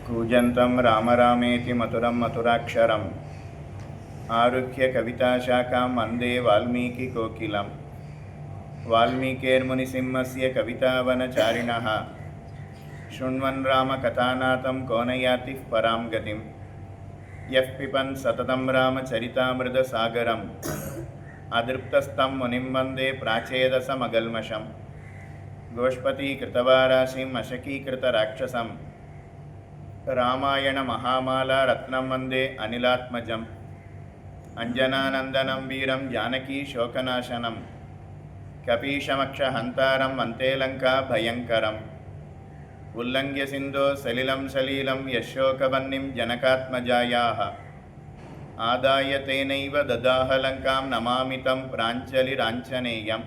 कूजन्तं राम रामेति मधुरं मधुराक्षरम् आरुह्य कविताशाखां वन्दे वाल्मीकिकोकिलं वाल्मीकिर्मुनिसिंहस्य कवितावनचारिणः शृण्वन् रामकथानाथं को न यातिः परां गतिं यः पिबन् सततं रामचरितामृतसागरम् अदृप्तस्तं मुनिं वन्दे प्राचेदसमगल्मषं गोष्पतीकृतवाराशिम् अशकीकृतराक्षसम् रामायण महामाला रत्नं वन्दे अनिलात्मजम् अंजनानन्दनं वीरं जानकी शोकनाशनं कपीशमक्षहन्तारं वन्दे लङ्का भयङ्करम् उल्लङ्घ्य सिन्धो सलिलं सलीलं यशोकवह्निं जनकात्मजायाः आदाय तेनैव ददाह लङ्कां नमामि तं प्राञ्जलिराञ्जनेयम्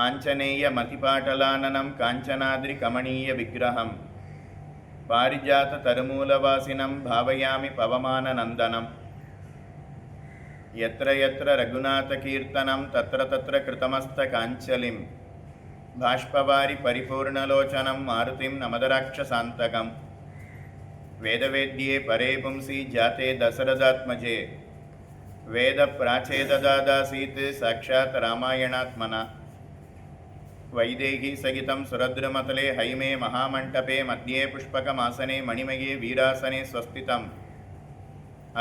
आञ्जनेयमतिपाटलाननं काञ्चनाद्रिकमणीयविग्रहम् पारिजाततरुमूलवासिनं भावयामि पवमाननन्दनं यत्र यत्र रघुनाथकीर्तनं तत्र तत्र कृतमस्तकाञ्जलिं बाष्पवारि परिपूर्णलोचनं मारुतिं नमदराक्षसान्तकं वेदवेद्ये परे पुंसि जाते दशरथात्मजे वेदप्राचेददादासीत् साक्षात् रामायणात्मना वैदेही सहितं सुरद्रुमतले हैमे महामण्टपे मध्ये पुष्पकमासने मणिमये वीरासने स्वस्थितम्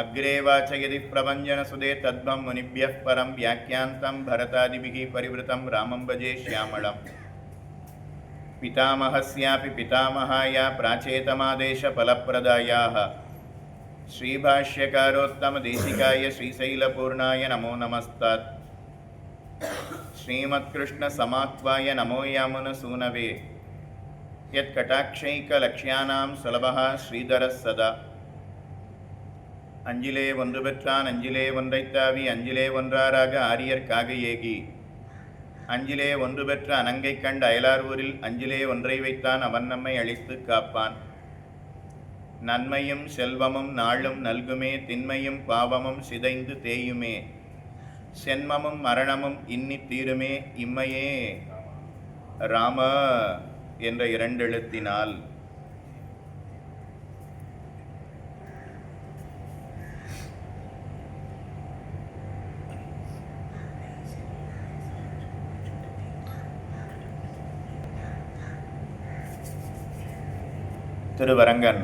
अग्रे वाचयति प्रभञ्जनसुदे तद्वं मुनिभ्यः परं व्याख्यान्तं भरतादिभिः परिवृतं रामं भजे श्यामळम् पितामहस्यापि पितामहाया प्राचेतमादेशफलप्रदायाः श्रीभाष्यकारोत्तमदेशिकाय श्रीशैलपूर्णाय नमो नमस्तात् श्रीमत्कृष्णसमाह्वाय नमो यामुनसूनवे यत्कटाक्षैकलक्ष्यानां सुलभः श्रीधरः सदा அஞ்சிலே ஒன்று பெற்றான் அஞ்சிலே ஒன்றைத்தாவி அஞ்சிலே ஒன்றாராக ஆரியர்க்காக ஏகி அஞ்சிலே ஒன்று பெற்ற அனங்கை கண்ட அயலார் ஊரில் அஞ்சிலே ஒன்றை வைத்தான் அவன் நம்மை அழித்து காப்பான் நன்மையும் செல்வமும் நாளும் நல்குமே திண்மையும் பாவமும் சிதைந்து தேயுமே சென்மமும் மரணமும் இன்னி தீருமே இம்மையே ராம என்ற இரண்டெழுத்தினால் திருவரங்கன்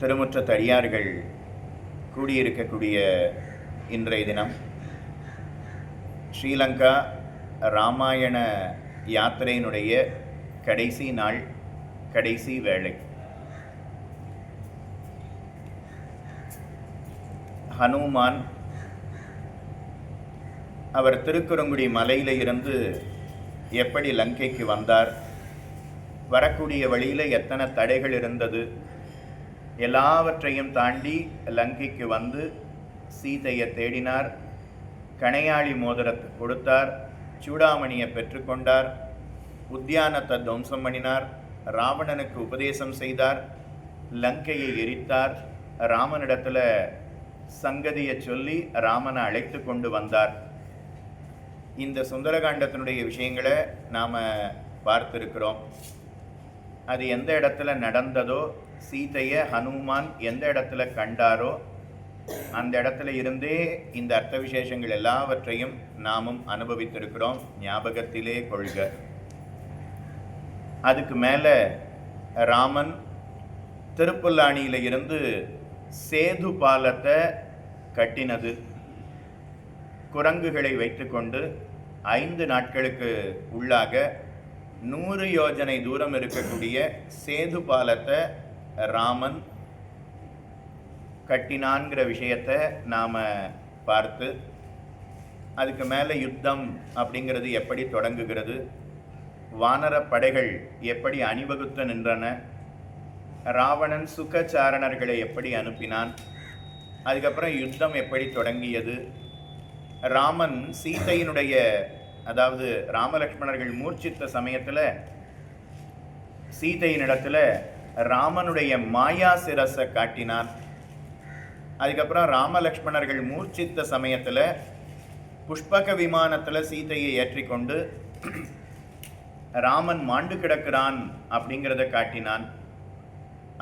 திருமுற்றத்தடியார்கள் கூடியிருக்கக்கூடிய இன்றைய தினம் ஸ்ரீலங்கா ராமாயண யாத்திரையினுடைய கடைசி நாள், கடைசி வேளை. ஹனுமான் அவர் திருக்குறுங்குடி மலையில் இருந்து எப்படி லங்கைக்கு வந்தார், வரக்கூடிய வழியில் எத்தனை தடைகள் இருந்தது, எல்லாவற்றையும் தாண்டி லங்கைக்கு வந்து சீதையை தேடினார், கணையாளி மோதிரத்தை கொடுத்தார், சூடாமணியை பெற்றுக்கொண்டார், உத்தியானத்தை துவம்சம் பண்ணினார், ராவணனுக்கு உபதேசம் செய்தார், லங்கையை எரித்தார், ராமனிடத்தில் சங்கதியை சொல்லி ராமனை அழைத்து கொண்டு வந்தார். இந்த சுந்தரகாண்டத்தினுடைய விஷயங்களை நாம் பார்த்துருக்கிறோம். அது எந்த இடத்துல நடந்ததோ, சீதையை ஹனுமான் எந்த இடத்துல கண்டாரோ அந்த இடத்துல இருந்தே இந்த அர்த்த விசேஷங்கள் எல்லாவற்றையும் நாமும் அனுபவித்திருக்கிறோம். ஞாபகத்திலே கொள்க. அதுக்கு மேலே ராமன் திருப்புல்லானியில் இருந்து சேது பாலத்தை கட்டினது, குரங்குகளை வைத்துக்கொண்டு 5 நாட்களுக்கு உள்ளாக 100 யோஜனை தூரம் இருக்கக்கூடிய சேது பாலத்தை ராமன் கட்டினான்கிற விஷயத்தை நாம் பார்த்து, அதுக்கு மேலே யுத்தம் அப்படிங்கிறது எப்படி தொடங்குகிறது, வானர படைகள் எப்படி அணிவகுத்து நின்றன, ராவணன் சுகச்சாரணர்களை எப்படி அனுப்பினான், அதுக்கப்புறம் யுத்தம் எப்படி தொடங்கியது, ராமன் சீதையினுடைய அதாவது ராமலக்ஷ்மணர்கள் மூர்ச்சித்த சமயத்தில் சீதையினிடத்தில் ராமனுடைய மாயா சிரஸை காட்டினான். அதுக்கப்புறம் ராமலக்ஷ்மணர்கள் மூர்ச்சித்த சமயத்தில் புஷ்பக விமானத்தில் சீதையை ஏற்றிக்கொண்டு ராமன் மாண்டு கிடக்கிறான் அப்படிங்கிறத காட்டினான்.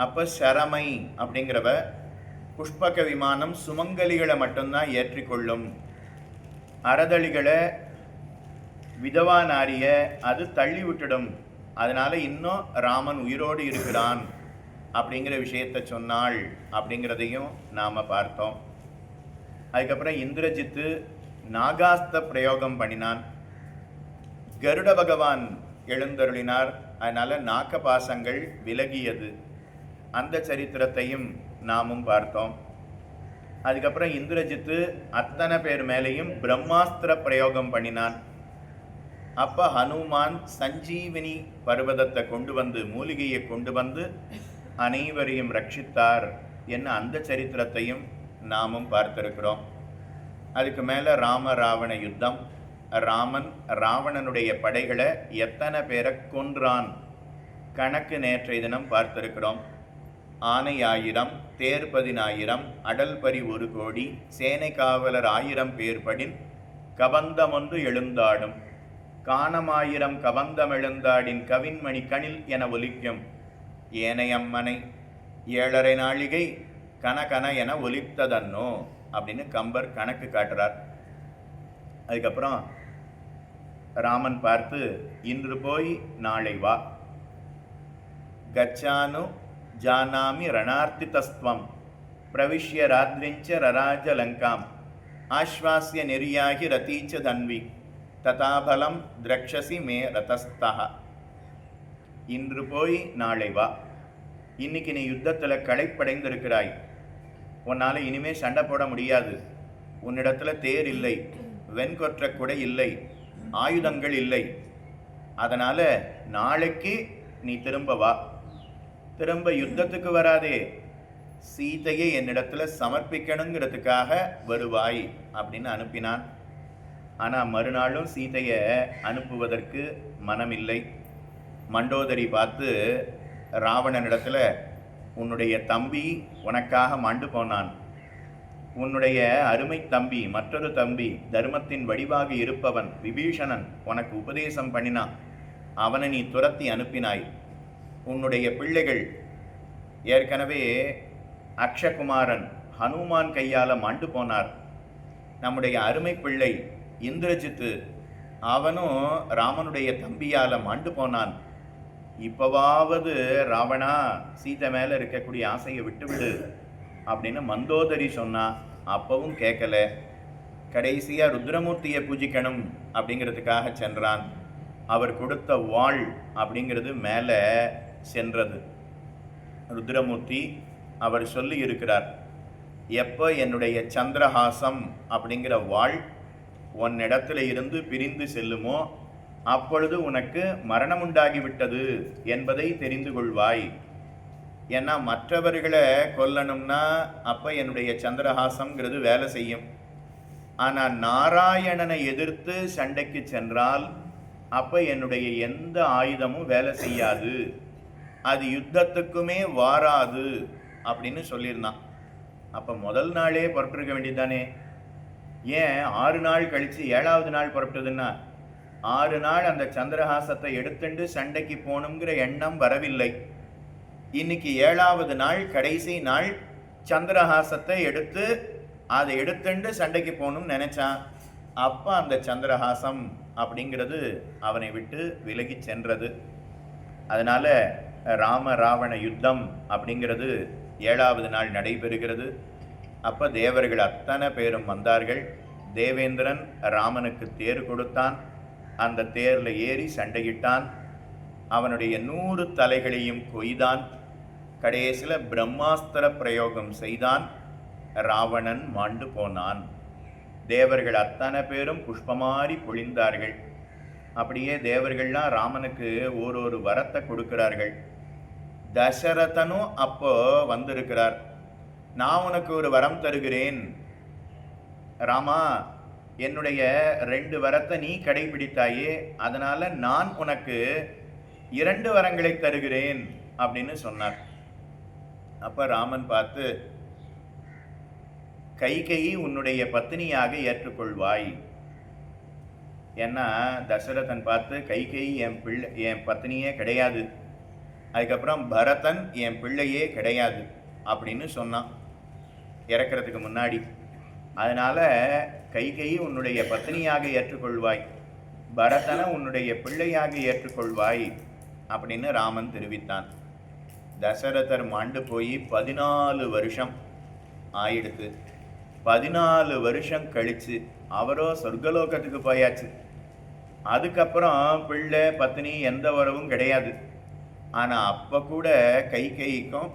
அப்போ சரமை அப்படிங்கிறவ புஷ்பக விமானம் சுமங்கலிகளை மட்டும்தான் ஏற்றிக்கொள்ளும், அறதளிகளை விதவா நாரிய அது தள்ளி விட்டுடும், அதனால இன்னும் ராமன் உயிரோடு இருக்கிறான் அப்படிங்கிற விஷயத்தை சொன்னாள் அப்படிங்கிறதையும் நாம் பார்த்தோம். அதுக்கப்புறம் இந்திரஜித்து நாகாஸ்த பிரயோகம் பண்ணினான், கருட பகவான் எழுந்தருளினார், அதனால் நாக்க பாசங்கள் விலகியது, அந்த சரித்திரத்தையும் நாமும் பார்த்தோம். அதுக்கப்புறம் இந்திரஜித்து அத்தனை பேர் மேலேயும் பிரம்மாஸ்திர பிரயோகம் பண்ணினான். அப்போ ஹனுமான் சஞ்சீவினி பர்வதத்தை கொண்டு வந்து, மூலிகையை கொண்டு வந்து அனைவரையும் ரட்சித்தார் என்ன அந்த சரித்திரத்தையும் நாமும் பார்த்திருக்கிறோம். அதுக்கு மேலே ராம ராவண யுத்தம். ராமன் ராவணனுடைய படைகளை எத்தனை பேரை கொன்றான் கணக்கு நேற்றைய தினம் பார்த்திருக்கிறோம். ஆனை 1000, தேர் 10,000, அடல் பரி 1 கோடி, சேனை காவலர் 1000 பேர் படின் கபந்தமொன்று எழுந்தாடும், காணமாயிரம் கபந்தம் எழுந்தாடின் கவின்மணி கணில் என ஒலிக்கும், ஏனையம்மனை 7.5 நாழிகை கனகன என ஒலித்ததன்னோ அப்படின்னு கம்பர் கணக்கு காட்டுறார். அதுக்கப்புறம் ராமன் பார்த்து, இன்று போய் நாளை வா, கச்சானு ஜானாமி ரணார்த்திதஸ்துவம் பிரவிஷ்ய ராத்ரிஞ்ச ரராஜ லங்காம் ஆஸ்வாசிய நெறியாகி ரதீச்ச தன்வி ததாபலம் திரக்ஷசி மே ரதஸ்தா. இன்று போய் நாளை வா. இன்னைக்கு நீ யுத்தத்தில் களைப்படைந்திருக்கிறாய், உன்னால் இனிமே சண்டை போட முடியாது, உன்னிடத்தில் தேர் இல்லை, வெண்கொற்ற குடை இல்லை, ஆயுதங்கள் இல்லை, அதனால் நாளைக்கு நீ திரும்ப வா. திரும்ப யுத்தத்துக்கு வராதே, சீதையை என்னிடத்தில் சமர்ப்பிக்கணுங்கிறதுக்காக வருவாய் அப்படின்னு அனுப்பினான். ஆனால் மறுநாளும் சீதையை அனுப்புவதற்கு மனமில்லை. மண்டோதரி பார்த்து ராவணனிடத்தில், உன்னுடைய தம்பி உனக்காக மாண்டு போனான், உன்னுடைய அருமை தம்பி மற்றொரு தம்பி தர்மத்தின் வடிவாக இருப்பவன் விபீஷணன் உனக்கு உபதேசம் பண்ணினான், அவனை நீ துரத்தி அனுப்பினாய். உன்னுடைய பிள்ளைகள் ஏற்கனவே அக்ஷகுமாரன் ஹனுமான் கையால் மாண்டு போனார், நம்முடைய அருமை பிள்ளை இந்திரஜித்து அவனும் ராமனுடைய தம்பியால் மாண்டு போனான், இப்போவாவது ராவணா சீதை மேலே இருக்கக்கூடிய ஆசையை விட்டுவிடு அப்படின்னு மந்தோதரி சொன்னா. அப்பவும் கேட்கல. கடைசியாக ருத்ரமூர்த்தியை பூஜிக்கணும் அப்படிங்கிறதுக்காக சென்றான். அவர் கொடுத்த வாள் அப்படிங்கிறது மேலே சென்றது. ருத்ரமூர்த்தி அவர் சொல்லி இருக்கிறார், எப்போ என்னுடைய சந்திரஹாசம் அப்படிங்கிற வாள் உன்னிடத்துல இருந்து பிரிந்து செல்லுமோ அப்பொழுது உனக்கு மரணம் உண்டாகிவிட்டது என்பதை தெரிந்து கொள்வாய். ஏன்னா மற்றவர்களை கொல்லணும்னா அப்போ என்னுடைய சந்திரஹாசம்ங்கிறது வேலை செய்யும். ஆனால் நாராயணனை எதிர்த்து சண்டைக்கு சென்றால் அப்போ என்னுடைய எந்த ஆயுதமும் வேலை செய்யாது, அது யுத்தத்துக்குமே வாராது அப்படின்னு சொல்லியிருந்தான். அப்போ முதல் நாளே புறப்பட்டுருக்க வேண்டியதானே, ஏன் 6 நாள் கழித்து 7வது நாள் புறப்பட்டதுன்னா 6 நாள் அந்த சந்திரஹாசத்தை எடுத்துண்டு சண்டைக்கு போகணுங்கிற எண்ணம் வரவில்லை. இன்னைக்கு 7வது நாள் கடைசி நாள் சந்திரஹாசத்தை எடுத்து அதை எடுத்துண்டு சண்டைக்கு போகணும்னு நினைச்சான். அப்போ அந்த சந்திரஹாசம் அப்படிங்கிறது அவனை விட்டு விலகி சென்றது. அதனால ராம ராவண யுத்தம் அப்படிங்கிறது 7வது நாள் நடைபெறுகிறது. அப்போ தேவர்கள் அத்தனை பேரும் வந்தார்கள். தேவேந்திரன் ராமனுக்கு தேர் கொடுத்தான், அந்த தேரில் ஏறி சண்டையிட்டான், அவனுடைய 100 தலைகளையும் கொய்தான், கடைசியில் பிரம்மாஸ்திர பிரயோகம் செய்தான், ராவணன் மாண்டு போனான். தேவர்கள் அத்தனை பேரும் புஷ்பமாரி பொழிந்தார்கள். அப்படியே தேவர்கள்லாம் ராமனுக்கு ஒரு வரத்தை கொடுக்கிறார்கள். தசரதனும் அப்போ வந்திருக்கிறார். நான் உனக்கு ஒரு வரம் தருகிறேன் ராமா, என்னுடைய 2 வரத்தை நீ கடைபிடித்தாயே, அதனால நான் உனக்கு 2 வரங்களை தருகிறேன் அப்படின்னு சொன்னார். அப்ப ராமன் பார்த்து, கைகேயி உன்னுடைய பத்தினியாக ஏற்றுக்கொள்வாய் ஏன்னா தசரதன் பார்த்து கைகை என் பத்னியே கிடையாது, அதுக்கப்புறம் பரதன் என் பிள்ளையே கிடையாது அப்படின்னு சொன்னான் இறக்கிறதுக்கு முன்னாடி. அதனால் கைகை உன்னுடைய பத்னியாக ஏற்றுக்கொள்வாய், பரதனை உன்னுடைய பிள்ளையாக ஏற்றுக்கொள்வாய் அப்படின்னு ராமன் தெரிவித்தான். தசரதர் மாண்டு போய் 14 வருஷம் ஆயிடுத்து. 14 வருஷம் கழித்து அவரோ சொர்க்கலோகத்துக்கு போயாச்சு. அதுக்கப்புறம் பிள்ளை பத்னி எந்த உறவும் கிடையாது. ஆனால் அப்போ கூட கைகைக்கும்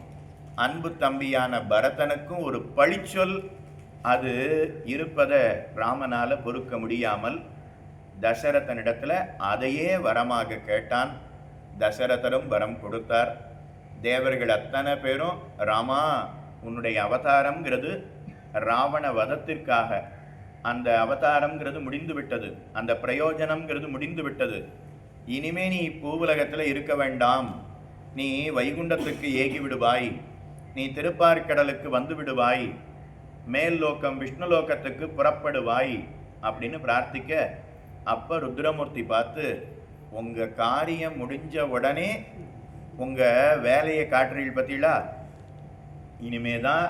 அன்பு தம்பியான பரதனுக்கும் ஒரு பழிச்சொல் அது இருப்பதை ராமனால் பொறுக்க முடியாமல் தசரதனிடத்தில் அதையே வரமாக கேட்டான். தசரதரும் வரம் கொடுத்தார். தேவர்கள் அத்தனை பேரும் ராமா உன்னுடைய அவதாரம்ங்கிறது ராவண வதத்திற்காக, அந்த அவதாரம்ங்கிறது முடிந்து விட்டது, அந்த பிரயோஜனம்ங்கிறது முடிந்து விட்டது, இனிமே நீ பூவுலகத்தில் இருக்க வேண்டாம், நீ வைகுண்டத்துக்கு ஏகி விடுவாய், நீ திருப்பார்கடலுக்கு வந்து விடுவாய், மேல் லோகம் விஷ்ணு லோகத்துக்கு புறப்படுவாய் அப்படின்னு பிரார்த்திக்க, அப்போ ருத்ரமூர்த்தி பார்த்து உங்கள் காரியம் முடிஞ்ச உடனே உங்கள் வேலையை காட்டுறீள் பற்றிலா, இனிமே தான்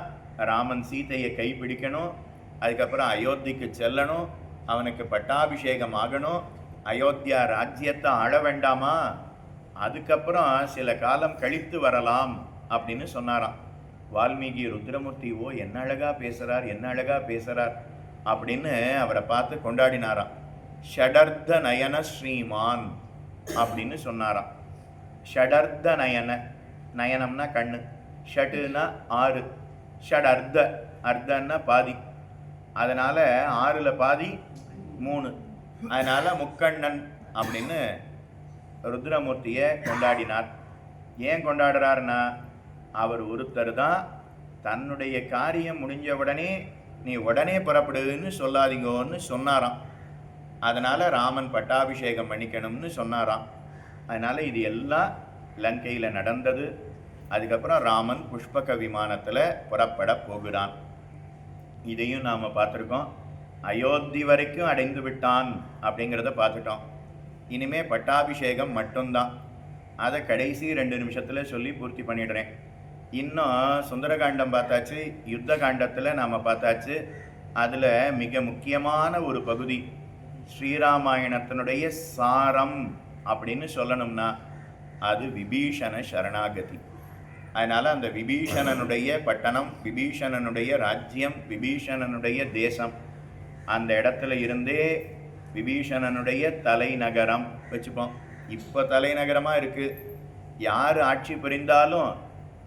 ராமன் சீதையை கைப்பிடிக்கணும், அதுக்கப்புறம் அயோத்திக்கு செல்லணும், அவனுக்கு பட்டாபிஷேகம் ஆகணும், அயோத்தியா ராஜ்யத்தை ஆள வேண்டாமா, அதுக்கப்புறம் சில காலம் கழித்து வரலாம் அப்படின்னு சொன்னாராம். வால்மீகி ருத்ரமூர்த்தி ஓ என்ன அழகா பேசுகிறார், என்ன அழகா பேசுகிறார் அப்படின்னு அவரை பார்த்து கொண்டாடினாராம். ஷடர்த்த நயன ஸ்ரீமான் அப்படின்னு சொன்னாராம். ஷடர்த்த நயன, நயனம்னா கண்ணு, ஷட்டுன்னா 6, ஷடர்த்த அர்த்தன்னா பாதி, அதனால் 6ல் பாதி 3, அதனால் முக்கண்ணன் அப்படின்னு ருத்ரமூர்த்தியை கொண்டாடினார். ஏன் கொண்டாடுறாருன்னா அவர் ஒருத்தர் தான் தன்னுடைய காரியம் முடிஞ்ச உடனே நீ உடனே புறப்படுன்னு சொல்லாதீங்கன்னு சொன்னாராம். அதனால் ராமன் பட்டாபிஷேகம் பண்ணிக்கணும்னு சொன்னாராம். அதனால் இது எல்லாம் லங்கையில் நடந்தது. அதுக்கப்புறம் ராமன் புஷ்பக விமானத்தில் புறப்பட போகிறான். இதையும் நாம் பார்த்துருக்கோம். அயோத்தி வரைக்கும் அடைந்து விட்டான் அப்படிங்கிறத பார்த்துட்டோம். இனிமே பட்டாபிஷேகம் மட்டும்தான். அதை கடைசி 2 நிமிஷத்தில் சொல்லி பூர்த்தி பண்ணிடுறேன். இன்னும் சுந்தரகாண்டம் பார்த்தாச்சு, யுத்த காண்டத்தில் நாம் பார்த்தாச்சு. அதில் மிக முக்கியமான ஒரு பகுதி ஸ்ரீராமாயணத்தினுடைய சாரம் அப்படின்னு சொல்லணும்னா அது விபீஷண சரணாகதி. அதனால் அந்த விபீஷணனுடைய பட்டணம், விபீஷணனுடைய ராஜ்யம், விபீஷணனுடைய தேசம், அந்த இடத்துல இருந்தே விபீஷணனுடைய தலைநகரம் வச்சுப்போம். இப்போ தலைநகரமாக இருக்குது. யார் ஆட்சி புரிந்தாலும்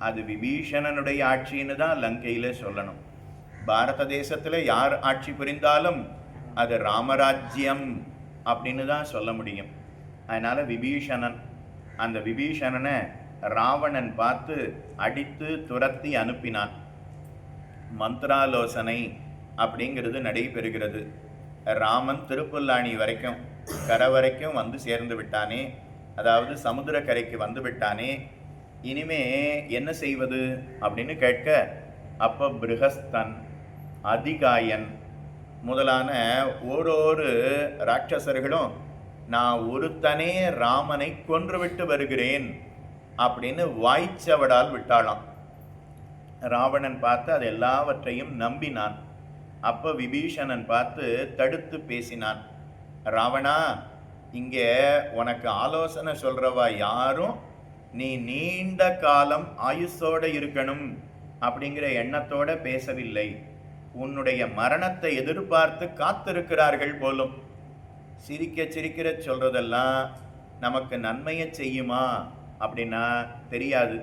அது விபீஷணனுடைய ஆட்சின்னு தான் லங்கையில் சொல்லணும். பாரத தேசத்தில் யார் ஆட்சி புரிந்தாலும் அது ராமராஜ்யம் அப்படின்னு தான் சொல்ல முடியும். அதனால் விபீஷணன், அந்த விபீஷணனை ராவணன் பார்த்து அடித்து துரத்தி அனுப்பினான். மந்திராலோசனை அப்படிங்கிறது நடைபெறுகிறது. ராமன் திருப்புல்லாணி வரைக்கும், கரை வரைக்கும் வந்து சேர்ந்து விட்டானே, அதாவது சமுத்திரக்கரைக்கு வந்து விட்டானே, இனிமே என்ன செய்வது அப்படின்னு கேட்க, அப்போ பிருகஸ்தன், அதிகாயன் முதலான ஓரொரு ராட்சசர்களும் நான் ஒருத்தனே ராமனை கொன்றுவிட்டு வருகிறேன் அப்படின்னு வாய்ச்சவடால் விட்டாளாம். ராவணன் பார்த்து அது எல்லாவற்றையும் நம்பினான். அப்போ விபீஷணன் பார்த்து தடுத்து பேசினான். ராவணா, இங்கே உனக்கு ஆலோசனை சொல்கிறவா யாரும் நீ நீண்ட காலம் ஆயுஷோடு இருக்கணும் அப்படிங்கிற எண்ணத்தோடு பேசவில்லை. உன்னுடைய மரணத்தை எதிர்பார்த்து காத்திருக்கிறார்கள் போலும். சிரிக்க சிரிக்கிற சொல்கிறதெல்லாம் நமக்கு நன்மையை செய்யுமா அப்படின்னா தெரியாது.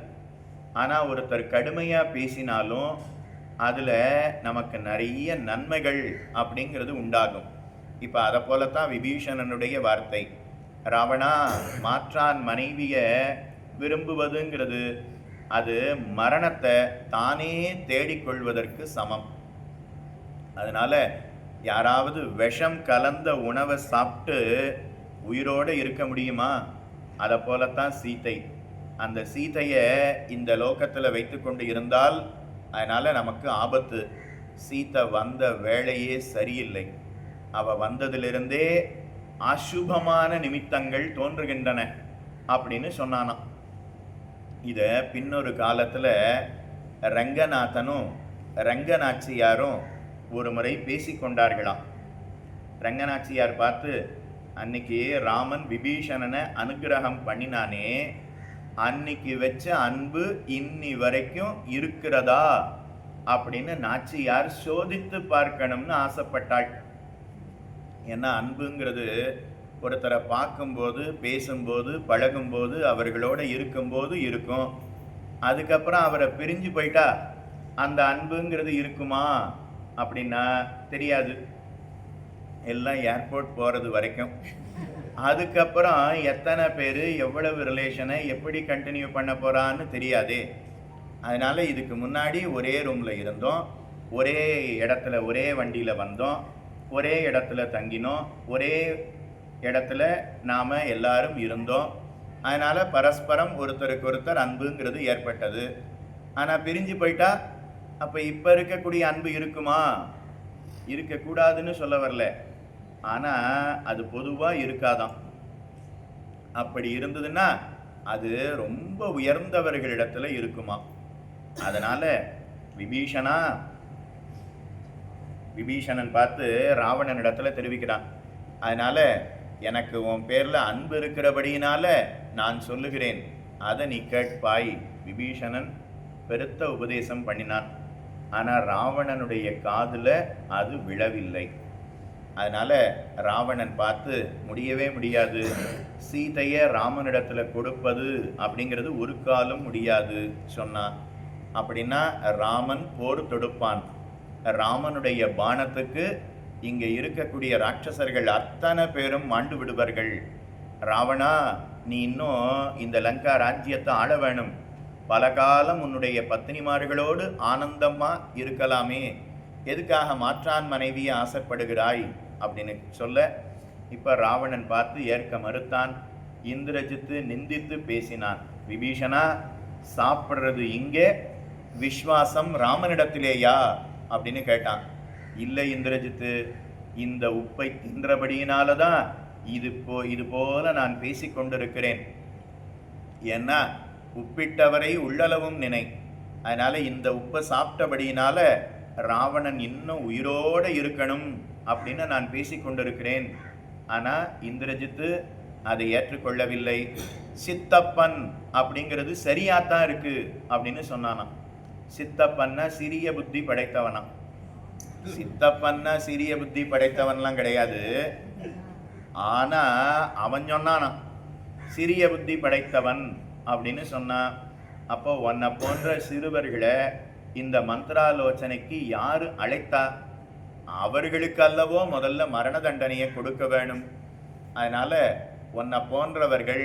ஆனால் ஒருத்தர் கடுமையாக பேசினாலும் அதில் நமக்கு நிறைய நன்மைகள் அப்படிங்கிறது உண்டாகும். இப்போ அதை போலத்தான் விபீஷணனுடைய வார்த்தை. ராவணா, மாற்றான் மனைவியை விரும்புவதுங்கிறது அது மரணத்தை தானே தேடிக்கொள்வதற்கு சமம். அதனால் யாராவது விஷம் கலந்த உணவை சாப்பிட்டு உயிரோடு இருக்க முடியுமா? அதை போலத்தான் சீதை. அந்த சீதையை இந்த லோகத்தில் வைத்து கொண்டு இருந்தால் அதனால் நமக்கு ஆபத்து. சீதை வந்த வேளையே சரியில்லை. அவள் வந்ததிலிருந்தே அசுபமான நிமித்தங்கள் தோன்றுகின்றன அப்படின்னு சொன்னானாம். இதை பின்னொரு காலத்தில் ரங்கநாதனும் ரங்கநாச்சியாரும் ஒரு முறை பேசிக்கொண்டார்களாம். ரங்கநாச்சியார் பார்த்து, அன்னைக்கு ராமன் விபீஷணனை அனுகிரகம் பண்ணினானே, அன்னைக்கு வச்ச அன்பு இன்னி வரைக்கும் இருக்கிறதா அப்படின்னு நாச்சியார் சோதித்து பார்க்கணும்னு ஆசைப்பட்டாள். ஏன்னா அன்புங்கிறது ஒருத்தரை பார்க்கும்போது, பேசும்போது, பழகும்போது, அவர்களோட இருக்கும்போது இருக்கும். அதுக்கப்புறம் அவரை பிரிஞ்சு போயிட்டா அந்த அன்புங்கிறது இருக்குமா அப்படின்னா தெரியாது. எல்லாம் ஏர்போர்ட் போகிறது வரைக்கும். அதுக்கப்புறம் எத்தனை பேர் எவ்வளவு ரிலேஷனை எப்படி கண்டினியூ பண்ண போகிறான்னு தெரியாதே. அதனால் இதுக்கு முன்னாடி ஒரே ரூமில் இருந்தோம், ஒரே இடத்துல ஒரே வண்டியில் வந்தோம், ஒரே இடத்துல தங்கினோம், ஒரே இடத்துல நாம் எல்லாரும் இருந்தோம். அதனால் பரஸ்பரம் ஒருத்தருக்கு ஒருத்தர் அன்புங்கிறது ஏற்பட்டது. ஆனால் பிரிஞ்சு போயிட்டா அப்போ இப்போ இருக்கக்கூடிய அன்பு இருக்குமா? இருக்கக்கூடாதுன்னு சொல்ல வரல, ஆனால் அது பொதுவாக இருக்காதான். அப்படி இருந்ததுன்னா அது ரொம்ப உயர்ந்தவர்களிடத்துல இருக்குமா. அதனால் விபீஷணன் பார்த்து ராவணனிடத்துல தெரிவிக்கிறான். அதனால் எனக்கு உன் பேரில் அன்பு இருக்கிறபடியினால நான் சொல்லுகிறேன், அதை நீ கேட்பாய். விபீஷணன் பெருத்த உபதேசம் பண்ணினான். ஆனால் ராவணனுடைய காதில் அது விழவில்லை. அதனால் ராவணன் பார்த்து, முடியவே முடியாது, சீதையை ராமனிடத்தில் கொடுப்பது அப்படிங்கிறது ஒரு காலம் முடியாது சொன்னான். அப்படின்னா ராமன் போர் தொடுப்பான். ராமனுடைய பானத்துக்கு இங்கே இருக்கக்கூடிய ராட்சசர்கள் அத்தனை பேரும் மாண்டு விடுவார்கள். ராவணா, நீ இன்னும் இந்த லங்கா ராஜ்யத்தை ஆள வேணும், பல காலம் உன்னுடைய பத்தினிமார்களோடு ஆனந்தமா இருக்கலாமே, எதுக்காக மாற்றான் மனைவியை ஆசைப்படுகிறாய் அப்படின்னு சொல்ல, இப்போ ராவணன் பார்த்து ஏற்க மறுத்தான். இந்திரஜித்து நிந்தித்து பேசினான். விபீஷணா, சாப்பிட்றது இங்கே, விஸ்வாசம் ராமனிடத்திலேயா அப்படின்னு கேட்டான். இல்லை இந்திரஜித்து, இந்த உப்பை தின்றபடியினால தான் இது போல நான் பேசி கொண்டிருக்கிறேன். ஏன்னா உப்பிட்டவரை உள்ளளவும் நினை. அதனால இந்த உப்பை சாப்பிட்டபடியினால ராவணன் இன்னும் உயிரோடு இருக்கணும் அப்படின்னு நான் பேசி கொண்டிருக்கிறேன். ஆனால் இந்திரஜித்து அதை ஏற்றுக்கொள்ளவில்லை. சித்தப்பன் அப்படிங்கிறது சரியாத்தான் இருக்கு அப்படின்னு சொன்னானா. சித்தப்பன்னா சிறிய புத்தி படைத்தவனா. சித்தப்பன்னா சிறிய புத்தி படைத்தவன்லாம் கிடையாது. ஆனா அவன் சொன்னானா சிறிய புத்தி படைத்தவன் அப்படின்னு சொன்னான். அப்போ உன்னை போன்ற சிறுவர்களை இந்த மந்திராலோசனைக்கு யாரு அழைத்தா? அவர்களுக்கு அல்லவோ முதல்ல மரண தண்டனையை கொடுக்க வேணும். அதனால உன்னை போன்றவர்கள்,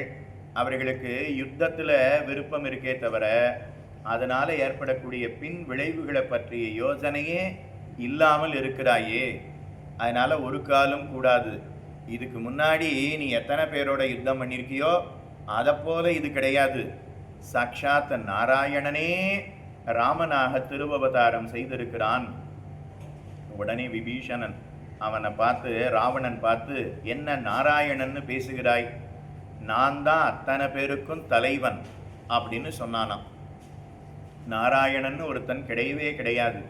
அவர்களுக்கு யுத்தத்தில் விருப்பம் இருக்கே தவிர அதனால் ஏற்படக்கூடிய பின் விளைவுகளை பற்றிய யோசனையே இல்லாமல் இருக்கிறாயே. அதனால் ஒரு காலம் கூடாது. இதுக்கு முன்னாடி நீ எத்தனை பேரோட யுத்தம் பண்ணியிருக்கியோ அதை போல இது கிடையாது. சாட்சாத் நாராயணனே ராமனாக திருவவதாரம் செய்திருக்கிறான். உடனே விபீஷணன் அவனை பார்த்து, ராவணன் பார்த்து, என்ன நாராயணன்னு பேசுகிறாய்? நான் தான் அத்தனை பேருக்கும் தலைவன் அப்படின்னு சொன்னானாம். நாராயணன் ஒருத்தன் கிடையவே கிடையாது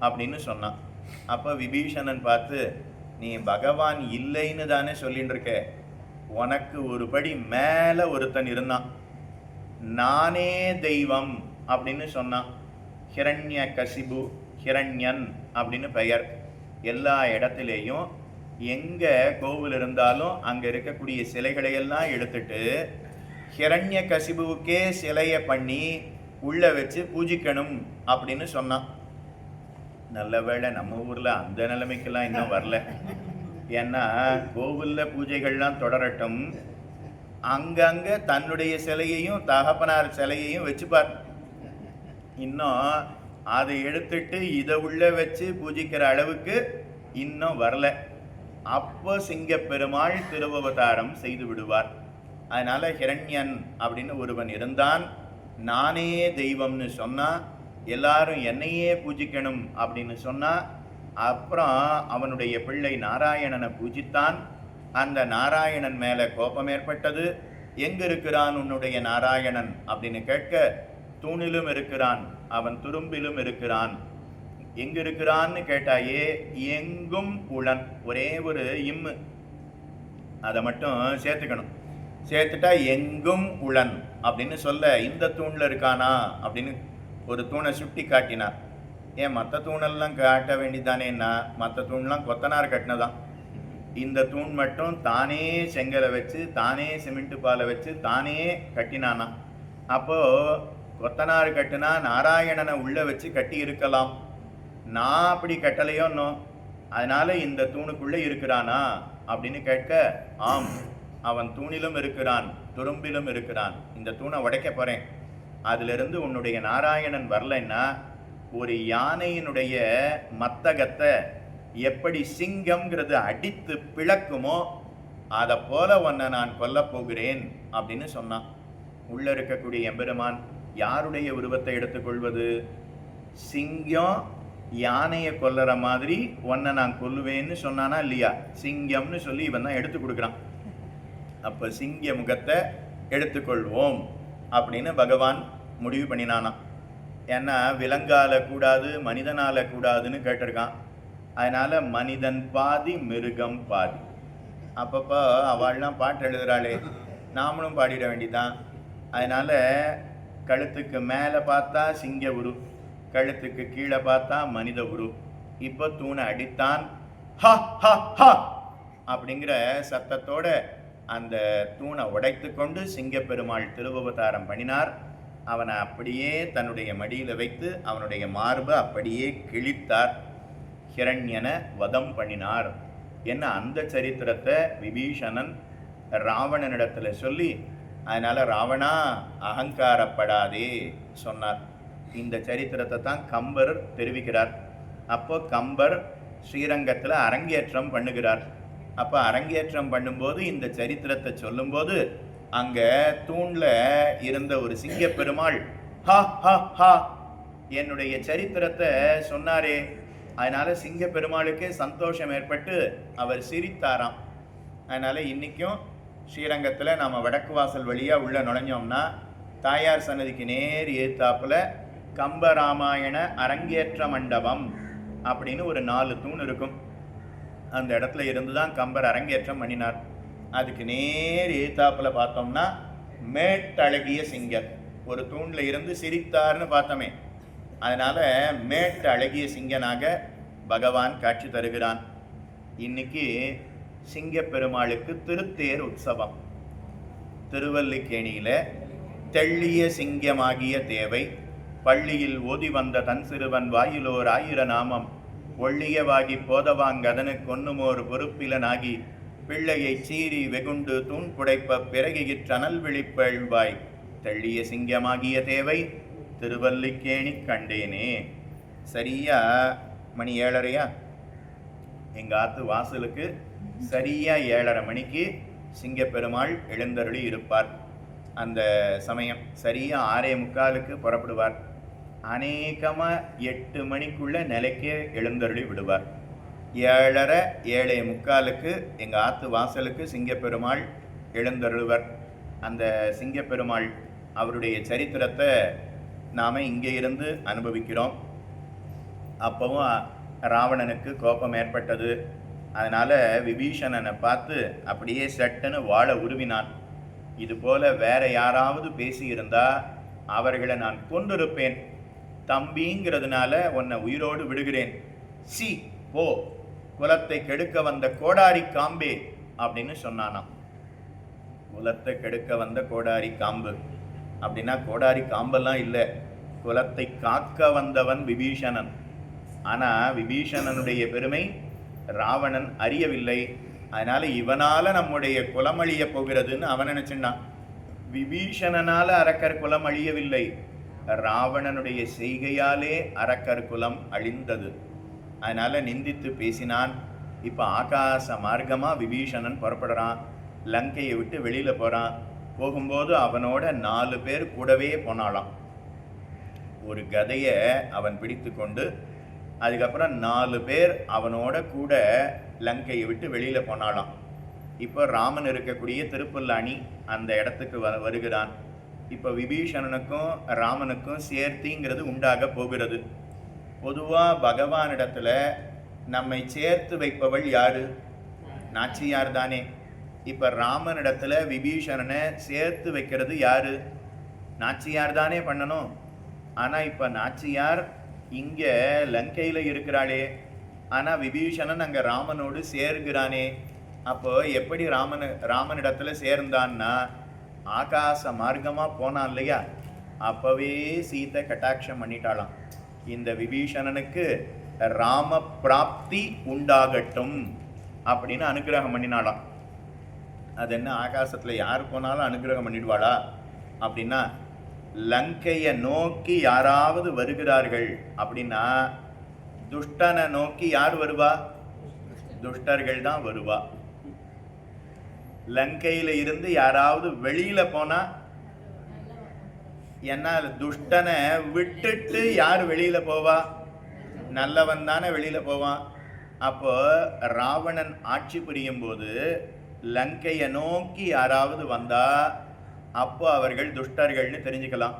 அப்படின்னு சொன்னான். அப்போ விபீஷணன் பார்த்து, நீ பகவான் இல்லைன்னு தானே சொல்லிட்டு இருக்க, உனக்கு ஒரு படி மேலே ஒருத்தன் இருந்தான், நானே தெய்வம் அப்படின்னு சொன்னான். ஹிரண்ய கசிபு, ஹிரண்யன் அப்படின்னு பெயர். எல்லா இடத்துலேயும் எங்கே கோவில் இருந்தாலும் அங்கே இருக்கக்கூடிய சிலைகளையெல்லாம் எடுத்துட்டு ஹிரண்ய கசிபுவுக்கே சிலையை பண்ணி உள்ளே வச்சு பூஜிக்கணும் அப்படின்னு சொன்னான். நல்ல வேளை நம்ம ஊரில் அந்த நிலைமைக்கெல்லாம் இன்னும் வரல. ஏன்னா கோவிலில் பூஜைகள்லாம் தொடரட்டும், அங்கங்கே தன்னுடைய சிலையையும் தகப்பனார் சிலையையும் வச்சுப்பார். இன்னும் அதை எடுத்துட்டு இதை உள்ளே வச்சு பூஜிக்கிற அளவுக்கு இன்னும் வரல. அப்போ சிங்கப்பெருமாள் திருவவதாரம் செய்து விடுவார். அதனால் ஹிரண்யன் அப்படின்னு ஒருவன் இருந்தான். நானே தெய்வம்னு சொன்னால் எல்லாரும் என்னையே பூஜிக்கணும் அப்படின்னு சொன்னால் அப்புறம் அவனுடைய பிள்ளை நாராயணனை பூஜித்தான். அந்த நாராயணன் மேலே கோபம் ஏற்பட்டது. எங்க இருக்கிறான் உன்னுடைய நாராயணன் அப்படின்னு கேட்க, தூணிலும் இருக்கிறான், அவன் துரும்பிலும் இருக்கிறான். எங்க இருக்கிறான்னு கேட்டாயே, எங்கும் உளன், ஒரே ஒரு இம்மு, அதை மட்டும் சேர்த்துக்கணும். சேர்த்துட்டா எங்கும் உளன் அப்படின்னு சொல்ல, இந்த தூணில் இருக்கானா அப்படின்னு ஒரு தூணை சுட்டி காட்டினார். ஏன் மற்ற தூணெல்லாம் காட்ட வேண்டிதானேன்னா, மற்ற தூண்லாம் கொத்தனார் கட்டினதான். இந்த தூண் மட்டும் தானே செங்கலை வச்சு, தானே சிமெண்ட் பாலை வச்சு, தானே கட்டினானா. அப்போது கொத்தனார் கட்டினா நாராயணனை உள்ளே வச்சு கட்டி இருக்கலாம். நான் அப்படி கட்டலையோன்னோ, அதனால இந்த தூணுக்குள்ளே இருக்கிறானா அப்படின்னு கேட்க, ஆம், அவன் தூணிலும் இருக்கிறான், துரும்பிலும் இருக்கிறான். இந்த தூணை உடைக்க போகிறேன், அதிலிருந்து உன்னுடைய நாராயணன் வரலைன்னா ஒரு யானையினுடைய மத்தகத்தை எப்படி சிங்கம்ங்கிறது அடித்து பிளக்குமோ அதை போல உன்னை நான் கொல்ல போகிறேன் அப்படின்னு சொன்னான். உள்ள இருக்கக்கூடிய எம்பெருமான் யாருடைய உருவத்தை எடுத்துக்கொள்வது? சிங்கம் யானையை கொல்லுற மாதிரி உன்னை நான் கொல்லுவேன்னு சொன்னானா இல்லையா? சிங்கம்னு சொல்லி இவன் தான் எடுத்து கொடுக்குறான். அப்போ சிங்க முகத்தை எடுத்துக்கொள்வோம் அப்படின்னு பகவான் முடிவு பண்ணினானா. ஏன்னா விலங்கால கூடாது, மனிதனால கூடாதுன்னு கேட்டிருக்கான். அதனால மனிதன் பாதி, மிருகம் பாதி. அப்பப்போ அவள்லாம் பாட்டு எழுதுறாளே, நாமளும் பாடிட வேண்டிதான். அதனால கழுத்துக்கு மேலே பார்த்தா சிங்க உரு, கழுத்துக்கு கீழே பார்த்தா மனித உரு. இப்போ தூணை அடித்தான், ஹா ஹா ஹா அப்படிங்கிற சத்தத்தோட அந்த தூணை உடைத்து கொண்டு சிங்கப்பெருமாள் திருவவதாரம் பண்ணினார். அவனை அப்படியே தன்னுடைய மடியில் வைத்து அவனுடைய மார்பை அப்படியே கிழித்தார். ஹிரண்யனை வதம் பண்ணினார் என்ன அந்த சரித்திரத்தை விபீஷணன் ராவணனிடத்தில் சொல்லி, அதனால் ராவணா அகங்காரப்படாதே சொன்னார். இந்த சரித்திரத்தை தான் கம்பர் தெரிவிக்கிறார். அப்போ கம்பர் ஸ்ரீரங்கத்தில் அரங்கேற்றம் பண்ணுகிறார். அப்போ அரங்கேற்றம் பண்ணும்போது இந்த சரித்திரத்தை சொல்லும்போது அங்கே தூணில் இருந்த ஒரு சிங்க பெருமாள் ஹா ஹா ஹா என்னுடைய சரித்திரத்தை சொன்னாரே, அதனால் சிங்க பெருமாளுக்கே சந்தோஷம் ஏற்பட்டு அவர் சிரித்தாராம். அதனால் இன்றைக்கும் ஸ்ரீரங்கத்தில் நாம் வடக்கு வாசல் வழியாக உள்ளே நுழைஞ்சோம்னா தாயார் சன்னதிக்கு நேர் ஏத்தாப்பில் கம்பராமாயண அரங்கேற்ற மண்டபம் அப்படின்னு ஒரு 4 தூண் இருக்கும். அந்த இடத்துல இருந்து தான் கம்பர் அரங்கேற்றம் பண்ணினார். அதுக்கு நேர் ஏத்தாப்பில் பார்த்தோம்னா மேட்டழகிய சிங்கர் ஒரு தூணில் இருந்து சிரித்தார்னு பார்த்தோமே, அதனால் மேட்டு அழகிய சிங்கனாக பகவான் காட்சி தருகிறான். இன்னைக்கு சிங்கப்பெருமாளுக்கு திருத்தேர் உற்சவம். திருவல்லிக்கேணியில் தெள்ளிய சிங்கமாகிய தேவை பள்ளியில் ஓதி வந்த தன் சிறுவன் வாயிலோர் 1000 நாமம் ஒள்ளியவாகி போதவாங்கதனு கொன்னுமோர் பொறுப்பிலனாகி பிள்ளையை சீறி வெகுண்டு தூண் புடைப்ப பிறகிற்றனல் விழிப்பெழ்வாய் தெள்ளிய சிங்கமாகிய தேவை திருவல்லிக்கேணி கண்டேனே. சரியா மணி 7:30 எங்கள் ஆத்து வாசலுக்கு சரியா 7:30 மணிக்கு சிங்கப்பெருமாள் எழுந்தருளி இருப்பார். அந்த சமயம் சரியா 6:45 புறப்படுவார். அநேகமாக 8 மணிக்குள்ள நிலைக்கே எழுந்தருளி விடுவார். 7:30 7:45 எங்கள் ஆத்து வாசலுக்கு சிங்கப்பெருமாள் எழுந்தருள்வர். அந்த சிங்கப்பெருமாள் அவருடைய சரித்திரத்தை நாம் இங்கே இருந்து அனுபவிக்கிறோம். அப்போவும் ராவணனுக்கு கோபம் ஏற்பட்டது. அதனால் விபீஷணனை பார்த்து அப்படியே சட்டுன்னு வாழை உருவினான். இதுபோல் வேற யாராவது பேசியிருந்தால் அவர்களை நான் கொண்டிருப்பேன், தம்பிங்கிறதுனால உன்னை உயிரோடு விடுகிறேன், சி போ, குலத்தை கெடுக்க வந்த கோடாரி காம்பே அப்படின்னு சொன்னானாம். குலத்தை கெடுக்க வந்த கோடாரி காம்பு அப்படின்னா கோடாரி காம்பெல்லாம் இல்லை, குலத்தை காக்க வந்தவன் விபீஷணன். ஆனால் விபீஷணனுடைய பெருமை ராவணன் அறியவில்லை. அதனால் இவனால் நம்முடைய குலம் அழிய போகிறதுன்னு அவன் நினச்சின்னான். விபீஷணனால் அரக்கர் குலம் அழியவில்லை, ராவணனுடைய செய்கையாலே அரக்கர் குலம் அழிந்தது. அதனால் நிந்தித்து பேசினான். இப்போ ஆகாச மார்க்கமாக விபீஷணன் புறப்படுறான், லங்கையை விட்டு வெளியில் போகிறான். போகும்போது அவனோட 4 பேர் கூடவே போனாலாம். ஒரு கதையை அவன் பிடித்து கொண்டு அதுக்கப்புறம் 4 பேர் அவனோட கூட லங்கையை விட்டு வெளியில் போனாலாம். இப்போ ராமன் இருக்கக்கூடிய திருப்புல்லானி அந்த இடத்துக்கு வருகிறான். இப்போ விபீஷணனுக்கும் ராமனுக்கும் சேர்த்திங்கிறது உண்டாக போகிறது. பொதுவாக பகவானிடத்துல நம்மை சேர்த்து வைப்பவள் யாரு? நாச்சியார் தானே. இப்போ ராமனிடத்துல விபீஷணனை சேர்த்து வைக்கிறது யாரு? நாச்சியார் தானே பண்ணணும். ஆனால் இப்போ நாச்சியார் இங்கே லங்கையில் இருக்கிறாளே, ஆனால் விபீஷணன் அங்கே ராமனோடு சேர்கிறானே. அப்போ எப்படி ராமனிடத்துல சேர்ந்தான்னா ஆகாச மார்க்கமாக போனான் இல்லையா, அப்போவே சீத்தை கட்டாட்சம் பண்ணிட்டாளாம். இந்த விபீஷணனுக்கு ராம பிராப்தி உண்டாகட்டும் அப்படின்னு அனுகிரகம் பண்ணினாலாம். அது என்ன, ஆகாசத்தில் யார் போனாலும் அனுகிரகம் பண்ணிடுவாளா அப்படின்னா, லங்கையை நோக்கி யாராவது வருகிறார்கள் அப்படின்னா துஷ்டனை நோக்கி யார் வருவா? துஷ்டர்கள் தான் வருவா. லங்கையில இருந்து யாராவது வெளியில போனா, ஏன்னா துஷ்டனை விட்டுட்டு யார் வெளியில போவா? நல்லவன் தானே வெளியில போவான். அப்போ ராவணன் ஆட்சி புரியும் போது லங்கையை நோக்கி யாராவது வந்தா அப்போ அவர்கள் துஷ்டர்கள்னு தெரிஞ்சுக்கலாம்.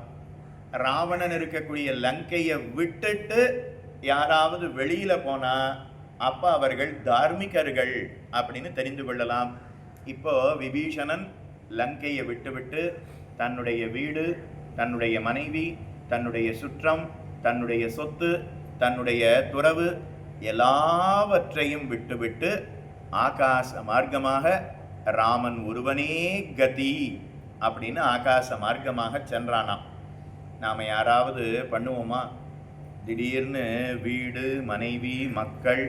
ராவணன் இருக்கக்கூடிய லங்கையை விட்டுட்டு யாராவது வெளியில போனா அப்போ அவர்கள் தார்மிகர்கள் அப்படின்னு தெரிந்து கொள்ளலாம். இப்போ விபீஷணன் லங்கையை விட்டுவிட்டு தன்னுடைய வீடு, தன்னுடைய மனைவி, தன்னுடைய சுற்றம், தன்னுடைய சொத்து, தன்னுடைய துறவு எல்லாவற்றையும் விட்டுவிட்டு ஆகாச மார்க்கமாக ராமன் ஒருவனே கதி அப்படின்னு ஆகாச மார்க்கமாக சென்றானாம். நாம் யாராவது பண்ணுவோமா? திடீர்னு வீடு மனைவி மக்கள்,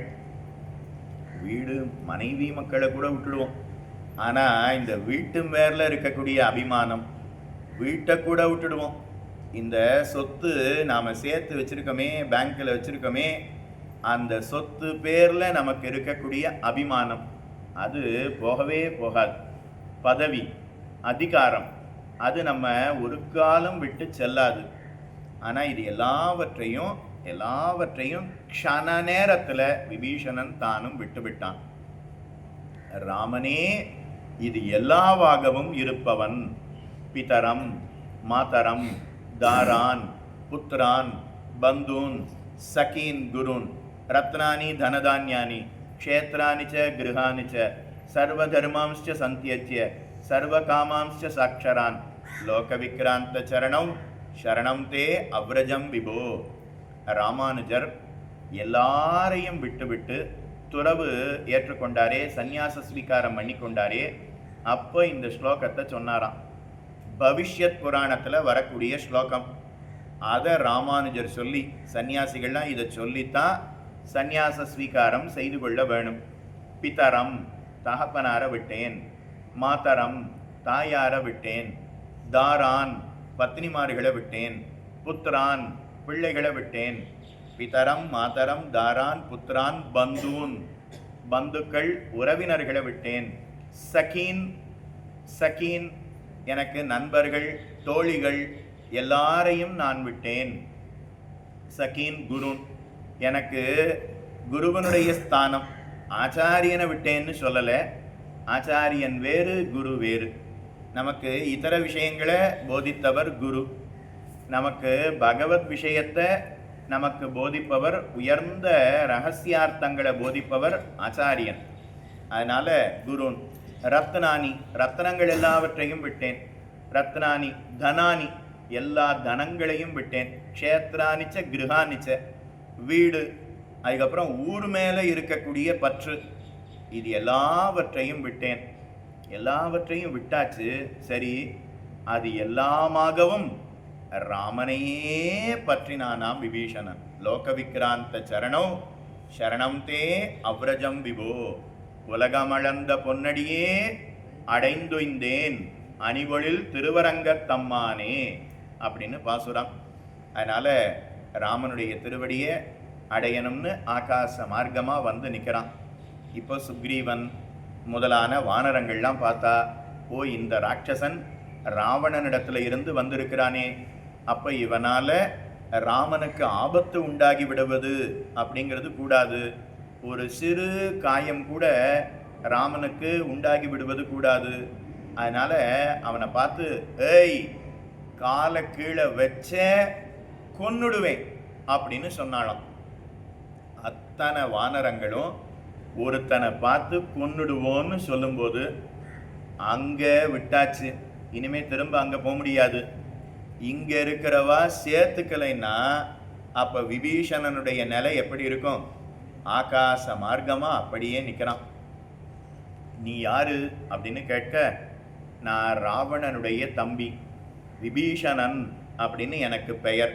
வீடு மனைவி மக்களை கூட விட்டுடுவோம். ஆனால் இந்த வீட்டு மேல இருக்கக்கூடிய அபிமானம், வீட்டை கூட விட்டுடுவோம். இந்த சொத்து நாம் சேர்த்து வச்சுருக்கோமே, பேங்க்கில் வச்சுருக்கோமே, அந்த சொத்து பேரில் நமக்கு இருக்கக்கூடிய அபிமானம் அது போகவே போகாது. பதவி, அதிகாரம் அது நம்ம ஒரு காலம் விட்டு செல்லாது. ஆனால் இது எல்லாவற்றையும் க்ஷண நேரத்தில் விபீஷணன் தானும் விட்டுவிட்டான். ராமனே இது எல்லாவாகவும் இருப்பவன். பிதரம் மாதரம் தாரான் புத்திரான் பந்தூன் சகீன் குருன் ரத்னானி தனதான்யானி க்ஷேத்ராணி ச கிருஹானி ச சர்வதர்மாம்ஸ்ச சந்தியஜ்ய சர்வகாமாம்ஸ்ச சாக்ஷரான் லோகவிக்ராந்த சரணம் சரணம் தே அவ்ரஜம் விபோ. ராமானுஜர் எல்லாரையும் விட்டுவிட்டு துறவு ஏற்றுக்கொண்டாரே, சந்நியாச ஸ்வீகாரம் பண்ணி கொண்டாரே. அப்போ இந்த ஸ்லோகத்தை சொன்னாராம். பவிஷ்யத் புராணத்தில் வரக்கூடிய ஸ்லோகம். அதை ராமானுஜர் சொல்லி, சன்னியாசிகள்லாம் இதை சொல்லித்தான் சந்நியாச ஸ்வீகாரம் செய்து கொள்ள வேணும். பிதரம் தகப்பனார விட்டேன், மாதரம் தாயார விட்டேன், தாரான் பத்னிமார்களை விட்டேன், புத்திரான் பிள்ளைகளை விட்டேன். பிதரம் மாதரம் தாரான் புத்திரான் பந்தூன் பந்துக்கள் உறவினர்களை விட்டேன். சகீன் சகீன் எனக்கு நண்பர்கள் தோழிகள் எல்லாரையும் நான் விட்டேன். சகீன் குருன் எனக்கு குருவனுடைய ஸ்தானம், ஆச்சாரியனை விட்டேன்னு சொல்லலை. ஆச்சாரியன் வேறு குரு வேறு. நமக்கு இதர விஷயங்களை போதித்தவர் குரு, நமக்கு பகவத் விஷயத்தை நமக்கு போதிப்பவர், உயர்ந்த ரகசியார்த்தங்களை போதிப்பவர் ஆச்சாரியன். அதனால குருன். ரத்னானி ரத்னங்கள் எல்லாவற்றையும் விட்டேன். ரத்னானி தனானி எல்லா தனங்களையும் விட்டேன். க்ஷேத்ரானிச்ச கிருஹானிச்ச வீடு, அதுக்கப்புறம் ஊர் மேலே இருக்கக்கூடிய பற்று, இது எல்லாவற்றையும் விட்டேன். எல்லாவற்றையும் விட்டாச்சு. சரி, அது எல்லாமாகவும் ராமனையே பற்றினானாம் விபீஷணன். லோகவிக்ராந்த சரணம் சரணம் தே அவ்ரஜம் விபோ. உலகமளந்த பொன்னடியே அடைந்துய்ந்தேன் அணிவொழில் திருவரங்கத்தம்மானே அப்படின்னு பாசுரம். அதனால ராமனுடைய திருவடியை அடையணும்னு ஆகாச மார்க்கமாக வந்து நிற்கிறான். இப்போ சுக்ரீவன் முதலான வானரங்கள்லாம் பார்த்தா, ஓ இந்த ராட்சசன் ராவணனிடத்துல இருந்து வந்திருக்கிறானே, அப்போ இவனால் ராமனுக்கு ஆபத்து உண்டாகி விடுவது அப்படிங்கிறது கூடாது. ஒரு சிறு காயம் கூட ராமனுக்கு உண்டாகி விடுவது கூடாது. அதனால அவனை பார்த்து, ஏய், காலை கீழே வச்ச கொன்னுடுவேன் அப்படின்னு சொன்னாலாம். அத்தனை வானரங்களும் ஒருத்தனை பார்த்து கொன்னுடுவோன்னு சொல்லும்போது அங்கே விட்டாச்சு. இனிமே திரும்ப அங்கே போக முடியாது. இங்கே இருக்கிறவா சேர்த்துக்கலைன்னா அப்போ விபீஷணனுடைய நிலை எப்படி இருக்கும்? ஆகாச மார்க்கமாக அப்படியே நிற்கிறான். நீ யாரு அப்படின்னு கேட்க, நான் ராவணனுடைய தம்பி, விபீஷணன் அப்படின்னு எனக்கு பெயர்.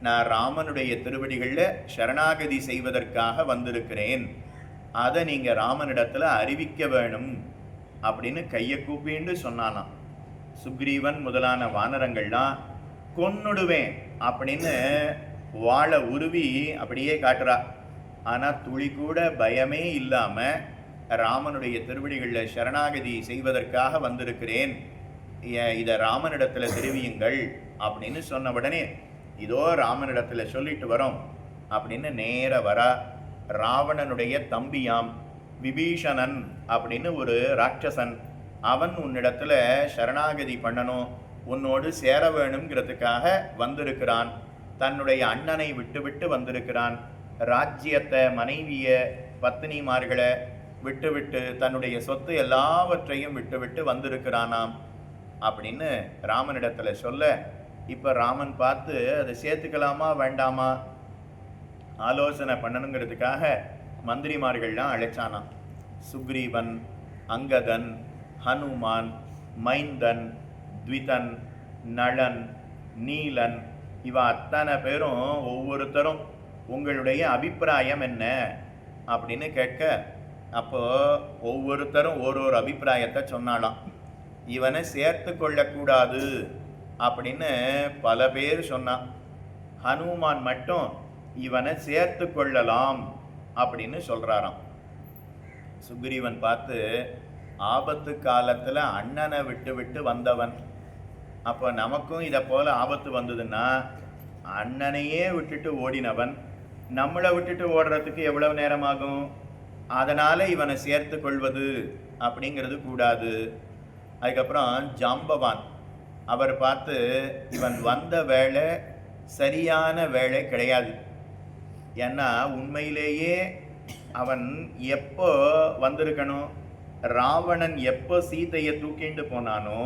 நான் ராமனுடைய திருவடிகளில் சரணாகதி செய்வதற்காக வந்திருக்கிறேன். அதை நீங்கள் ராமனிடத்தில் அறிவிக்க வேணும் அப்படின்னு கையை கூப்பிண்டு சொன்னானாம். சுக்ரீவன் முதலான வானரங்கள்லாம் கொன்னுடுவேன் அப்படின்னு வாழை உருவி அப்படியே காட்டுறா. ஆனால் துளி கூட பயமே இல்லாமல் ராமனுடைய திருவடிகளில் சரணாகதி செய்வதற்காக வந்திருக்கிறேன், இதை ராமனிடத்தில் தெரிவியுங்கள் அப்படின்னு சொன்ன உடனே, இதோ ராமனிடத்தில் சொல்லிட்டு வரோம் அப்படின்னு நேர வரா. ராவணனுடைய தம்பியாம் விபீஷணன் அப்படின்னு ஒரு ராட்சசன். அவன் உன்னிடத்துல சரணாகதி பண்ணணும், உன்னோடு சேர வேணுங்கிறதுக்காக வந்திருக்கிறான். தன்னுடைய அண்ணனை விட்டு வந்திருக்கிறான். ராஜ்யத்தை, மனைவிய, பத்தினிமார்களை விட்டு தன்னுடைய சொத்து எல்லாவற்றையும் விட்டு வந்திருக்கிறானாம் அப்படின்னு ராமனிடத்துல சொல்ல, இப்போ ராமன் பார்த்து அதை சேர்த்துக்கலாமா வேண்டாமா ஆலோசனை பண்ணணுங்கிறதுக்காக மந்திரிமார்கள்லாம் அழைச்சானாம். சுக்ரீவன், அங்கதன், ஹனுமான், மைந்தன், த்விதன், நளன், நீலன், இவ அத்தனை பேரும் ஒவ்வொருத்தரும் உங்களுடைய அபிப்பிராயம் என்ன அப்படின்னு கேட்க, அப்போ ஒவ்வொருத்தரும் ஒரு அபிப்பிராயத்தை சொன்னாலாம். இவனை சேர்த்து கொள்ளக்கூடாது அப்படின்னு பல பேர் சொன்னான். ஹனுமான் மட்டும் இவனை சேர்த்து கொள்ளலாம் அப்படின்னு சொல்றாராம். சுக்ரீவன் பார்த்து, ஆபத்து காலத்தில் அண்ணனை விட்டு வந்தவன், அப்போ நமக்கும் இதை போல ஆபத்து வந்ததுன்னா அண்ணனையே விட்டுட்டு ஓடினவன் நம்மளை விட்டுட்டு ஓடுறதுக்கு எவ்வளவு நேரமாகும்? அதனால் இவனை சேர்த்து கொள்வது அப்படிங்கிறது கூடாது. அதுக்கப்புறம் ஜாம்பவான், அவர் பார்த்து, இவன் வந்த வேலை சரியான வேலை கிடையாது. ஏன்னா உண்மையிலேயே அவன் எப்போ வந்திருக்கணும்? ராவணன் எப்போ சீதையை தூக்கிண்டு போனானோ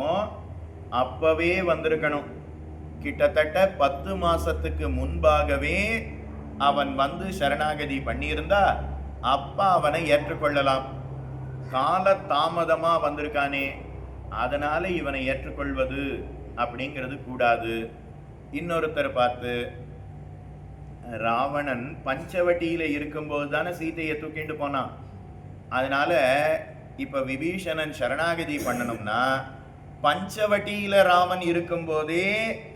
அப்பவே வந்திருக்கணும். கிட்டத்தட்ட 10 மாசத்துக்கு முன்பாகவே அவன் வந்து சரணாகதி பண்ணியிருந்தா அப்பா அவனை ஏற்றுக்கொள்ளலாம். கால தாமதமா வந்திருக்கானே, அதனால இவனை ஏற்றுக்கொள்வது அப்படிங்கிறது கூடாது. இன்னொருத்தர் பார்த்து, ராவணன் பஞ்சவட்டியில இருக்கும்போது தானே சீதையை தூக்கிட்டு போனான். அதனால இப்ப விபீஷணன் சரணாகதி பண்ணணும்னா பஞ்சவட்டியில ராமன் இருக்கும்போதே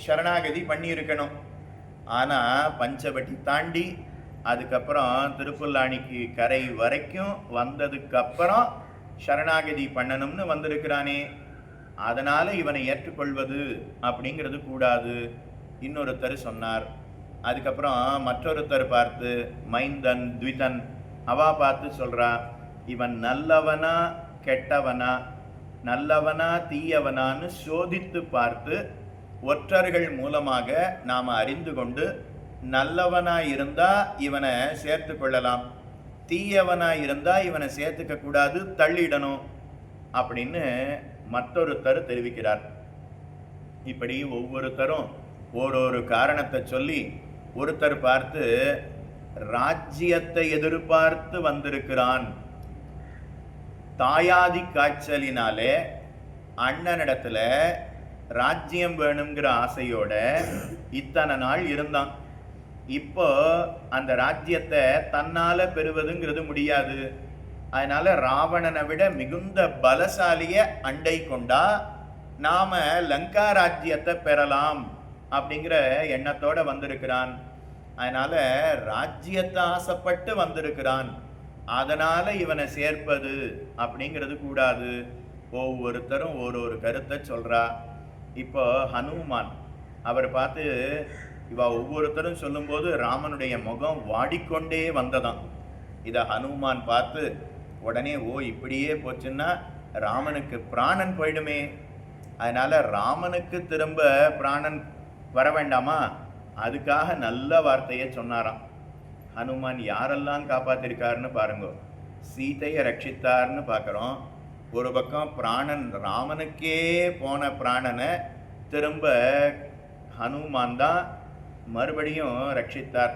சரணாகதி பண்ணி இருக்கணும். ஆனா பஞ்சவட்டி தாண்டி அதுக்கப்புறம் திருப்புல்லாணிக்கு கரை வரைக்கும் வந்ததுக்கு அப்புறம் சரணாகதி பண்ணணும்னு வந்திருக்கிறானே, அதனால இவனை ஏற்றுக்கொள்வது அப்படிங்கிறது கூடாது இன்னொருத்தர் சொன்னார். அதுக்கப்புறம் மற்றொருத்தர் பார்த்து, மைந்தன், த்விதன், அவா பார்த்து சொல்றா, இவன் நல்லவனா கெட்டவனா, நல்லவனா தீயவனான்னு சோதித்து பார்த்து ஒற்றர்கள் மூலமாக நாம் அறிந்து கொண்டு நல்லவனாக இருந்தால் இவனை சேர்த்து கொள்ளலாம், தீயவனாக இருந்தால் இவனை சேர்த்துக்க கூடாது, தள்ளிடணும் அப்படின்னு மற்றொருத்தர் தெரிவிக்கிறார். இப்படி ஒவ்வொருத்தரும் ஒரு காரணத்தை சொல்லி, ஒருத்தர் பார்த்து ராஜ்யத்தை எதிர்பார்த்து வந்திருக்கிறான், தாயாதி காய்ச்சலினாலே அண்ணனிடத்துல ராஜ்யம் வேணுங்கிற ஆசையோட இத்தனை நாள் இருந்தான். இப்போ அந்த ராஜ்யத்தை தன்னால பெறுவதுங்கிறது முடியாது. அதனால ராவணனை விட மிகுந்த பலசாலிய அண்டை கொண்டா நாம லங்கா ராஜ்யத்தை பெறலாம் அப்படிங்கிற எண்ணத்தோட வந்திருக்கிறான். அதனால ராஜ்யத்தை ஆசைப்பட்டு வந்திருக்கிறான், அதனால இவனை சேர்ப்பது அப்படிங்கிறது கூடாது. ஒவ்வொருத்தரும் ஒரு கருத்தை சொல்றா. இப்போ ஹனுமான், அவர் பார்த்து இவ ஒவ்வொருத்தரும் சொல்லும்போது ராமனுடைய முகம் வாடிக்கொண்டே வந்ததாம். இதை ஹனுமான் பார்த்து, உடனே இப்படியே போச்சுன்னா ராமனுக்கு பிராணன் போயிடுமே, அதனால ராமனுக்கு திரும்ப பிராணன் வர வேண்டாமா, அதுக்காக நல்ல வார்த்தையை சொன்னாராம். ஹனுமான் யாரெல்லாம் காப்பாத்திருக்காருன்னு பாருங்க. சீதையை ரட்சித்தார்னு பார்க்குறோம். ஒரு பக்கம் பிராணன், ராமனுக்கே போன பிராணனை திரும்ப ஹனுமான் தான் மறுபடியும் ரட்சித்தார்.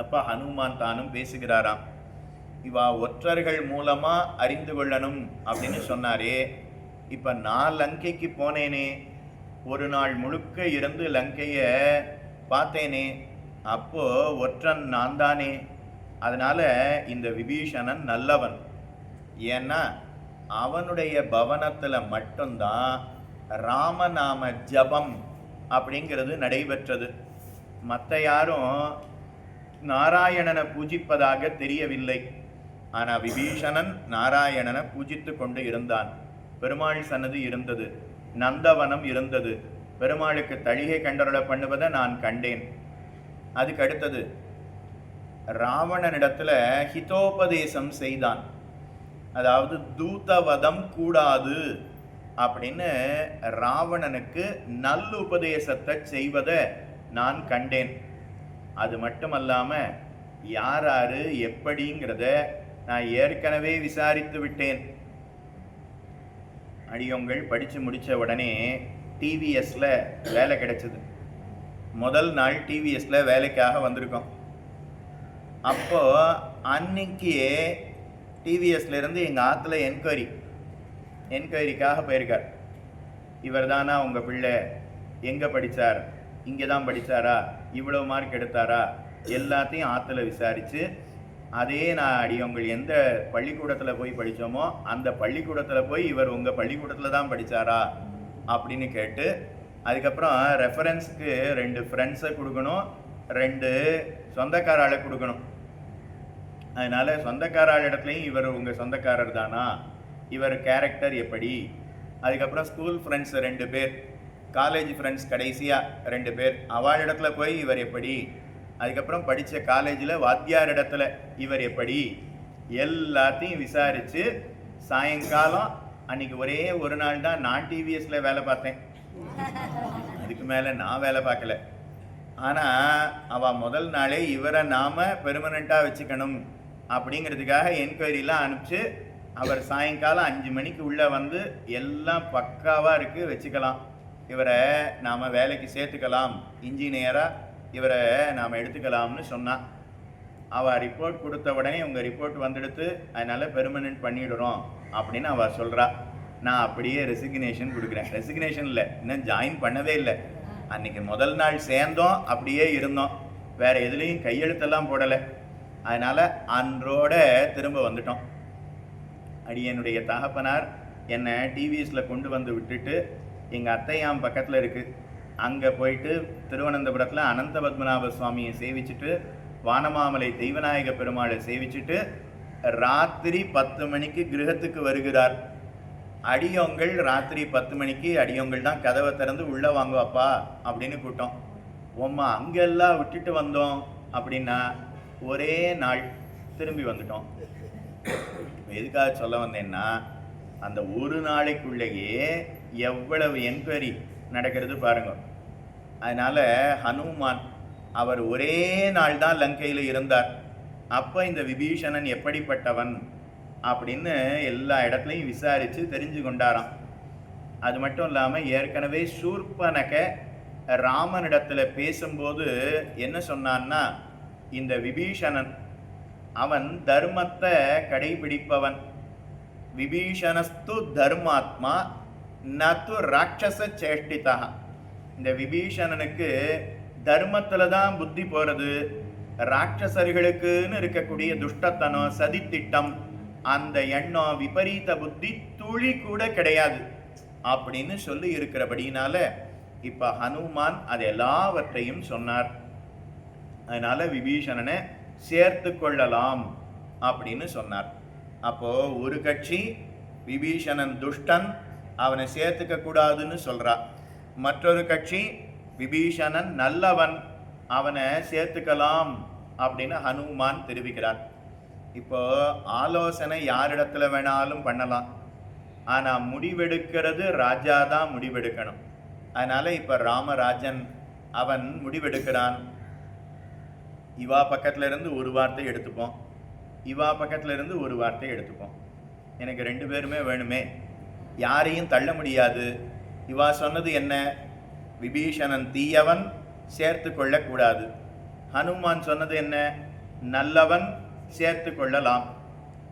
அப்போ ஹனுமான் தானும் பேசுகிறாராம். இவா ஒற்றர்கள் மூலமா அறிந்து கொள்ளணும் அப்படின்னு சொன்னாரே. இப்ப நான் லங்கைக்கு போனேனே, ஒரு நாள் முழுக்க இருந்து லங்கைய பார்த்தேனே, அப்போ ஒற்றன் நான் தானே. அதனால இந்த விபீஷணன் நல்லவன். ஏன்னா அவனுடைய பவனத்துல மட்டும்தான் ராமநாம ஜபம் அப்படிங்கிறது நடைபெற்றது. மற்ற யாரும் நாராயணனை பூஜிப்பதாக தெரியவில்லை. ஆனா விபீஷணன் நாராயணனை பூஜித்து கொண்டு இருந்தான். பெருமாள் சன்னதி இருந்தது, நந்தவனம் இருந்தது, பெருமாளுக்கு தளிகை கண்டருள பண்ணுவதை நான் கண்டேன். அதுக்கு அடுத்தது ராவணனிடத்துல ஹிதோபதேசம் செய்தான். அதாவது தூதவதம் கூடாது அப்படின்னு ராவணனுக்கு நல்லுபதேசத்தை செய்வதை நான் கண்டேன். அது மட்டுமல்லாம யாராரு எப்படிங்கிறத நான் ஏற்கனவே விசாரித்து விட்டேன். அடியோங்கள் படிச்சு முடிச்ச உடனே டிவிஎஸ்ல வேலை கிடைச்சது. முதல் நாள் டிவிஎஸ்ல வேலைக்காக வந்திருக்கோம். அப்போ அன்னைக்கு டிவிஎஸ்ல இருந்து எங்க ஆத்துல என்கொயரிக்காக போயிருக்கார். இவர் தானா உங்க பிள்ளை, எங்க படிச்சார், இங்கே தான் படிச்சாரா, இவ்வளோ மார்க் எடுத்தாரா, எல்லாத்தையும் ஆற்றுல விசாரித்து, அதே நான் அடியவங்கள் எந்த பள்ளிக்கூடத்தில் போய் படித்தோமோ அந்த பள்ளிக்கூடத்தில் போய் இவர் உங்கள் பள்ளிக்கூடத்தில் தான் படித்தாரா அப்படின்னு கேட்டு, அதுக்கப்புறம் ரெஃபரன்ஸுக்கு 2 ஃப்ரெண்ட்ஸை கொடுக்கணும், 2 சொந்தக்காராளை கொடுக்கணும். அதனால் சொந்தக்காராள் இடத்துலையும் இவர் உங்கள் சொந்தக்காரர் தானா, இவர் கேரக்டர் எப்படி, அதுக்கப்புறம் ஸ்கூல் ஃப்ரெண்ட்ஸ் 2 பேர், காலேஜ் ஃப்ரெண்ட்ஸ் கடைசியாக 2 பேர், அவள் இடத்துல போய் இவர் எப்படி, அதுக்கப்புறம் படித்த காலேஜில் வாத்தியார் இடத்துல இவர் எப்படி, எல்லாத்தையும் விசாரித்து சாயங்காலம் அன்றைக்கி ஒரே ஒரு நாள் தான் நான் டிவிஎஸில் வேலை பார்த்தேன். அதுக்கு மேலே நான் வேலை பார்க்கல. ஆனால் அவள் முதல் நாளே இவரை நாம் பெர்மனண்ட்டாக வச்சுக்கணும் அப்படிங்கிறதுக்காக என்கொயரிலாம் அனுப்பிச்சு, அவர் சாயங்காலம் 5 மணிக்கு உள்ளே வந்து எல்லாம் பக்காவாக இருக்குது, வச்சுக்கலாம், இவரை நாம் வேலைக்கு சேர்த்துக்கலாம், இன்ஜினியராக இவரை நாம் எடுத்துக்கலாம்னு சொன்னான். அவள் ரிப்போர்ட் கொடுத்த உடனே உங்கள் ரிப்போர்ட் வந்துடுத்து, அதனால் பெர்மனெண்ட் பண்ணிவிடுறோம் அப்படின்னு அவள் சொல்கிறா. நான் அப்படியே ரெசிக்னேஷன் கொடுக்குறேன். ரெசிக்னேஷன் இல்லை, இன்னும் ஜாயின் பண்ணவே இல்லை. அன்றைக்கி முதல் நாள் சேர்ந்தோம், அப்படியே இருந்தோம், வேறு எதுலேயும் கையெழுத்தெல்லாம் போடலை. அதனால் அன்றோட திரும்ப வந்துட்டோம். அடியனுடைய தகப்பனார் என்னை டிவிஎஸில் கொண்டு வந்து விட்டுட்டு எங்கள் அத்தையாம் பக்கத்தில் இருக்குது, அங்கே போயிட்டு திருவனந்தபுரத்தில் அனந்த பத்மநாப சுவாமியை சேவிச்சுட்டு, வானமாமலை தெய்வநாயக பெருமாளை சேவிச்சுட்டு ராத்திரி 10 மணிக்கு கிரகத்துக்கு வருகிறார். அடியோங்கள் ராத்திரி 10 மணிக்கு அடியோங்கள் தான் கதவை திறந்து உள்ளே வாங்குவாப்பா அப்படின்னு கூட்டம். உம்மா அங்கெல்லாம் விட்டுட்டு வந்தோம் அப்படின்னா ஒரே நாள் திரும்பி வந்துட்டோம். எதுக்காக சொல்ல வந்தேன்னா, அந்த ஒரு நாளைக்குள்ளேயே எவ்வளவு என்கொயரி நடக்கிறது பாருங்க. அதனால ஹனுமான் அவர் ஒரே நாள் தான் லங்கையில் இருந்தார். அப்போ இந்த விபீஷணன் எப்படிப்பட்டவன் அப்படின்னு எல்லா இடத்துலையும் விசாரித்து தெரிஞ்சு கொண்டாராம். அது மட்டும் இல்லாமல் ஏற்கனவே சூர்பனக ராமனிடத்தில் பேசும்போது என்ன சொன்னான்னா, இந்த விபீஷணன் அவன் தர்மத்தை கடைபிடிப்பவன், விபீஷணஸ்து தர்மாத்மா நது ராட்சச சேஷ்டிதா. இந்த விபீஷணனுக்கு தர்மத்தில் தான் புத்தி போகிறது, ராட்சசர்களுக்குன்னு இருக்கக்கூடிய துஷ்டத்தனம், சதித்திட்டம், அந்த எண்ணம், விபரீத புத்தி துளி கூட கிடையாது அப்படின்னு சொல்லி இருக்கிறபடினால இப்போ ஹனுமான் அது எல்லாவற்றையும் சொன்னார். அதனால விபீஷணனை சேர்த்து கொள்ளலாம் அப்படின்னு சொன்னார். அப்போ ஒரு கட்சி விபீஷணன் துஷ்டன், அவனை சேர்த்துக்க கூடாதுன்னு சொல்றா. மற்றொரு கட்சி விபீஷணன் நல்லவன், அவனை சேர்த்துக்கலாம் அப்படின்னு ஹனுமான் தெரிவிக்கிறார். இப்போ ஆலோசனை யாரிடத்துல வேணாலும் பண்ணலாம், ஆனால் முடிவெடுக்கிறது ராஜா தான் முடிவெடுக்கணும். அதனால இப்போ ராமராஜன் அவன் முடிவெடுக்கிறான். இவா பக்கத்துல இருந்து ஒரு வார்த்தை எடுத்துப்போம், இவா பக்கத்துல இருந்து ஒரு வார்த்தை எடுத்துப்போம். எனக்கு 2 பேருமே வேணுமே, யாரையும் தள்ள முடியாது. இவா சொன்னது என்ன? விபீஷணன் தீயவன், சேர்த்து கொள்ளக்கூடாது. ஹனுமான் சொன்னது என்ன? நல்லவன், சேர்த்து கொள்ளலாம்.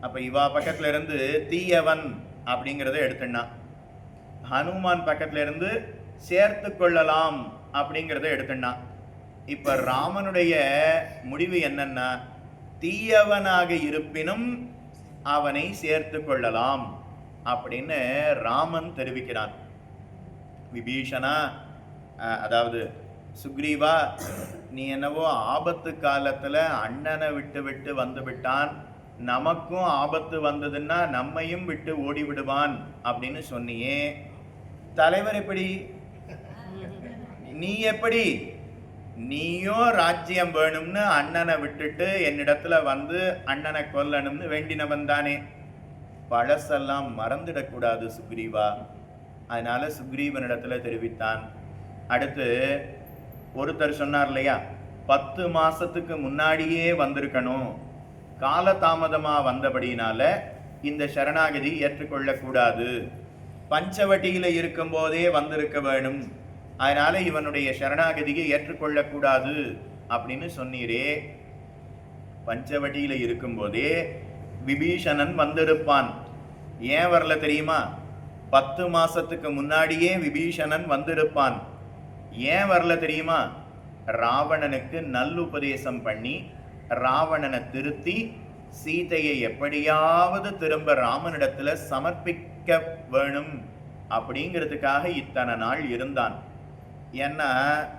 அப்போ இவா பக்கத்துல இருந்து தீயவன் அப்படிங்கிறத எடுத்துனா, ஹனுமான் பக்கத்துல இருந்து சேர்த்து கொள்ளலாம் அப்படிங்கிறத எடுத்துனா. இப்ப ராமனுடைய முடிவு என்னன்னா, தீயவனாக இருப்பினும் அவனை சேர்த்து கொள்ளலாம் அப்படின்னு ராமன் தெரிவிக்கிறான். விபீஷணா, அதாவது சுக்ரீவா, நீ என்னவோ ஆபத்து காலத்துல அண்ணனை விட்டு விட்டு வந்து விட்டான், நமக்கும் ஆபத்து வந்ததுன்னா நம்மையும் விட்டு ஓடி விடுவான் அப்படின்னு சொன்னியே, தலைவர் எப்படி? நீ எப்படி? நீயோ ராஜ்யம் வேணும்னு அண்ணனை விட்டுட்டு என்னிடத்துல வந்து அண்ணனை கொல்லணும்னு வேண்டினவன் தானே. பழசெல்லாம் மறந்துடக்கூடாது சுக்ரீவா. அதனால சுக்ரீவனிடத்துல தெரிவித்தான். அடுத்து ஒருத்தர் சொன்னார் இல்லையா, 10 மாசத்துக்கு முன்னாடியே வந்திருக்கணும், காலதாமதமா வந்தபடினால இந்த சரணாகதி ஏற்றுக்கொள்ளக்கூடாது, பஞ்சவட்டியில இருக்கும் போதே வந்திருக்க வேணும், அதனால இவனுடைய சரணாகதியை ஏற்றுக்கொள்ளக்கூடாது அப்படின்னு சொன்னீரே. பஞ்சவட்டியில இருக்கும் போதே விபீஷணன் வந்திருப்பான். ஏன் வரல தெரியுமா? 10 மாசத்துக்கு முன்னாடியே விபீஷணன் வந்திருப்பான். ஏன் வரல தெரியுமா? ராவணனுக்கு நல்லுபதேசம் பண்ணி ராவணனை திருத்தி சீதையை எப்படியாவது திரும்ப ராமனிடத்துல சமர்ப்பிக்க வேணும் அப்படிங்கிறதுக்காக இத்தனை நாள் இருந்தான். ஏன்னா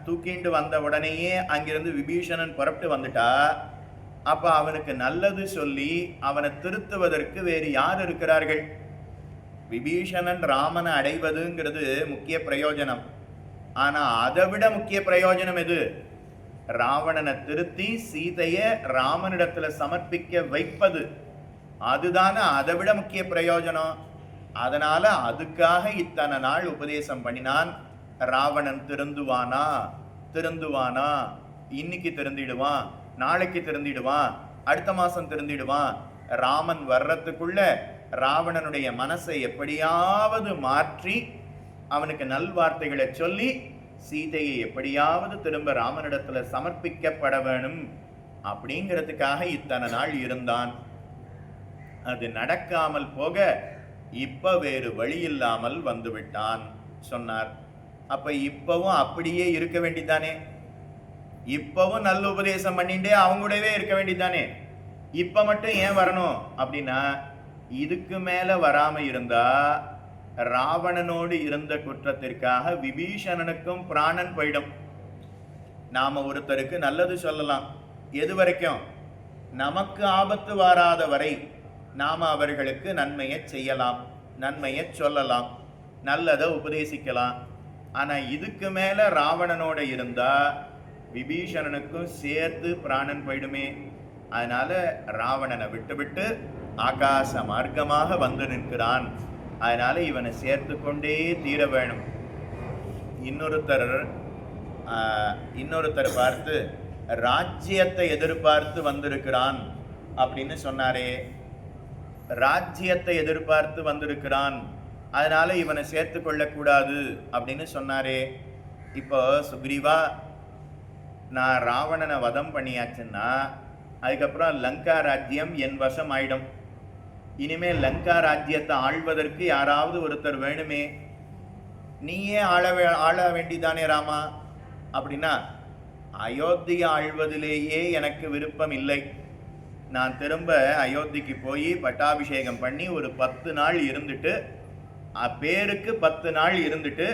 தூக்கிண்டு வந்த உடனேயே அங்கிருந்து விபீஷணன் புறப்பட்டு வந்துட்டா, அப்ப அவனுக்கு நல்லது சொல்லி அவனை திருத்துவதற்கு வேறு யார் இருக்கிறார்கள்? விபீஷணன் ராமனை அடைவதுங்கிறது முக்கிய பிரயோஜனம். ஆனா அதை விட முக்கிய பிரயோஜனம் எது? ராவணனை திருத்தி சீதைய ராமனிடத்துல சமர்ப்பிக்க வைப்பது. அதுதான அதை விட முக்கிய பிரயோஜனம். அதனால அதுக்காக இத்தனை நாள் உபதேசம் பண்ணினான். ராவணன் திருந்துவானா? திருந்துவானா? இன்னைக்கு திருந்திடுவான், நாளைக்கு திருந்திடுவான், அடுத்த மாசம் திருந்திடுவான். ராமன் வர்றதுக்குள்ள ராவணனுடைய மனசை எப்படியாவது மாற்றி அவனுக்கு நல்வார்த்தைகளை சொல்லி சீதையை எப்படியாவது திரும்ப ராமனிடத்துல சமர்ப்பிக்கப்பட வேணும் அப்படிங்கிறதுக்காக இத்தனை நாள் இருந்தான். அது நடக்காமல் போக இப்ப வேறு வழி இல்லாமல் வந்து விட்டான் சொன்னார். அப்ப இப்பவும் அப்படியே இருக்க வேண்டியதானே? இப்பவும் நல்ல உபதேசம் பண்ணிட்டே அவங்களோடவே இருக்க வேண்டியதானே? இப்ப மட்டும் ஏன் வரணும் அப்படின்னா, இதுக்கு மேல வராம இருந்தா ராவணனோடு இருந்த குற்றத்திற்காக விபீஷணனுக்கும் பிராணன் போயிடும். நாம ஒருத்தருக்கு நல்லது சொல்லலாம், எது வரைக்கும்? நமக்கு ஆபத்து வராத வரை நாம அவர்களுக்கு நன்மையை செய்யலாம், நன்மையை சொல்லலாம், நல்லதை உபதேசிக்கலாம். ஆனா இதுக்கு மேல ராவணனோட இருந்தா விபீஷணனுக்கும் சேர்த்து பிராணன் போயிடுமே. அதனால ராவணனை விட்டு ஆகாச மார்க்கமாக வந்து நிற்கிறான். அதனால இவனை சேர்த்து கொண்டே தீர வேணும். இன்னொருத்தர் பார்த்து ராஜ்யத்தை எதிர்பார்த்து வந்திருக்கிறான் அப்படின்னு சொன்னாரே. ராஜ்யத்தை எதிர்பார்த்து வந்திருக்கிறான், அதனால இவனை சேர்த்து கொள்ளக்கூடாது அப்படின்னு சொன்னாரே. இப்போ சுக்ரீவா, நான் ராவணனை வதம் பண்ணியாச்சுன்னா அதுக்கப்புறம் லங்கா ராஜ்யம் என் வசம் ஆயிடும். இனிமேல் லங்கா ராஜ்யத்தை ஆள்வதற்கு யாராவது ஒருத்தர் வேணுமே. நீயே ஆள வேண்டிதானே ராமா? அப்படின்னா அயோத்தியை ஆள்வதிலேயே எனக்கு விருப்பம் இல்லை. நான் திரும்ப அயோத்திக்கு போய் பட்டாபிஷேகம் பண்ணி ஒரு 10 நாள் இருந்துட்டு, பேருக்கு 10 நாள் இருந்துட்டு,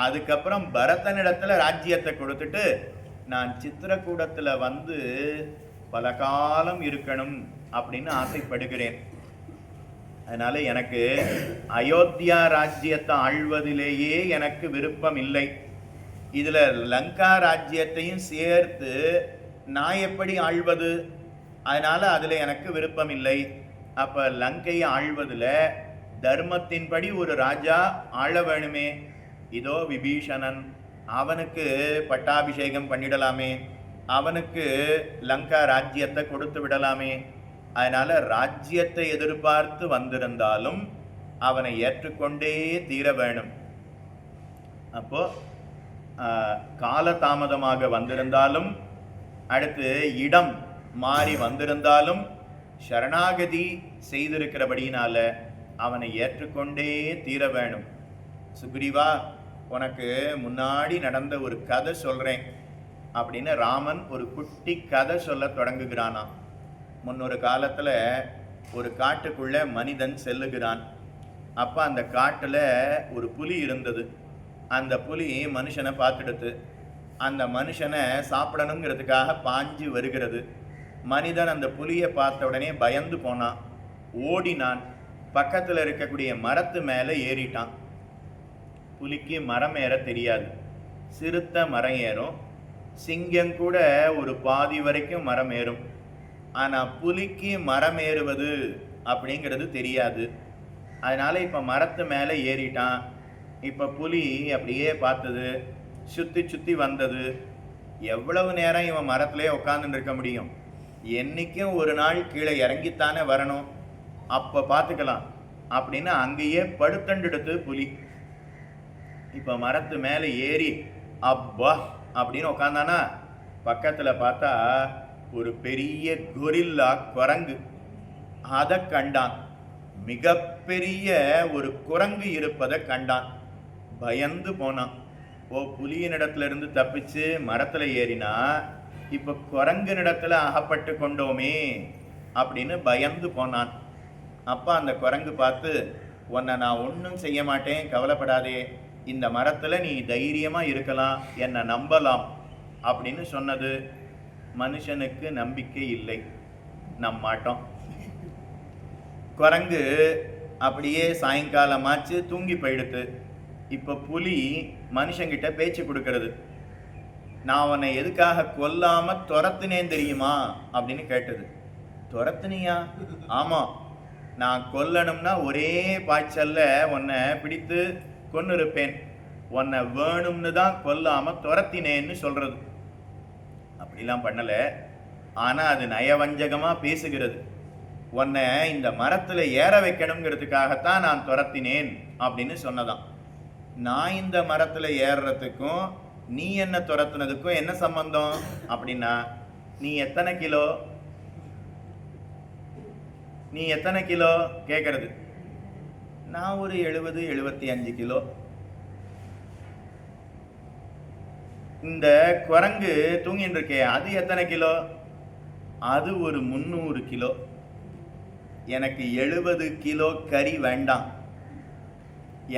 அதுக்கப்புறம் பரதனிடத்துல ராஜ்யத்தை கொடுத்துட்டு நான் சித்திரக்கூடத்துல வந்து பல காலம் இருக்கணும் அப்படின்னு ஆசைப்படுகிறேன். அதனால எனக்கு அயோத்தியா ராஜ்யத்தை ஆள்வதிலேயே எனக்கு விருப்பம் இல்லை. இதுல லங்கா ராஜ்யத்தையும் சேர்த்து நான் எப்படி ஆள்வது? அதனால் அதில் எனக்கு விருப்பம் இல்லை. அப்போ லங்கையை ஆழ்வதில் தர்மத்தின்படி ஒரு ராஜா ஆள வேணுமே. இதோ விபீஷணன், அவனுக்கு பட்டாபிஷேகம் பண்ணிடலாமே, அவனுக்கு லங்கா ராஜ்யத்தை கொடுத்து விடலாமே. அதனால் ராஜ்யத்தை எதிர்பார்த்து வந்திருந்தாலும் அவனை ஏற்றுக்கொண்டே தீர வேணும். அப்போ காலதாமதமாக வந்திருந்தாலும், அடுத்து இடம் மாறி வந்திருந்தாலும், சரணாகதி செய்திருக்கிறபடினால அவனை ஏற்றுக்கொண்டே தீர வேணும். சுக்ரீவா, உனக்கு முன்னாடி நடந்த ஒரு கதை சொல்கிறேன் அப்படின்னு ராமன் ஒரு குட்டி கதை சொல்ல தொடங்குகிறானா. முன்னொரு காலத்தில் ஒரு காட்டுக்குள்ளே மனிதன் செல்லுகிறான். அப்போ அந்த காட்டில் ஒரு புலி இருந்தது. அந்த புலி மனுஷனை பார்த்துடுத்து. அந்த மனுஷனை சாப்பிடணுங்கிறதுக்காக பாஞ்சு வருகிறது. மனிதன் அந்த புலியை பார்த்த உடனே பயந்து போனான், ஓடினான். பக்கத்தில் இருக்கக்கூடிய மரத்து மேலே ஏறிட்டான். புலிக்கு மரம் ஏற தெரியாது. சிறுத்தை மரம் ஏறும், சிங்கம் கூட ஒரு பாதி வரைக்கும் மரம் ஏறும். ஆனால் புலிக்கு மரம் ஏறுவது அப்படிங்கிறது தெரியாது. அதனால் இப்போ மரத்து மேலே ஏறிட்டான். இப்போ புலி அப்படியே பார்த்தது, சுற்றி சுற்றி வந்தது. எவ்வளவு நேரம் இவன் மரத்துலேயே உட்காந்துட்டு இருக்க முடியும்? என்றைக்கும் ஒரு நாள் கீழே இறங்கித்தானே வரணும், அப்போ பார்த்துக்கலாம் அப்படின்னு அங்கேயே படுத்தண்டெடுத்து புலி. இப்போ மரத்து மேலே ஏறி அப்பா அப்படின்னு உட்காந்தானா, பக்கத்தில் பார்த்தா ஒரு பெரிய கொரில்லா குரங்கு. அதை கண்டான். மிகப்பெரிய ஒரு குரங்கு இருப்பதை கண்டான். பயந்து போனான். ஓ, புலியினிடத்துல இருந்து தப்பிச்சு மரத்தில் ஏறினா இப்போ குரங்குனிடத்தில் அகப்பட்டு கொண்டோமே அப்படின்னு பயந்து போனான். அப்போ அந்த குரங்கு பார்த்து, உன்னை நான் ஒன்றும் செய்ய மாட்டேன், கவலைப்படாதே, இந்த மரத்தில் நீ தைரியமாக இருக்கலாம், என்னை நம்பலாம் அப்படின்னு சொன்னது. மனுஷனுக்கு நம்பிக்கை இல்லை, நம்மாட்டோம். குரங்கு அப்படியே சாயங்காலமாச்சு தூங்கி போயிடுத்து. இப்போ புலி மனுஷங்கிட்ட பேச்சு கொடுக்கறது. நான் உன்னை எதுக்காக கொல்லாமல் துரத்துனேன் தெரியுமா அப்படின்னு கேட்டது. துரத்துனியா? ஆமாம், நான் கொல்லணும்னா ஒரே பாய்ச்சல்ல உன்னை பிடித்து கொன்று இருப்பேன். உன்னை வேணும்னு தான் கொல்லாமல் துரத்தினேன்னு சொல்கிறது. அப்படிலாம் பண்ணலை, ஆனால் அது நயவஞ்சகமாக பேசுகிறது. உன்னை இந்த மரத்தில் ஏற வைக்கணுங்கிறதுக்காகத்தான் நான் துரத்தினேன் அப்படின்னு சொன்னதான். நான் இந்த மரத்தில் ஏறுறதுக்கும் நீ என்ன துரத்துனதுக்கும் என்ன சம்பந்தம் அப்படின்னா, நீ எத்தனை கிலோ கேட்கறது. நான் ஒரு 70-75 கிலோ. இந்த குரங்கு தூங்கின்னு இருக்கே, அது எத்தனை கிலோ? அது ஒரு 300 கிலோ. எனக்கு 70 கிலோ கறி வேண்டாம்,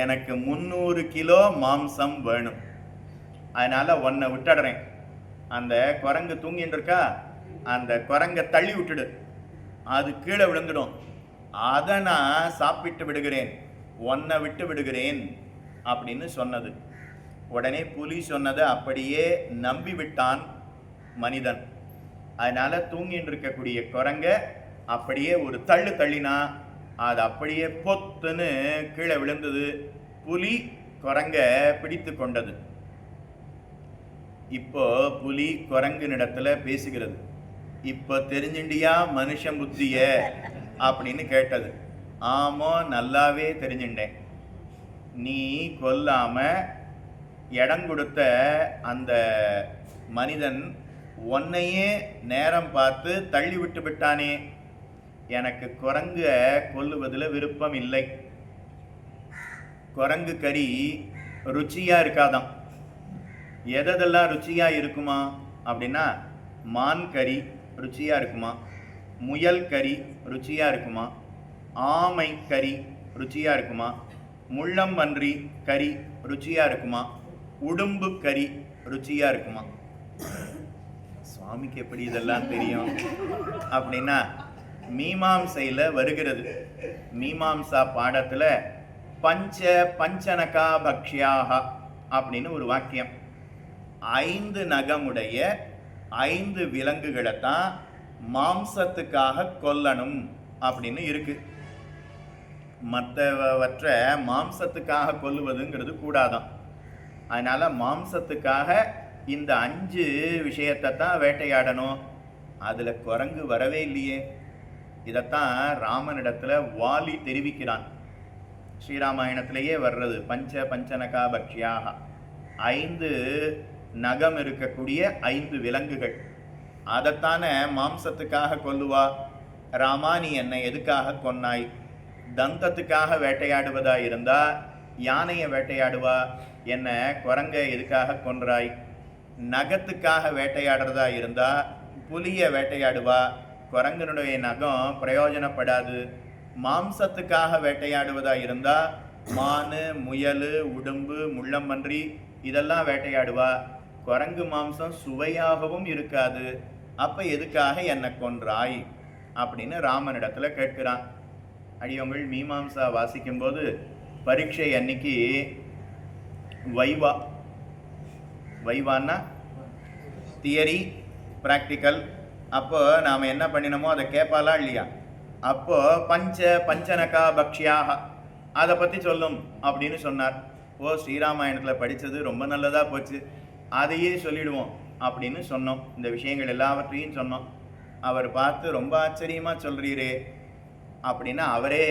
எனக்கு 300 கிலோ மாம்சம் வேணும். அதனால உன்னை விட்டுடுறேன். அந்த குரங்கு தூங்கின்னு இருக்கா, அந்த குரங்கை தள்ளி விட்டுடு, அது கீழே விழுந்துடும். அதை நான் சாப்பிட்டு விடுகிறேன், உன்னை விட்டு விடுகிறேன் அப்படின்னு சொன்னது. உடனே புலி சொன்னதை அப்படியே நம்பி விட்டான் மனிதன். அதனால தூங்கின்னு இருக்கக்கூடிய குரங்க அப்படியே ஒரு தள்ளு தள்ளினா அது அப்படியே பொத்துன்னு கீழே விழுந்தது. புலி குரங்க பிடித்து கொண்டது. இப்போ புலி குரங்குனிடத்துல பேசுகிறது. இப்போ தெரிஞ்சுண்டியா மனுஷன் புத்திய அப்படின்னு கேட்டது. ஆமோ, நல்லாவே தெரிஞ்சுட்டேன். நீ கொல்லாம இடம் கொடுத்த அந்த மனிதன் உன்னையே நேரம் பார்த்து தள்ளி விட்டு விட்டானே. எனக்கு குரங்க கொல்லுவதில் விருப்பம் இல்லை. குரங்கு கறி ருச்சியா இருக்காதான். எதெல்லாம் ருச்சியா இருக்குமா அப்படின்னா, மான் கறி ருச்சியா இருக்குமா, முயல் கறி ருச்சியா இருக்குமா, ஆமை கறி ருச்சியா இருக்குமா, முள்ளம்பன்றி கறி ருச்சியா இருக்குமா, உடும்பு கறி ருச்சியா இருக்குமா. சுவாமிக்கு எப்படி இதெல்லாம் தெரியும் அப்படின்னா, மீமாம்சையில் வருகிறது. மீமாம்சா பாடத்தில் பஞ்சனகா பக்ஷ்யாக அப்படின்னு ஒரு வாக்கியம். 5 நகமுடைய 5 விலங்குகளை தான் மாம்சத்துக்காக கொல்லணும் அப்படின்னு இருக்கு. மற்றவற்றை மாம்சத்துக்காக கொல்லுவதுங்கிறது கூடாதான். அதனால மாம்சத்துக்காக இந்த 5 விஷயத்தை தான் வேட்டையாடணும். அதில் குரங்கு வரவே இல்லையே. இதைத்தான் ராமனிடத்தில் வாலி தெரிவிக்கிறான். ஸ்ரீராமாயணத்திலேயே வர்றது பஞ்சநகா பக்ஷியாக, 5 நகம் இருக்கக்கூடிய 5 விலங்குகள். அதைத்தானே மாம்சத்துக்காக கொல்லுவா. ராமா, நீ என்னை எதுக்காக கொன்னாய்? தந்தத்துக்காக வேட்டையாடுவதா இருந்தா யானையை வேட்டையாடுவா, என்ன குரங்கை எதுக்காக கொன்றாய்? நகத்துக்காக வேட்டையாடுறதா இருந்தா புலியை வேட்டையாடுவா, குரங்கனுடைய நகம் பிரயோஜனப்படாது. மாம்சத்துக்காக வேட்டையாடுவதா இருந்தா மானு, முயல், உடும்பு, முள்ளம்பன்றி இதெல்லாம் வேட்டையாடுவா. குரங்கு மாம்சம் சுவையாகவும் இருக்காது. அப்ப எதுக்காக என்னை கொன்றாய் அப்படின்னு ராமனிடத்துல கேட்கிறான். அடியவங்கள் மீமாம்சா வாசிக்கும்போது பரீட்சை அன்னைக்கு வைவான்னா தியரி, ப்ராக்டிக்கல். அப்போ நாம் என்ன பண்ணினோமோ அதை கேட்பாளா இல்லையா? அப்போ பஞ்சநகா பக்ஷியாக அதை பற்றி சொல்லும் அப்படின்னு சொன்னார். ஓ, ஸ்ரீராமாயணத்தில் படித்தது ரொம்ப நல்லதாக போச்சு, அதையே சொல்லிடுவோம் அப்படின்னு சொன்னோம். இந்த விஷயங்கள் எல்லாவற்றையும் சொன்னோம். அவர் பார்த்து ரொம்ப ஆச்சரியமாக சொல்கிறீரே அப்படின்னு அவரே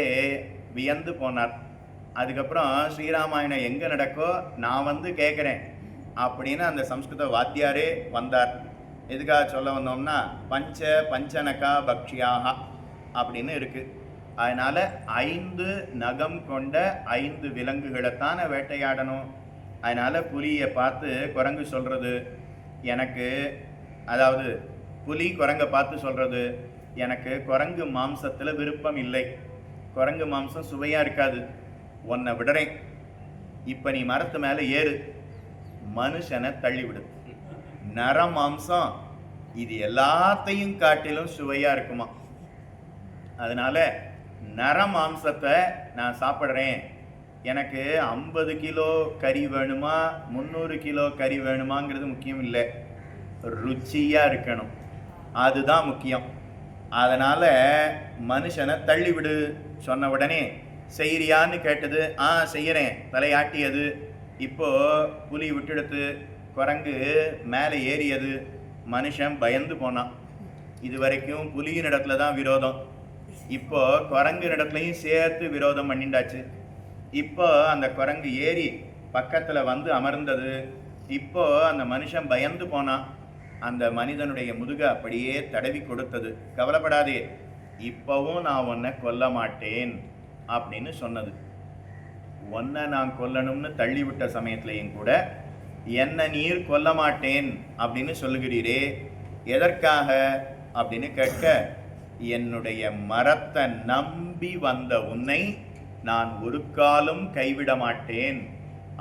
வியந்து போனார். அதுக்கப்புறம் ஸ்ரீராமாயணம் எங்கே நடக்கோ நான் வந்து கேட்குறேன் அப்படின்னு அந்த சம்ஸ்கிருத வாத்தியாரே வந்தார். எதுக்காக சொல்ல வந்தோம்னா பஞ்சநகா பக்ஷியாக அப்படின்னு இருக்குது. அதனால் 5 நகம் கொண்ட 5 விலங்குகளைத்தானே வேட்டையாடணும். அதனால் புலியை பார்த்து குரங்கு சொல்கிறது எனக்கு, அதாவது புலி குரங்கை பார்த்து சொல்கிறது, எனக்கு குரங்கு மாம்சத்தில் விருப்பம் இல்லை, குரங்கு மாம்சம் சுவையாக இருக்காது, உன்னை விடுறேன், இப்போ நீ மரத்து மேலே ஏறு, மனுஷனை தள்ளிவிடு. நர மாம்சம் இது எல்லாத்தையும் காட்டிலும் சுவையாக இருக்குமா. அதனால நர மாம்சத்தை நான் சாப்பிட்றேன். எனக்கு 50 கிலோ கறி வேணுமா 300 கிலோ கறி வேணுமாங்கிறது முக்கியம் இல்லை, ருச்சியாக இருக்கணும், அதுதான் முக்கியம். அதனால் மனுஷனை தள்ளிவிடு சொன்ன உடனே செய்கிறியான்னு கேட்டது. செய்கிறேன், தலையாட்டியது. இப்போது புலி விட்டுடுத்து, குரங்கு மேலே ஏறியது, மனுஷன் பயந்து போனான். இது வரைக்கும் புலியின் இடத்துல தான் விரோதம், இப்போ குரங்கு இடத்துலையும் சேர்த்து விரோதம் பண்ணிண்டாச்சு. இப்போ அந்த குரங்கு ஏறி பக்கத்தில் வந்து அமர்ந்தது. இப்போ அந்த மனுஷன் பயந்து போனான். அந்த மனிதனுடைய முதுக அப்படியே தடவி கொடுத்தது. கவலைப்படாதே, இப்போவும் நான் உன்னை கொல்ல மாட்டேன் அப்படின்னு சொன்னது. உன்னை நான் கொல்லணும்னு தள்ளிவிட்ட சமயத்திலையும் கூட என்ன நீர் கொல்ல மாட்டேன் அப்படின்னு சொல்லுகிறீரே, எதற்காக அப்படின்னு கேட்க, என்னுடைய மரத்தை நம்பி வந்த உன்னை நான் ஒரு காலம் கைவிட மாட்டேன்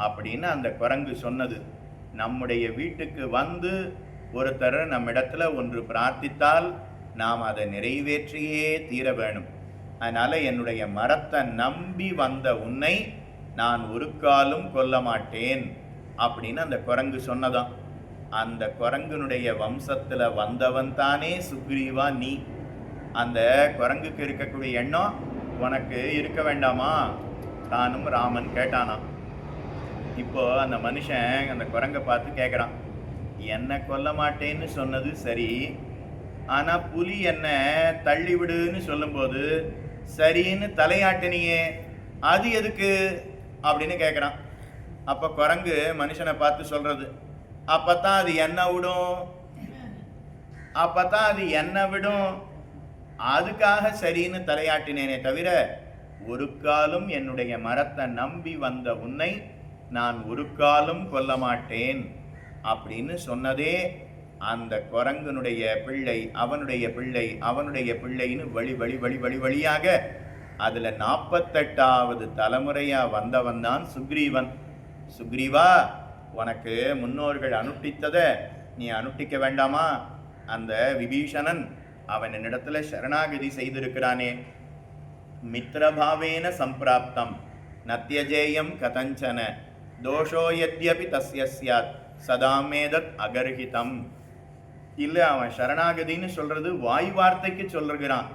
அப்படின்னு அந்த குரங்கு சொன்னது. நம்முடைய வீட்டுக்கு வந்து ஒருத்தர் நம்மிடத்துல ஒன்று பிரார்த்தித்தால் நாம் அதை நிறைவேற்றியே தீர வேணும். அதனால என்னுடைய மரத்தை நம்பி வந்த உன்னை நான் ஒரு காலம் கொல்ல மாட்டேன் அப்படின்னு அந்த குரங்கு சொன்னதான். அந்த குரங்குனுடைய வம்சத்துல வந்தவன் தானே சுக்ரீவா நீ. அந்த குரங்குக்கு இருக்கக்கூடிய எண்ணம் உனக்கு இருக்க வேண்டாமா தானும் ராமன் கேட்டானாம். இப்போ அந்த மனுஷன் அந்த குரங்கை பார்த்து கேட்குறான், என்னை கொல்ல மாட்டேன்னு சொன்னது சரி, ஆனால் புலி என்ன தள்ளிவிடுன்னு சொல்லும்போது சரின்னு தலையாட்டினியே, அது எதுக்கு அப்படின்னு கேட்குறான். அப்போ குரங்கு மனுஷனை பார்த்து சொல்கிறது, அப்போத்தான் அது என்ன விடும், அப்போத்தான் அது என்ன விடும், அதுக்காக சரின்னு தலையாட்டினேனே தவிர ஒரு காலம் என்னுடைய மரத்தை நம்பி வந்த உன்னை நான் ஒரு காலம் கொல்ல மாட்டேன் அப்படின்னு சொன்னதே அந்த குரங்கனுடைய பிள்ளை, அவனுடைய பிள்ளை, அவனுடைய பிள்ளைன்னு வழி வழி வழி வழி வழியாக அதில் 48வது தலைமுறையாக வந்தவன் தான் சுக்ரீவன். சுக்ரீவா, உனக்கு முன்னோர்கள் அனுஷ்டித்ததை நீ அனுஷ்டிக்க வேண்டாமா? அந்த விபீஷணன் அவன் என்னிடத்துல சரணாகதி செய்திருக்கிறானே, மித்ரபாவேன சம்பிராப்தம் நத்யஜேயம் கதஞ்சன தோஷோ யத்யபி தஸ்ய ஸ்யாத் சதாமேதத் அகர்ஹிதம். இல்லை, அவன் சரணாகதின்னு சொல்றது வாய் வார்த்தைக்கு சொல்லுகிறான்.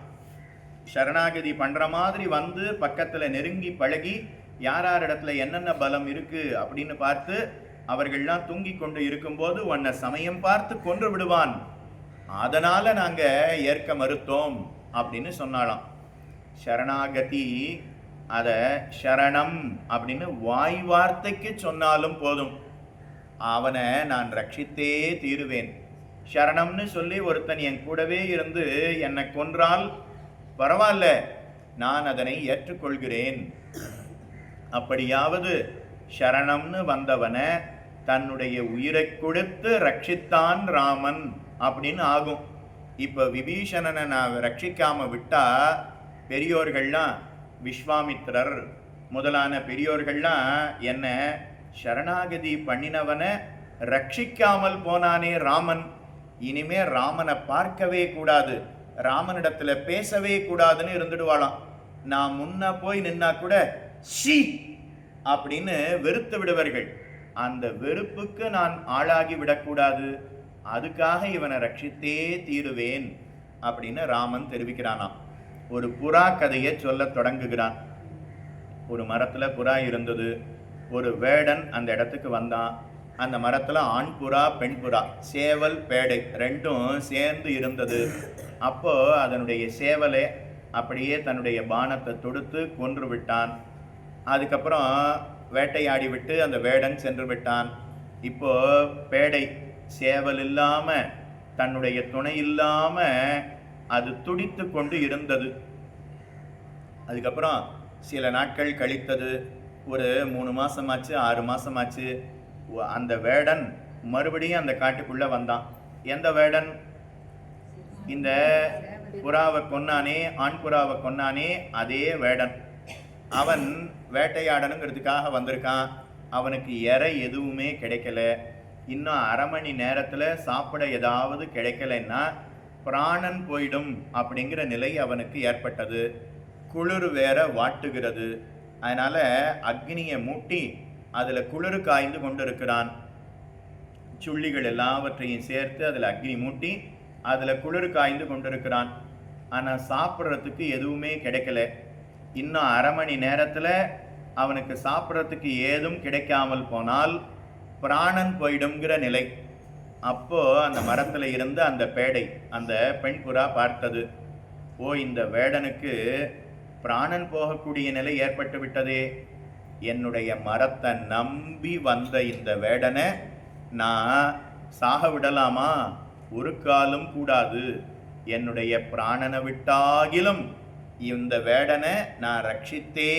சரணாகதி பண்ற மாதிரி வந்து பக்கத்துல நெருங்கி பழகி யார் இடத்துல என்னென்ன பலம் இருக்கு அப்படின்னு பார்த்து அவர்கள்லாம் தூங்கி கொண்டு இருக்கும்போது உன்னை சமயம் பார்த்து கொன்று விடுவான், அதனால நாங்க ஏற்க மறுத்தோம் அப்படின்னு சொன்னாலாம். சரணாகதி அத சரணம் அப்படின்னு வாய் வார்த்தைக்கு சொன்னாலும் போதும், அவனை நான் ரட்சித்தே தீருவேன். சரணம்னு சொல்லி ஒருத்தன் என் கூடவே இருந்து என்னை கொன்றால் பரவாயில்ல, நான் அதனை ஏற்றுக்கொள்கிறேன். அப்படியாவது சரணம்னு வந்தவனை தன்னுடைய உயிரை கொடுத்து ரட்சித்தான் ராமன் அப்படின்னு ஆகும். இப்போ விபீஷணனை நான் ரட்சிக்காம விட்டா பெரியோர்கள்லாம், விஸ்வாமித்திரர் முதலான பெரியோர்கள்லாம் என்ன சரணாகதி பண்ணினவனை ரட்சிக்காமல் போனானே ராமன், இனிமே ராமனை பார்க்கவே கூடாது, ராமனிடத்துல பேசவே கூடாதுன்னு இருந்துடுவாளாம். நான் முன்ன போய் நின்னா கூட ஷீ அப்படின்னு வெறுத்து விடுவார்கள். அந்த வெறுப்புக்கு நான் ஆளாகி விடக்கூடாது, அதுக்காக இவனை ரட்சித்தே தீருவேன் அப்படின்னு ராமன் தெரிவிக்கிறானாம். ஒரு புறா கதையை சொல்ல தொடங்குகிறான். ஒரு மரத்துல புறா இருந்தது. ஒரு வேடன் அந்த இடத்துக்கு வந்தான். அந்த மரத்துல ஆண் புறா பெண் புறா, சேவல் பேடை ரெண்டும் சேர்ந்து இருந்தது. அப்போ அதனுடைய சேவலை அப்படியே தன்னுடைய பானத்தை தொடுத்து கொன்று விட்டான். அதுக்கப்புறம் வேட்டையாடி விட்டு அந்த வேடன் சென்று விட்டான். இப்போ பேடை சேவல் இல்லாம தன்னுடைய துணை இல்லாம அது துடித்து கொண்டு இருந்தது. அதுக்கப்புறம் சில நாட்கள் கழித்தது. ஒரு 3 மாசமாச்சு, 6 மாசமாச்சு. அந்த வேடன் மறுபடியும் அந்த காட்டுக்குள்ள வந்தான். எந்த வேடன்? இந்த புறாவை கொன்னானே, ஆண் புறாவை கொன்னானே, அதே வேடன். அவன் வேட்டையாடணுங்கிறதுக்காக வந்திருக்கான். அவனுக்கு இறை எதுவுமே கிடைக்கல. இன்னும் அரை மணி நேரத்தில் சாப்பிட ஏதாவது கிடைக்கலன்னா பிராணன் போயிடும் அப்படிங்கிற நிலை அவனுக்கு ஏற்பட்டது. குளிர் வேற வாட்டுகிறது. அதனால அக்னியை மூட்டி அதில் குளிர் காய்ந்து கொண்டிருக்கிறான். சுள்ளிகள் எல்லாவற்றையும் சேர்த்து அதில் அக்னி மூட்டி அதில் குளிர் காய்ந்து கொண்டிருக்கிறான். ஆனால் சாப்பிட்றதுக்கு எதுவுமே கிடைக்கல. இன்னும் அரை மணி நேரத்தில் அவனுக்கு சாப்பிட்றதுக்கு ஏதும் கிடைக்காமல் போனால் பிராணன் போயிடுங்கிற நிலை. அப்போ அந்த மரத்தில் இருந்து அந்த பேடை, அந்த பெண் புறா பார்த்தது, ஓ இந்த வேடனுக்கு பிராணன் போகக்கூடிய நிலை ஏற்பட்டு விட்டதே, என்னுடைய மரத்தை நம்பி வந்த இந்த வேடனை நான் சாக விடலாமா? ஒரு காலம் கூடாது. என்னுடைய பிராணனை விட்டாகிலும் இந்த வேடனை நான் ரட்சித்தே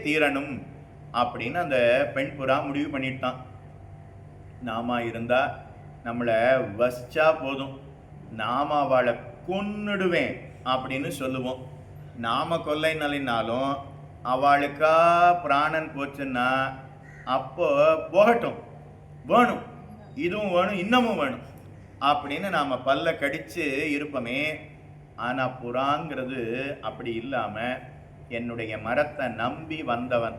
தீரணும் அப்படின்னு அந்த பெண் புறா முடிவு பண்ணிட்டான். நாம இருந்தா நம்மளை வச்சா போதும், நாம அவளை கொன்னுடுவேன் அப்படின்னு சொல்லுவோம். நாம கொல்லைனாலும் அவளுக்கா பிராணன் போச்சுன்னா அப்போ போகட்டும், வேணும், இதுவும் வேணும், இன்னமும் வேணும் அப்படின்னு நாம் பல்ல கடிச்சு இருப்போமே. ஆனால் புறாங்கிறது அப்படி இல்லாமல் என்னுடைய மரத்தை நம்பி வந்தவன்,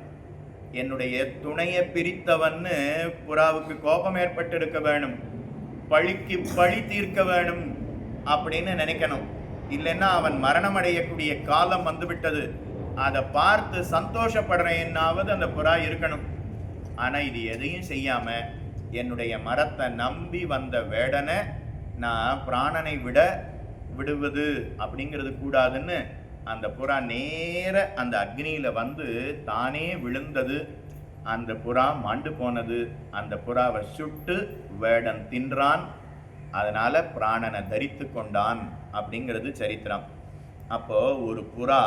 என்னுடைய துணையை பிரித்தவன்னு புறாவுக்கு கோபம் ஏற்பட்டு இருக்க வேணும், பழிக்கு பழி தீர்க்க வேணும் அப்படின்னு நினைக்கணும். இல்லைன்னா அவன் மரணம் அடையக்கூடிய காலம் வந்துவிட்டது, அதை பார்த்து சந்தோஷப்படுறேன்னாவது அந்த புறா இருக்கணும். ஆனால் இது எதையும் செய்யாமல் என்னுடைய மரத்தை நம்பி வந்த வேடனை நான் பிராணனை விடுவது அப்படிங்கிறது கூடாதுன்னு அந்த புறா நேர அந்த அக்னியில் வந்து தானே விழுந்தது. அந்த புறா மாண்டு போனது. அந்த புறாவை சுட்டு வேடன் தின்றான். அதனால பிராணனை தரித்து கொண்டான் அப்படிங்கிறது சரித்திரம். அப்போ ஒரு புறா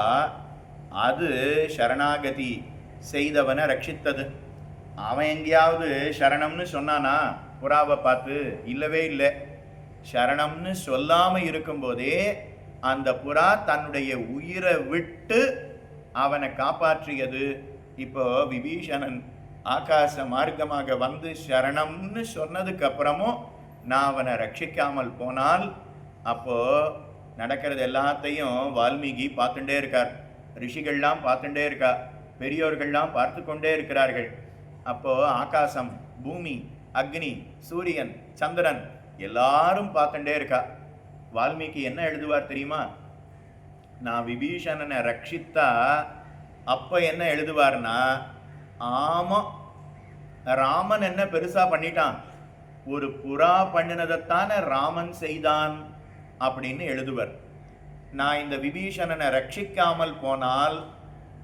அது சரணாகதி செய்தவனை ரட்சித்தது. அவன் எங்கேயாவது சரணம்னு சொன்னானா புறாவை பார்த்து? இல்லவே இல்லை. சரணம்னு சொல்லாமல் இருக்கும்போதே அந்த புறா தன்னுடைய உயிரை விட்டு அவனை காப்பாற்றியது. இப்போ விபீஷணன் ஆகாச மார்க்கமாக வந்து சரணம்னு சொன்னதுக்கு அப்புறமும் நான் அவனை ரட்சிக்காமல் போனால் அப்போ நடக்கிறது எல்லாத்தையும் வால்மீகி பார்த்துட்டே இருக்கார், ரிஷிகள்லாம் பார்த்துட்டே இருக்கா, பெரியோர்கள்லாம் பார்த்து கொண்டே இருக்கிறார்கள். அப்போ ஆகாசம், பூமி, அக்னி, சூரியன், சந்திரன் எல்லாரும் பார்த்துட்டே இருக்கா. வால்மீகி என்ன எழுதுவார் தெரியுமா? நான் விபீஷணனை ரட்சித்தா அப்ப என்ன எழுதுவார்னா, ஆமா ராமன் என்ன பெருசா பண்ணிட்டான், ஒரு புறா பண்ணினதைத்தான ராமன் செய்தான் அப்படின்னு எழுதுவர். நான் இந்த விபீஷணனை ரட்சிக்காமல் போனால்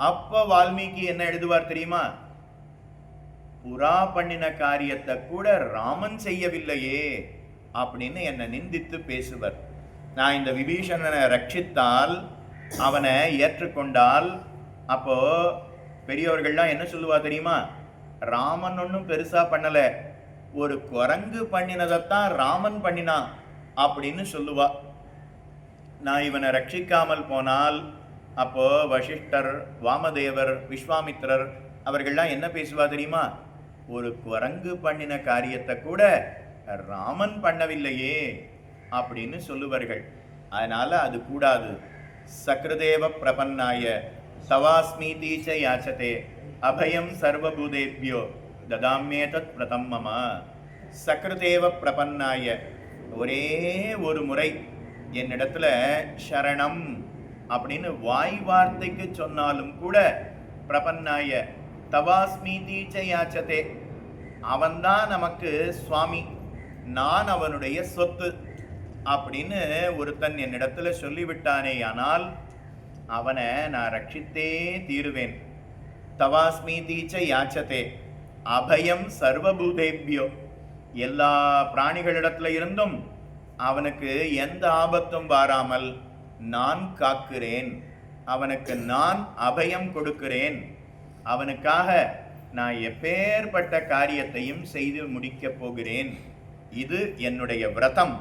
அப்ப வால்மீகி என்ன எழுதுவார் தெரியுமா? புறா பண்ணின காரியத்தை கூட ராமன் செய்யவில்லையே அப்படின்னு என்னை நிந்தித்து பேசுவர். நான் இந்த விபீஷணனை ரட்சித்தால், அவனை ஏற்றுக்கொண்டால், அப்போ பெரியவர்கள்லாம் என்ன சொல்லுவா தெரியுமா? ராமன் ஒன்றும் பெருசா பண்ணல, ஒரு குரங்கு பண்ணினதைத்தான் ராமன் பண்ணினான் அப்படின்னு சொல்லுவா. நான் இவனை ரட்சிக்காமல் போனால் அப்போ வசிஷ்டர், வாமதேவர், விஸ்வாமித்திரர் அவர்கள்லாம் என்ன பேசுவா தெரியுமா? ஒரு குரங்கு பண்ணின காரியத்தை கூட ராமன் பண்ணவில்லையே அப்படின்னு சொல்லுவார்கள். அதனால அது கூடாது. சக்ருதேவ பிரபன்னாய தவாஸ்மீதீச்ச யாச்சதே அபயம் சர்வபூதேபியோ ததாம்யேதத் பிரதம் மம. சக்ருதேவ பிரபன்னாய, ஒரே ஒரு முறை என்னிடத்துல சரணம் அப்படின்னு வாய் வார்த்தைக்கு சொன்னாலும் கூட, பிரபன்னாய தவாஸ்மீதீச்ச யாச்சதே, அவன்தான் நமக்கு சுவாமி, நான் அவனுடைய சொத்து அப்படின்னு ஒருத்தன் என்னிடத்துல சொல்லிவிட்டானே, ஆனால் அவனை நான் ரட்சித்தே தீருவேன். தவாஸ்மீதீச்ச யாச்சதே அபயம் சர்வபூதேபியோ, எல்லா பிராணிகளிடத்துல இருந்தும் அவனுக்கு எந்த ஆபத்தும் வாராமல் நான் காக்கிறேன், அவனுக்கு நான் அபயம் கொடுக்கிறேன், அவனுக்காக நான் எப்பேற்பட்ட காரியத்தையும் செய்து முடிக்கப் போகிறேன், இது என்னுடைய விரதம்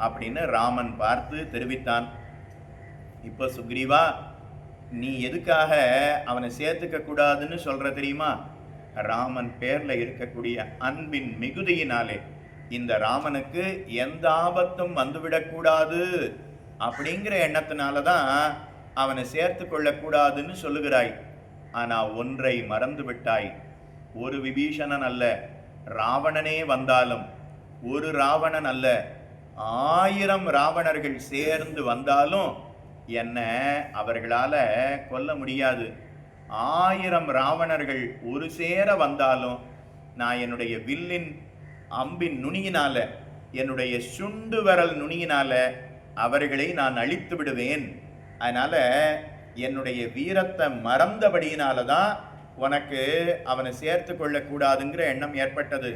அப்படின்னு ராமன் பார்த்து தெரிவித்தான். இப்போ சுக்ரீவா, நீ எதுக்காக அவனை சேர்த்துக்க கூடாதுன்னு சொல்ற தெரியுமா? ராமன் பேர்ல இருக்கக்கூடிய அன்பின் மிகுதியினாலே இந்த ராமனுக்கு எந்த ஆபத்தும் வந்துவிடக்கூடாது அப்படிங்கிற எண்ணத்தினாலதான் அவனை சேர்த்து கொள்ளக்கூடாதுன்னு சொல்லுகிறாய். ஆனா ஒன்றை மறந்து விட்டாய். ஒரு விபீஷணன் அல்ல, ராவணனே வந்தாலும், ஒரு ராவணன் அல்ல, 1000 ராவணர்கள் சேர்ந்து வந்தாலும் என்ன அவர்களால கொல்ல முடியாது. 1000 ராவணர்கள் ஒரு சேர வந்தாலும் நான் என்னுடைய வில்லின் அம்பின் நுனியினால, என்னுடைய சுண்டு விரல் நுனியினால அவர்களை நான் அழித்து விடுவேன். அதனால என்னுடைய வீரத்தை மறந்தபடியினால தான் உனக்கு அவனை சேர்த்து கொள்ளக்கூடாதுங்கிற எண்ணம் ஏற்பட்டது.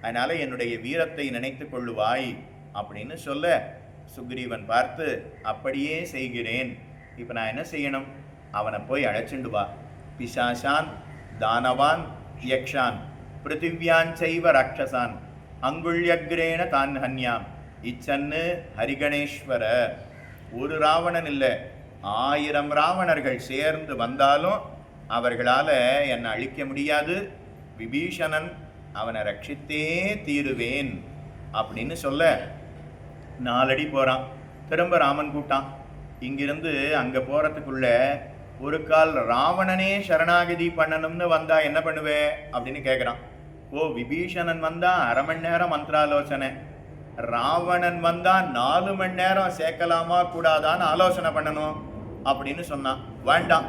அதனால என்னுடைய வீரத்தை நினைத்து கொள்ளுவாய் அப்படின்னு சொல்ல, சுக்ரீவன் பார்த்து அப்படியே செய்கிறேன். இப்போ நான் என்ன செய்யணும்? அவனை போய் அழைச்சிண்டு வா. பிசாசான், தானவான், யக்ஷான், பிருத்திவியாஞ்சைவ ராட்சசான் அங்குள்யக்ரேண தான் ஹன்யாம் இச்சன்னு ஹரிகணேஸ்வர. ஒரு ராவணன் இல்லை, 1000 ராவணர்கள் சேர்ந்து வந்தாலும் அவர்களால என்னை அழிக்க முடியாது. விபீஷணன், அவனை ரட்சித்தே தீருவேன் அப்படின்னு சொல்ல 4 அடி போறான். திரும்ப ராமன் கூட்டான். இங்கிருந்து அங்க போறதுக்குள்ள ஒரு கால் ராவணனே சரணாகதி பண்ணணும்னு வந்தா என்ன பண்ணுவே அப்படின்னு கேட்குறான். ஓ, விபீஷணன் வந்தா 1/2 மணி நேரம் மந்திராலோசனை, ராவணன் வந்தா 4 மணி நேரம் சேர்க்கலாமா கூடாதான்னு ஆலோசனை பண்ணணும் அப்படின்னு சொன்னான். வேண்டாம்,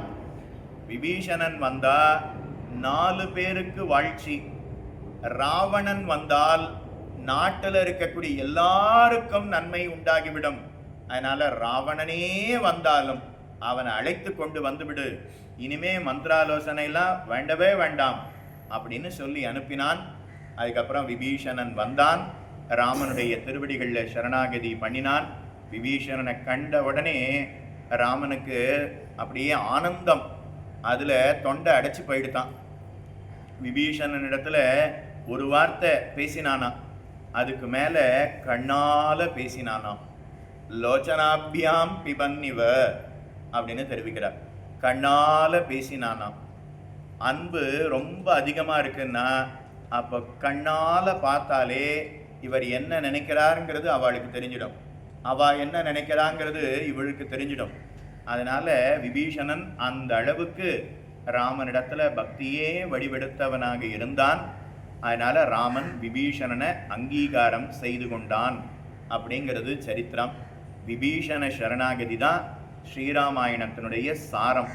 விபீஷணன் வந்தா 4 பேருக்கு வாழ்ச்சி, ராவணன் வந்தால் நாட்டில் இருக்கக்கூடிய எல்லாருக்கும் நன்மை உண்டாகிவிடும். அதனால ராவணனே வந்தாலும் அவனை அழைத்து கொண்டு வந்துவிடு, இனிமே மந்திராலோசனை எல்லாம் வேண்டவே வேண்டாம் அப்படின்னு சொல்லி அனுப்பினான். அதுக்கப்புறம் விபீஷணன் வந்தான், ராமனுடைய திருவடிகளில் சரணாகதி பண்ணினான். விபீஷணனை கண்ட உடனே ராமனுக்கு அப்படியே ஆனந்தம், அதுல தொண்டை அடைச்சு போயிடுதான். விபீஷணன் இடத்துல ஒரு வார்த்தை பேசினானா, அதுக்கு மேல கண்ணால பேசினானாம். லோச்சனாபியாம் பிபன்னிவ அப்படின்னு தெரிவிக்கிறார். கண்ணால பேசினானாம். அன்பு ரொம்ப அதிகமா இருக்குன்னா அப்ப கண்ணால பார்த்தாலே இவர் என்ன நினைக்கிறாருங்கிறது அவளுக்கு தெரிஞ்சிடும், அவ என்ன நினைக்கிறாங்கிறது இவளுக்கு தெரிஞ்சிடும். அதனால விபீஷணன் அந்த அளவுக்கு ராமனிடத்துல பக்தியே வடிவெடுத்தவனாக இருந்தான். அதனால ராமன் விபீஷணனை அங்கீகாரம் செய்து கொண்டான் அப்படிங்கிறது சரித்திரம். விபீஷண சரணாகதி தான் ஸ்ரீராமாயணத்தினுடைய சாரம்.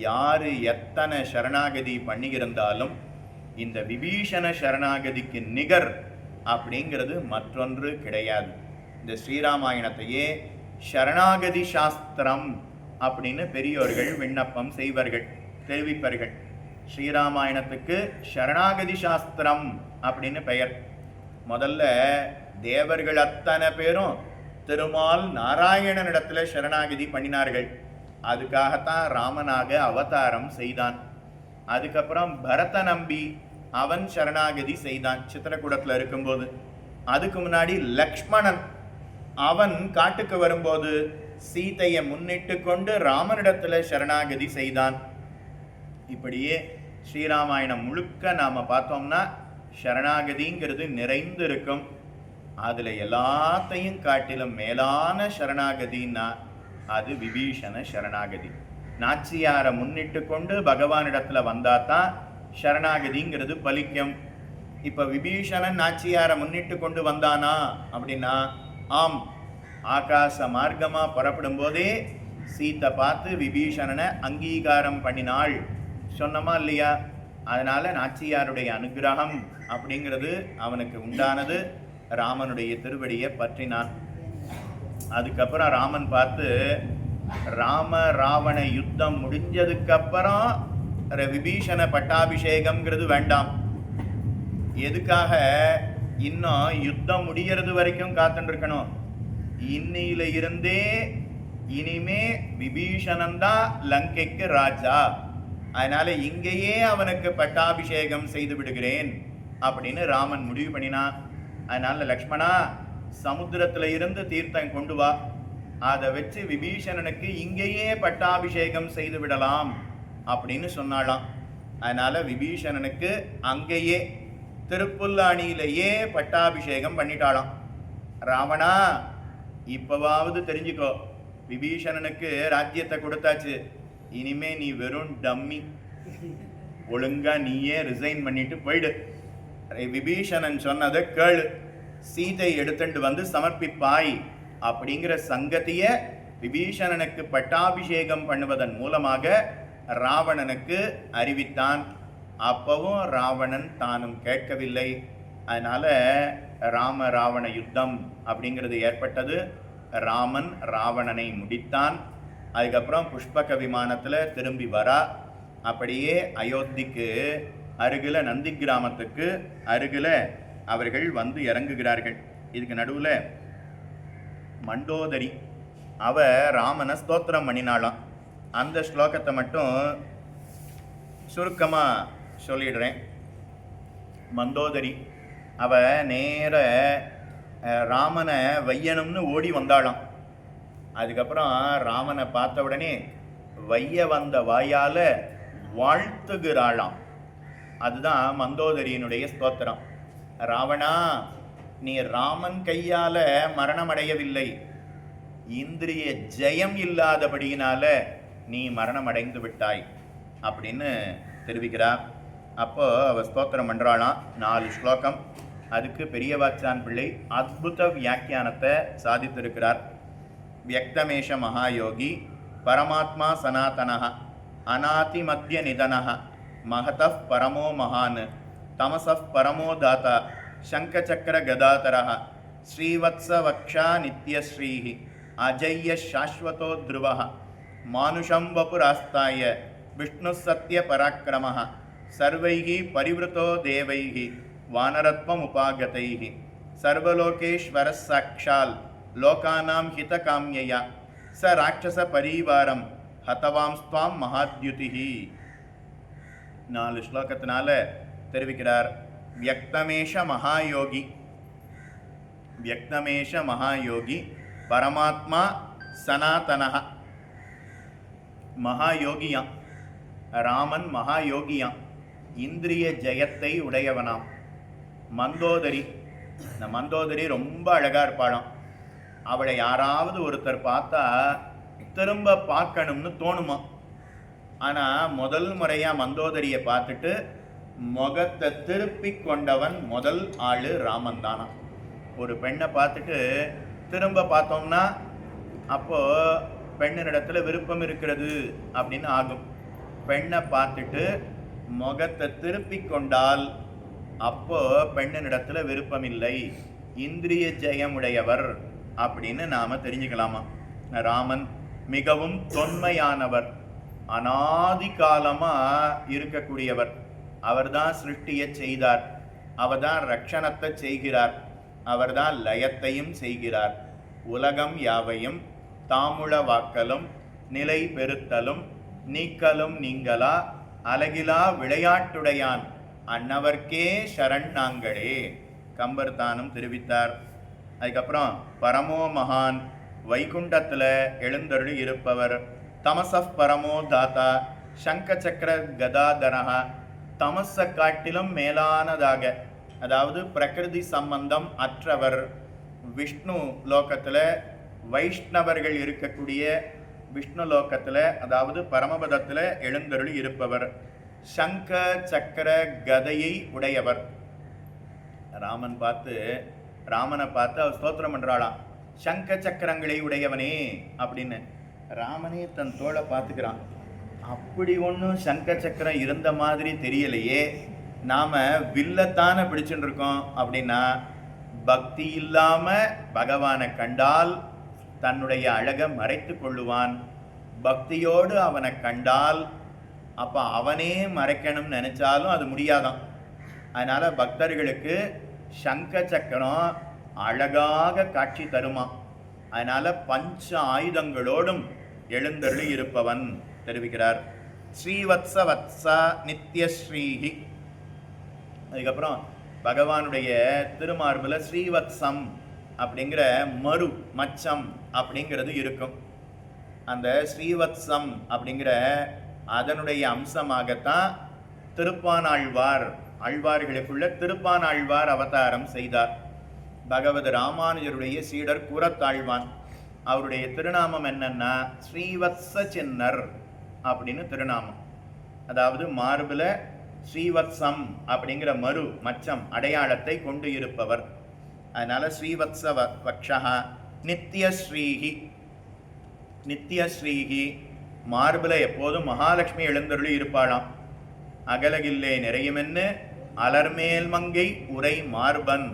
யார் எத்தனை சரணாகதி பண்ணியிருந்தாலும் இந்த விபீஷண சரணாகதிக்கு நிகர் அப்படிங்கிறது மற்றொன்று கிடையாது. இந்த ஸ்ரீராமாயணத்தையே சரணாகதி சாஸ்திரம் அப்படின்னு பெரியோர்கள் விண்ணப்பம் செய்வார்கள், தெரிவிப்பார்கள். ஸ்ரீராமாயணத்துக்கு சரணாகதி சாஸ்திரம் அப்படின்னு பெயர். முதல்ல தேவர்கள் அத்தனை பேரும் திருமால் நாராயணனிடத்துல சரணாகதி பண்ணினார்கள். அதுக்காகத்தான் ராமனாக அவதாரம் செய்தான். அதுக்கப்புறம் பரத நம்பி அவன் சரணாகதி செய்தான் சித்திரக்கூடத்தில் இருக்கும்போது. அதுக்கு முன்னாடி லக்ஷ்மணன் அவன் காட்டுக்கு வரும்போது சீதையை முன்னிட்டு கொண்டு ராமனிடத்துல சரணாகதி செய்தான். இப்படியே ஸ்ரீராமாயணம் முழுக்க நாம் பார்த்தோம்னா சரணாகதிங்கிறது நிறைந்து இருக்கும். அதில் எல்லாத்தையும் காட்டிலும் மேலான சரணாகதின்னா அது விபீஷண சரணாகதி. நாச்சியாரை முன்னிட்டு கொண்டு பகவானிடத்துல வந்தாதான் சரணாகதிங்கிறது பலிக்கும். இப்போ விபீஷணன் நாச்சியாரை முன்னிட்டு கொண்டு வந்தானா அப்படின்னா ஆம். ஆகாச மார்க்கமாக புறப்படும் போதே சீத்தை பார்த்து விபீஷணனை அங்கீகாரம் பண்ணினாள், சொன்னமா இல்லையா? அதனால நாச்சியாருடைய அனுகிரகம் அப்படிங்கிறது அவனுக்கு உண்டானது. ராமனுடைய திருவடியை பற்றினான். அதுக்கப்புறம் ராமன் பார்த்து ராம ராவண யுத்தம் முடிஞ்சதுக்கு அப்புறம் விபீஷண பட்டாபிஷேகம்ங்கிறது வேண்டாம். எதுக்காக? இன்னும் யுத்தம் முடியறது வரைக்கும் காத்துட்டு இருக்கணும். இன்னையில இருந்தே இனிமே விபீஷணன் தான் லங்கைக்கு ராஜா. அதனால இங்கேயே அவனுக்கு பட்டாபிஷேகம் செய்து விடுகிறேன் அப்படின்னு ராமன் முடிவு பண்ணினான். அதனால லக்ஷ்மணா, சமுத்திரத்துல இருந்து தீர்த்தம் கொண்டு வா, அதை வச்சு விபீஷணனுக்கு இங்கேயே பட்டாபிஷேகம் செய்து விடலாம் அப்படின்னு சொன்னாலாம். அதனால விபீஷணனுக்கு அங்கேயே திருப்புல்லானியிலேயே பட்டாபிஷேகம் பண்ணிட்டாளாம். ராவணா, இப்பவாவது தெரிஞ்சுக்கோ, விபீஷணனுக்கு ராஜ்யத்தை கொடுத்தாச்சு, இனிமே நீ வெறும் டம்மி, ஒழுங்கா நீயே ரிசைன் பண்ணிட்டு போயிடு. விபீஷணன் சொன்னதை கேளு, சீதை எடுத்துட்டு வந்து சமர்ப்பிப்பாய் அப்படிங்கிற சங்கதிய விபீஷணனுக்கு பட்டாபிஷேகம் பண்ணுவதன் மூலமாக ராவணனுக்கு அறிவித்தான். அப்பவும் ராவணன் தானும் கேட்கவில்லை. அதனால ராம ராவண யுத்தம் அப்படிங்கிறது ஏற்பட்டது. ராமன் ராவணனை முடித்தான். அதுக்கப்புறம் புஷ்பக விமானத்தில் திரும்பி வரா. அப்படியே அயோத்திக்கு அருகில் நந்தி கிராமத்துக்கு அருகில் அவர்கள் வந்து இறங்குகிறார்கள். இதுக்கு நடுவில் மண்டோதரி அவ ராமனை ஸ்தோத்திரம் பண்ணினாலாம். அந்த ஸ்லோகத்தை மட்டும் சுருக்கமாக சொல்லிடுறேன். மண்டோதரி அவ நேர ராமனை வையணும்னு ஓடி வந்தாளாம். அதுக்கப்புறம் ராமனை பார்த்த உடனே வைய வந்த வாயால வாழ்த்துகிறாளாம். அதுதான் மந்தோதரியினுடைய ஸ்தோத்திரம். ராவணா, நீ ராமன் கையால மரணமடையவில்லை, இந்திரிய ஜெயம் இல்லாதபடியினால நீ மரணமடைந்து விட்டாய் அப்படின்னு தெரிவிக்கிறார். அப்போ அவ ஸ்தோத்திரம் பண்றாளாம். 4 ஸ்லோகம். அதுக்கு பெரியவாச்சான் பிள்ளை அத்புத வியாக்கியானத்தை சாதித்திருக்கிறார். வியக்தமேஷ மகாயோகி பரமாத்மா சனாதனஹ அநாதி மத்திய நிதனஹ மகதஃ பரமோ மகான் தமசஃப் பரமோ தாத்தா சங்கசக்கர கதாதரஹ ஸ்ரீவத்ஸ வக்ஷா நித்யஸ்ரீஹி அஜய்ய சாஸ்வதோ த்ருவஹ மானுஷம் வபுராஸ்தாய விஷ்ணு சத்ய பராக்கிரமஹ சர்வைஹி பரிவிருத்தோ தேவைஹி வானரத்வம் உபாகதைஹி சர்வலோகேஸ்வர சாக்ஷால் லோகானாம் ஹிதகாம்யயா ச ராட்சச பரிவாரம் ஹதவாம் ஸ்வாம் மகாத்யுதிஹி. 4 ஸ்லோகத்தினால தெரிவிக்கிறார். வியக்தமேஷ மகாயோகி, வியக்தமேஷ மகாயோகி பரமாத்மா சனாதனஹ. மகாயோகியாம் ராமன், மகாயோகியாம், இந்திரிய ஜெயத்தை உடையவனாம். மந்தோதரி, இந்த மந்தோதரி ரொம்ப அழகா இருப்பாளாம். அவளை யாராவது ஒருத்தர் பார்த்தா திரும்ப பார்க்கணும்னு தோணுமா. ஆனால் முதல் முறையாக மந்தோதரியை பார்த்துட்டு முகத்தை திருப்பி கொண்டவன் முதல் ஆளு ராமன் தானா. ஒரு பெண்ணை பார்த்துட்டு திரும்ப பார்த்தோம்னா அப்போ பெண்ணினிடத்துல விருப்பம் இருக்கிறது அப்படின்னு ஆகும். பெண்ணை பார்த்துட்டு முகத்தை திருப்பி கொண்டால் அப்போ பெண்ணினிடத்துல விருப்பம் இல்லை, இந்திரிய ஜெயமுடையவர் அப்படின்னு நாம தெரிஞ்சுக்கலாமா. ராமன் மிகவும் தொன்மையானவர், அனாதி காலமா இருக்கக்கூடியவர். அவர்தான் சிருஷ்டியை செய்தார், அவர்தான் ரட்சணத்தை செய்கிறார், அவர்தான் லயத்தையும் செய்கிறார். உலகம் யாவையும் தாமுள வாக்கலும் நிலை பெறுத்தலும் நீக்கலும் நீங்களா அழகிலா விளையாட்டுடையான் அன்னவர்க்கே சரண் நாங்களே கம்பர் தானும் தெரிவித்தார். அதுக்கப்புறம் பரமோ மகான் வைகுண்டத்தில் எழுந்தருளி இருப்பவர், தமசப் பரமோ தாத்தா சங்க சக்கர கதாதரஹா, தமச காட்டிலும் மேலானதாக, அதாவது பிரகிருதி சம்பந்தம் அற்றவர். விஷ்ணு லோகத்தில் வைஷ்ணவர்கள் இருக்கக்கூடிய விஷ்ணு லோகத்தில், அதாவது பரமபதத்தில் எழுந்தருளி இருப்பவர். சங்க சக்கர கதையை உடையவர். ராமனை பார்த்து அவர் ஸ்தோத்திரம் பண்றாளாம், சங்க சக்கரங்களை உடையவனே அப்படின்னு. ராமனே தன் தோளை பார்த்துக்கிறான், அப்படி ஒன்றும் சங்க சக்கரம் இருந்த மாதிரி தெரியலையே, நாம வில்லத்தானே பிடிச்சுட்டு இருக்கோம் அப்படின்னா, பக்தி இல்லாம பகவானை கண்டால் தன்னுடைய அழகை மறைத்து கொள்ளுவான், பக்தியோடு அவனை கண்டால் அப்ப அவனே மறைக்கணும்னு நினைச்சாலும் அது முடியாதான். அதனால பக்தர்களுக்கு சங்க சக்கரம் அழகாக காட்சி தருமா. அதனால பஞ்ச ஆயுதங்களோடும் எழுந்தருளி இருப்பவன் தெரிவிக்கிறார். ஸ்ரீவத்ச வத்சா நித்யஸ்ரீஹி. அதுக்கப்புறம் பகவானுடைய திருமார்புல ஸ்ரீவத்சம் அப்படிங்கிற மறு மச்சம் அப்படிங்கிறது இருக்கும். அந்த ஸ்ரீவத்சம் அப்படிங்கிற அதனுடைய அம்சமாகத்தான் திருப்பானாழ்வார், ஆழ்வார்களுக்குள்ள திருப்பானாழ்வார் அவதாரம் செய்தார். பகவத் ராமானுஜருடைய சீடர் கூறத்தாழ்வான், அவருடைய திருநாமம் என்னன்னா ஸ்ரீவத்ச சின்னர் அப்படின்னு திருநாமம். அதாவது மார்புல ஸ்ரீவத்சம் அப்படிங்கிற மறு மச்சம் அடையாளத்தை கொண்டு இருப்பவர். அதனால ஸ்ரீவத்ச வக்ஷா நித்யஸ்ரீஹி. நித்யஸ்ரீஹி மார்புல எப்போதும் மகாலட்சுமி எழுந்தருளி இருப்பாளாம். அகலகில்லே நிறையுமென்னு அலர்மேல் மங்கை உரை மார்பன்.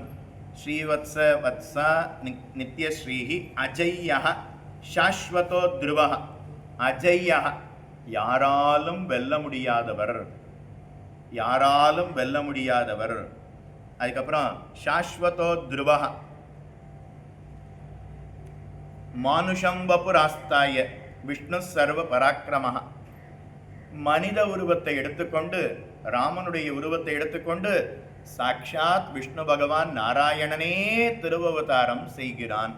ஸ்ரீவத்ச வத்சா நித்யஸ்ரீஹி அஜய்யஹ சாஸ்வதோ த்ருவஹ. அஜய்யஹ யாராலும் வெல்ல முடியாதவர், யாராலும் வெல்ல முடியாதவர். அதுக்கப்புறம் சாஸ்வதோ த்ருவஹ மானுஷம் வபுராஸ்தாய விஷ்ணு சர்வ பராக்கிரமஹ. மனித உருவத்தை எடுத்துக்கொண்டு, ராமனுடைய உருவத்தை எடுத்துக்கொண்டு சாக்ஷாத் விஷ்ணு பகவான் நாராயணனே திருவவதாரம் செய்கிறான்.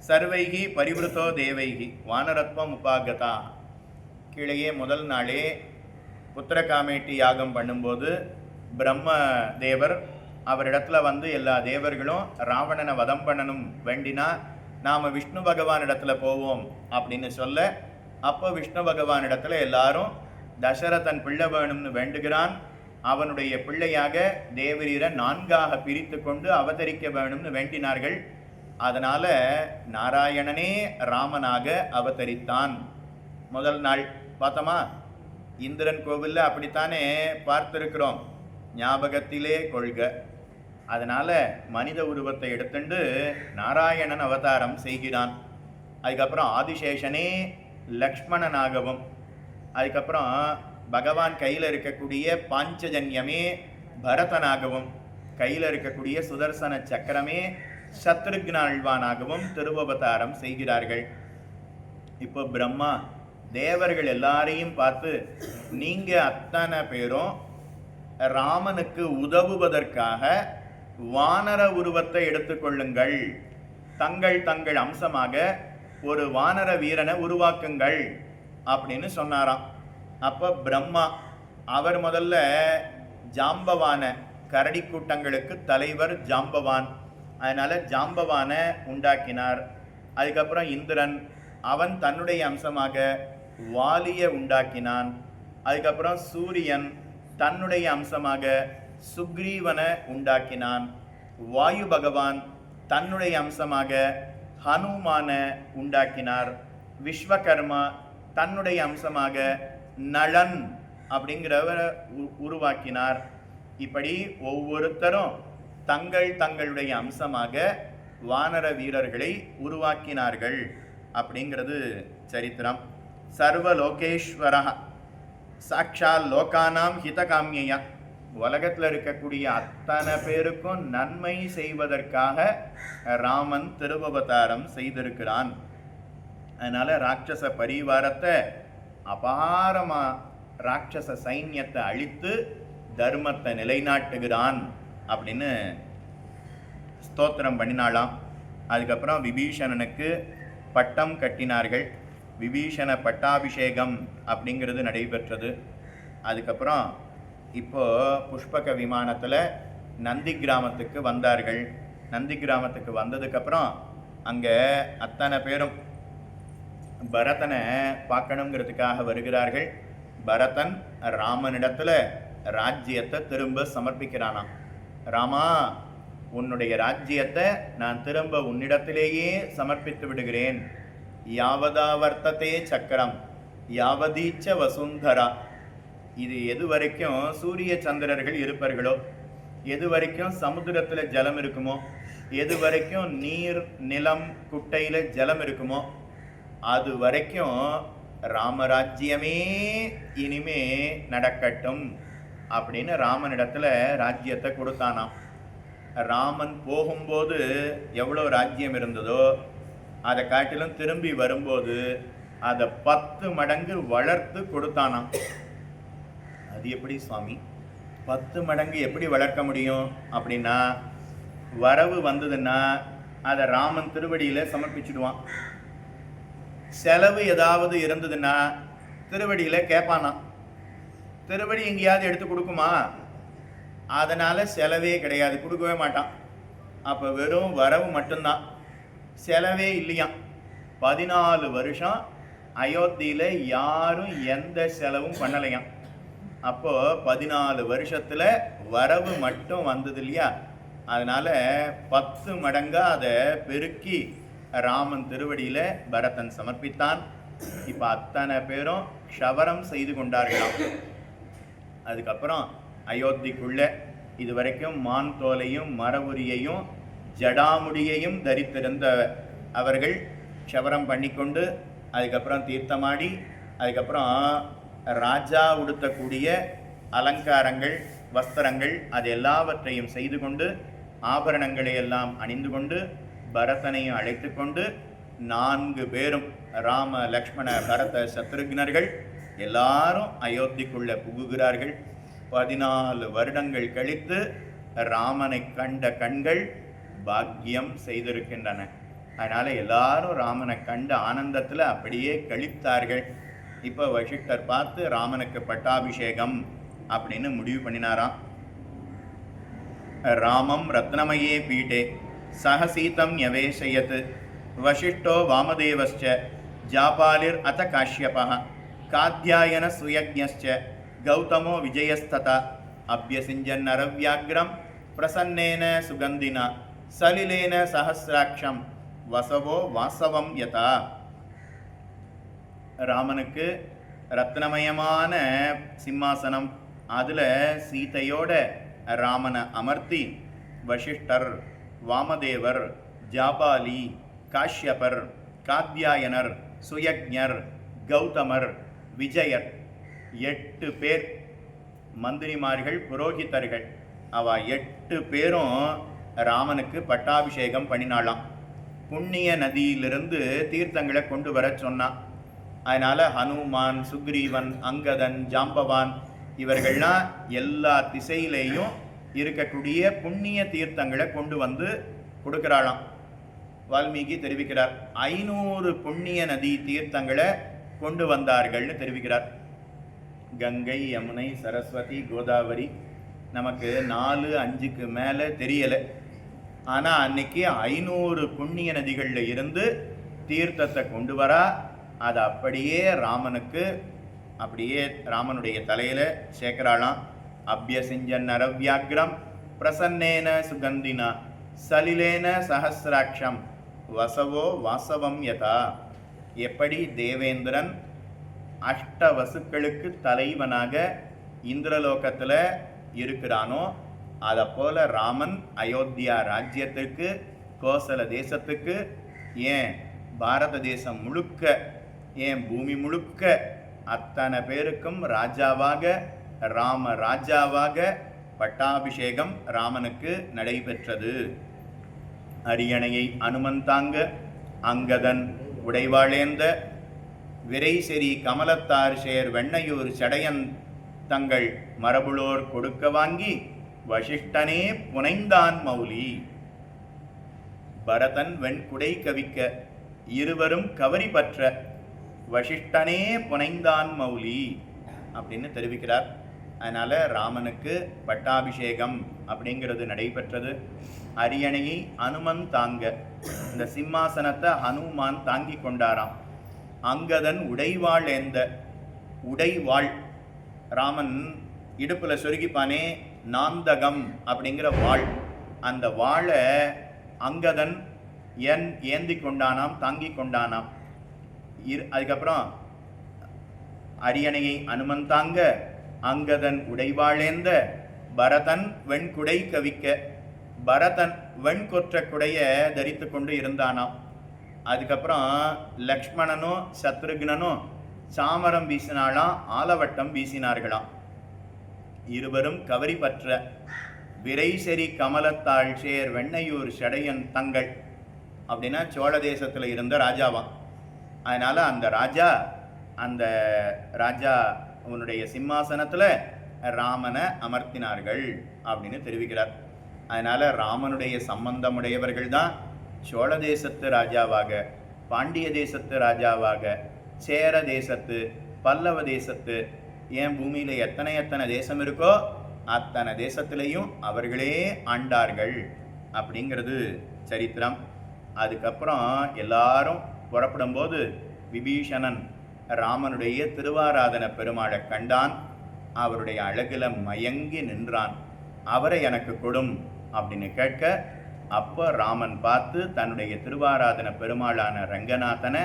சர்வைகி பரிவிருத்தோ தேவைகி வானரத்வம் உபாகதா. கீழே முதல் நாளே புத்திரகாமேட்டி யாகம் பண்ணும்போது பிரம்ம தேவர் அவரிடத்துல எல்லா தேவர்களும் ராவணனை வதம் பண்ணணும் வேண்டினா நாம் விஷ்ணு பகவான் இடத்துல போவோம் அப்படின்னு சொல்ல, அப்போ விஷ்ணு பகவான் இடத்துல எல்லாரும் தசரதன் பிள்ளை வேணும்னு வேண்டுகிறான். அவனுடைய பிள்ளையாக தேவரீரை 4ஆக பிரித்து கொண்டு அவதரிக்க வேணும்னு வேண்டினார்கள். அதனால நாராயணனே ராமனாக அவதரித்தான். முதல் நாள் பார்த்தோமா, இந்திரன் கோவிலில் அப்படித்தானே பார்த்திருக்கிறோம், ஞாபகத்திலே கொள்க. அதனால மனித உருவத்தை எடுத்துண்டு நாராயணன் அவதாரம் செய்கிறான். அதுக்கப்புறம் ஆதிசேஷனே லக்ஷ்மணனாகவும், அதுக்கப்புறம் பகவான் கையில் இருக்கக்கூடிய பாஞ்சஜன்யமே பரதனாகவும், கையில் இருக்கக்கூடிய சுதர்சன சக்கரமே சத்ருக்ன ஆழ்வானாகவும் திருவவதாரம் செய்கிறார்கள். இப்போ பிரம்மா தேவர்கள் எல்லாரையும் பார்த்து, நீங்க அத்தனை பேரும் ராமனுக்கு உதவுவதற்காக வானர உருவத்தை எடுத்துக்கொள்ளுங்கள், தங்கள் தங்கள் அம்சமாக ஒரு வானர வீரனை உருவாக்குங்கள் அப்படின்னு சொன்னாராம். அப்போ பிரம்மா அவர் முதல்ல ஜாம்பவான, கரடி கூட்டங்களுக்கு தலைவர் ஜாம்பவான், அதனால ஜாம்பவான உண்டாக்கினார். அதுக்கப்புறம் இந்திரன் அவன் தன்னுடைய அம்சமாக வாலியை உண்டாக்கினான். அதுக்கப்புறம் சூரியன் தன்னுடைய அம்சமாக சுக்ரீவனை உண்டாக்கினான். வாயு பகவான் தன்னுடைய அம்சமாக ஹனுமான உண்டாக்கினார். விஸ்வகர்மா தன்னுடைய அம்சமாக நளன் அப்படிங்கிறவரை உருவாக்கினார். இப்படி ஒவ்வொருத்தரும் தங்களுடைய அம்சமாக வானர வீரர்களை உருவாக்கினார்கள் அப்படிங்கிறது சரித்திரம். சர்வலோகேஸ்வரா சாட்சால் லோகானாம் ஹிதகாமியா, உலகத்தில் இருக்கக்கூடிய அத்தனை பேருக்கும் நன்மை செய்வதற்காக ராமன் திருவவதாரம் செய்திருக்கிறான். அதனால ராட்சச பரிவாரத்தை அபாரமா ராட்சச சைன்யத்தை அழித்து தர்மத்தை நிலைநாட்டுகிறான் அப்படின்னு ஸ்தோத்திரம் பண்ணினாலாம். அதுக்கப்புறம் விபீஷணனுக்கு பட்டம் கட்டினார்கள். விபீஷண பட்டாபிஷேகம் அப்படிங்கிறது நடைபெற்றது. அதுக்கப்புறம் இப்போ புஷ்பக விமானத்தில் நந்தி கிராமத்துக்கு வந்தார்கள். நந்தி கிராமத்துக்கு வந்ததுக்கப்புறம் அங்கே அத்தனை பேரும் பரதனை பார்க்கணுங்கிறதுக்காக வருகிறார்கள். பரதன் ராமனிடத்தில் ராஜ்யத்தை திரும்ப சமர்ப்பிக்கிறானாம். ராமா, உன்னுடைய ராஜ்யத்தை நான் திரும்ப உன்னிடத்திலேயே சமர்ப்பித்து விடுகிறேன். யாவதா வர்த்ததே சக்கரம் யாவதீச்ச வசுந்தரா, இது எது வரைக்கும் சூரிய சந்திரர்கள் இருப்பார்களோ, எது வரைக்கும் சமுத்திரத்தில் ஜலம் இருக்குமோ, எது வரைக்கும் நீர் நிலம் குட்டையில் ஜலம் இருக்குமோ, அது வரைக்கும் ராமராஜ்யமே இனிமே நடக்கட்டும் அப்படின்னு ராமனிடத்தில் ராஜ்யத்தை கொடுத்தானாம். ராமன் போகும்போது எவ்வளோ ராஜ்யம் இருந்ததோ அதை காட்டிலும் திரும்பி வரும்போது அதை 10 மடங்கு வளர்த்து கொடுத்தானாம். அது எப்படி சுவாமி 10 மடங்கு எப்படி வளர்க்க முடியும் அப்படின்னா, வரவு வந்ததுன்னா அதை ராமன் திருவடியில் சமர்ப்பிச்சுடுவான். செலவு ஏதாவது இருந்ததுன்னா திருவடியில் கேட்பானா. திருவடி எங்கேயாவது எடுத்து கொடுக்குமா? அதனால் செலவே கிடையாது, கொடுக்கவே மாட்டான். அப்போ வெறும் வரவு மட்டும்தான், செலவே இல்லையாம். 14 வருஷம் அயோத்தியில் யாரும் எந்த செலவும் பண்ணலையாம். அப்போது 14 வருஷத்தில் வரவு மட்டும் வந்தது இல்லையா, அதனால் 10 மடங்காக அதை பெருக்கி ராமன் திருவடியில் பரதன் சமர்ப்பித்தான். இப்போ அத்தனை பேரும் க்ஷவரம் செய்து கொண்டார்களாம். அதுக்கப்புறம் அயோத்திக்குள்ள இதுவரைக்கும் மான் தோலையும் மரவுரியையும் ஜடாமுடியையும் தரித்திருந்த அவர்கள் க்ஷவரம் பண்ணிக்கொண்டு அதுக்கப்புறம் தீர்த்தமாடி அதுக்கப்புறம் ராஜா உடுத்தக்கூடிய அலங்காரங்கள் வஸ்திரங்கள் அது எல்லாவற்றையும் செய்து கொண்டு ஆபரணங்களை எல்லாம் அணிந்து கொண்டு பரதனையும் அழைத்து கொண்டு 4 பேரும் ராம லக்ஷ்மண பரத சத்ருக்னர்கள் எல்லாரும் அயோத்திக்குள்ள புகுகிறார்கள். 14 வருடங்கள் கழித்து ராமனை கண்ட கண்கள் பாக்கியம் செய்திருக்கின்றன. அதனால் எல்லாரும் ராமனை கண்ட ஆனந்தத்தில் அப்படியே கழித்தார்கள். இப்போ வசிஷ்டர் பார்த்து ராமனுக்கு பட்டாபிஷேகம் அப்படின்னு முடிவு பண்ணினாராம். ராமம் ரத்னமயே பீட்டே சஹசீதம் யவேஷயத் வசிஷ்டோ வாமதேவஸ்ச ஜாபாலிர் அத காஷ்யபः காத்யாயன சுயஜ்ஞஸ்ச கௌதமோ விஜயஸ்ததா அப்யசிஞ்சன் நரவ்யாக்ரம் பிரசன்னேன சுகந்தினா சலிலேன சஹஸ்ராட்சம் வசவோ வாசவம் யதா. ராமனுக்கு ரத்னமயமான சிம்மாசனம், அதில் சீதையோட ராமனை அமர்த்தி வசிஷ்டர், வாமதேவர், ஜாபாலி, காஷ்யபர், காத்யாயனர், சுயக்ஞர், கௌதமர், விஜயர் 8 பேர் மந்திரிமார்கள், புரோகிதர்கள், அவ 8 பேரும் ராமனுக்கு பட்டாபிஷேகம் பண்ணினாலாம். புண்ணிய நதியிலிருந்து தீர்த்தங்களை கொண்டு வர சொன்னான். அதனால் ஹனுமான், சுக்ரீவன், அங்கதன், ஜாம்பவான் இவர்கள்லாம் எல்லா திசையிலேயும் இருக்கக்கூடிய புண்ணிய தீர்த்தங்களை கொண்டு வந்து கொடுக்குறாளாம். வால்மீகி தெரிவிக்கிறார், 500 புண்ணிய நதி தீர்த்தங்களை கொண்டு வந்தார்கள்னு தெரிவிக்கிறார். கங்கை, யமுனை, சரஸ்வதி, கோதாவரி நமக்கு 4-5க்கு மேலே தெரியலை. ஆனால் அன்னைக்கு 500 புண்ணிய நதிகளில் இருந்து தீர்த்தத்தை கொண்டு வரா. அதை அப்படியே ராமனுடைய தலையில் சேர்க்கிறாளாம். அப்யசிஞ்சன் நரவ்யாக்ரம் பிரசன்னேன சுகந்தினா சலிலேன சஹசிராட்சம் வசவோ வாசவம் யதா. எப்படி தேவேந்திரன் அஷ்ட வசுக்களுக்கு தலைவனாக இந்திரலோகத்தில் இருக்கிறானோ அதை போல ராமன் அயோத்தியா ராஜ்யத்திற்கு, கோசல தேசத்துக்கு, ஏன் பாரத தேசம் முழுக்க, ஏன் பூமி முழுக்க அத்தனை பேருக்கும் ராஜாவாக, ராம ராஜாவாக பட்டாபிஷேகம் ராமனுக்கு நடைபெற்றது. அரியணையை அனுமந்தாங்க, அங்கதன் உடைவாளேந்த, விரைசெறி கமலத்தார் சேர் வெண்ணையூர் சடையன் தங்கள் மரபுளோர் கொடுக்க வாங்கி வசிஷ்டனே புனைந்தான் மௌலி. பரதன் வெண்குடை கவிக்க இருவரும் கவரி பற்ற வசிஷ்டனே புனைந்தான் மௌலி அப்படின்னு தெரிவிக்கிறார். அதனால ராமனுக்கு பட்டாபிஷேகம் அப்படிங்கிறது நடைபெற்றது. அரியணையை அனுமன் தாங்க, இந்த சிம்மாசனத்தை ஹனுமான் தாங்கி கொண்டாராம். அங்கதன் உடைவாள் எந்த, உடைவாள் ராமன் இடுப்புல சொருகிப்பானே நாந்தகம் அப்படிங்கிற வாள், அந்த வாளை அங்கதன் ஏந்தி கொண்டானாம், தாங்கி கொண்டானாம். அதுக்கப்புறம் அரியணையை அனுமன் தாங்க, அங்கதன் உடைவாளேந்த, பரதன் வெண்குடை கவிக்க, பரதன் வெண்கொற்ற குடைய தரித்து கொண்டு இருந்தானாம். அதுக்கப்புறம் லக்ஷ்மணனும் சத்ருக்னனும் சாமரம் வீசினாலாம், ஆலவட்டம் வீசினார்களாம். இருவரும் கவரி பற்ற விரைசெறி கமலத்தாள் சேர் வெண்ணையூர் சடையன் தங்கள் அப்படின்னா சோழ தேசத்தில் இருந்த ராஜாவாம். அதனால் அந்த ராஜா அவனுடைய சிம்மாசனத்தில் ராமனை அமர்த்தினார்கள் அப்படின்னு தெரிவிக்கிறார். அதனால் ராமனுடைய சம்பந்தமுடையவர்கள் தான் சோழ தேசத்து ராஜாவாக, பாண்டிய தேசத்து ராஜாவாக, சேர தேசத்து, பல்லவ தேசத்து, ஏன் பூமியில் எத்தனை எத்தனை தேசம் இருக்கோ அத்தனை தேசத்திலையும் அவர்களே ஆண்டார்கள் அப்படிங்கிறது சரித்திரம். அதுக்கப்புறம் எல்லாரும் புறப்படும்போது விபீஷணன் ராமனுடைய திருவாராதன பெருமாளை கண்டான். அவருடைய அழகில் மயங்கி நின்றான். அவரை எனக்கு கொடும் அப்படின்னு கேட்க, அப்போ ராமன் பார்த்து தன்னுடைய திருவாராதன பெருமாளான ரங்கநாதனை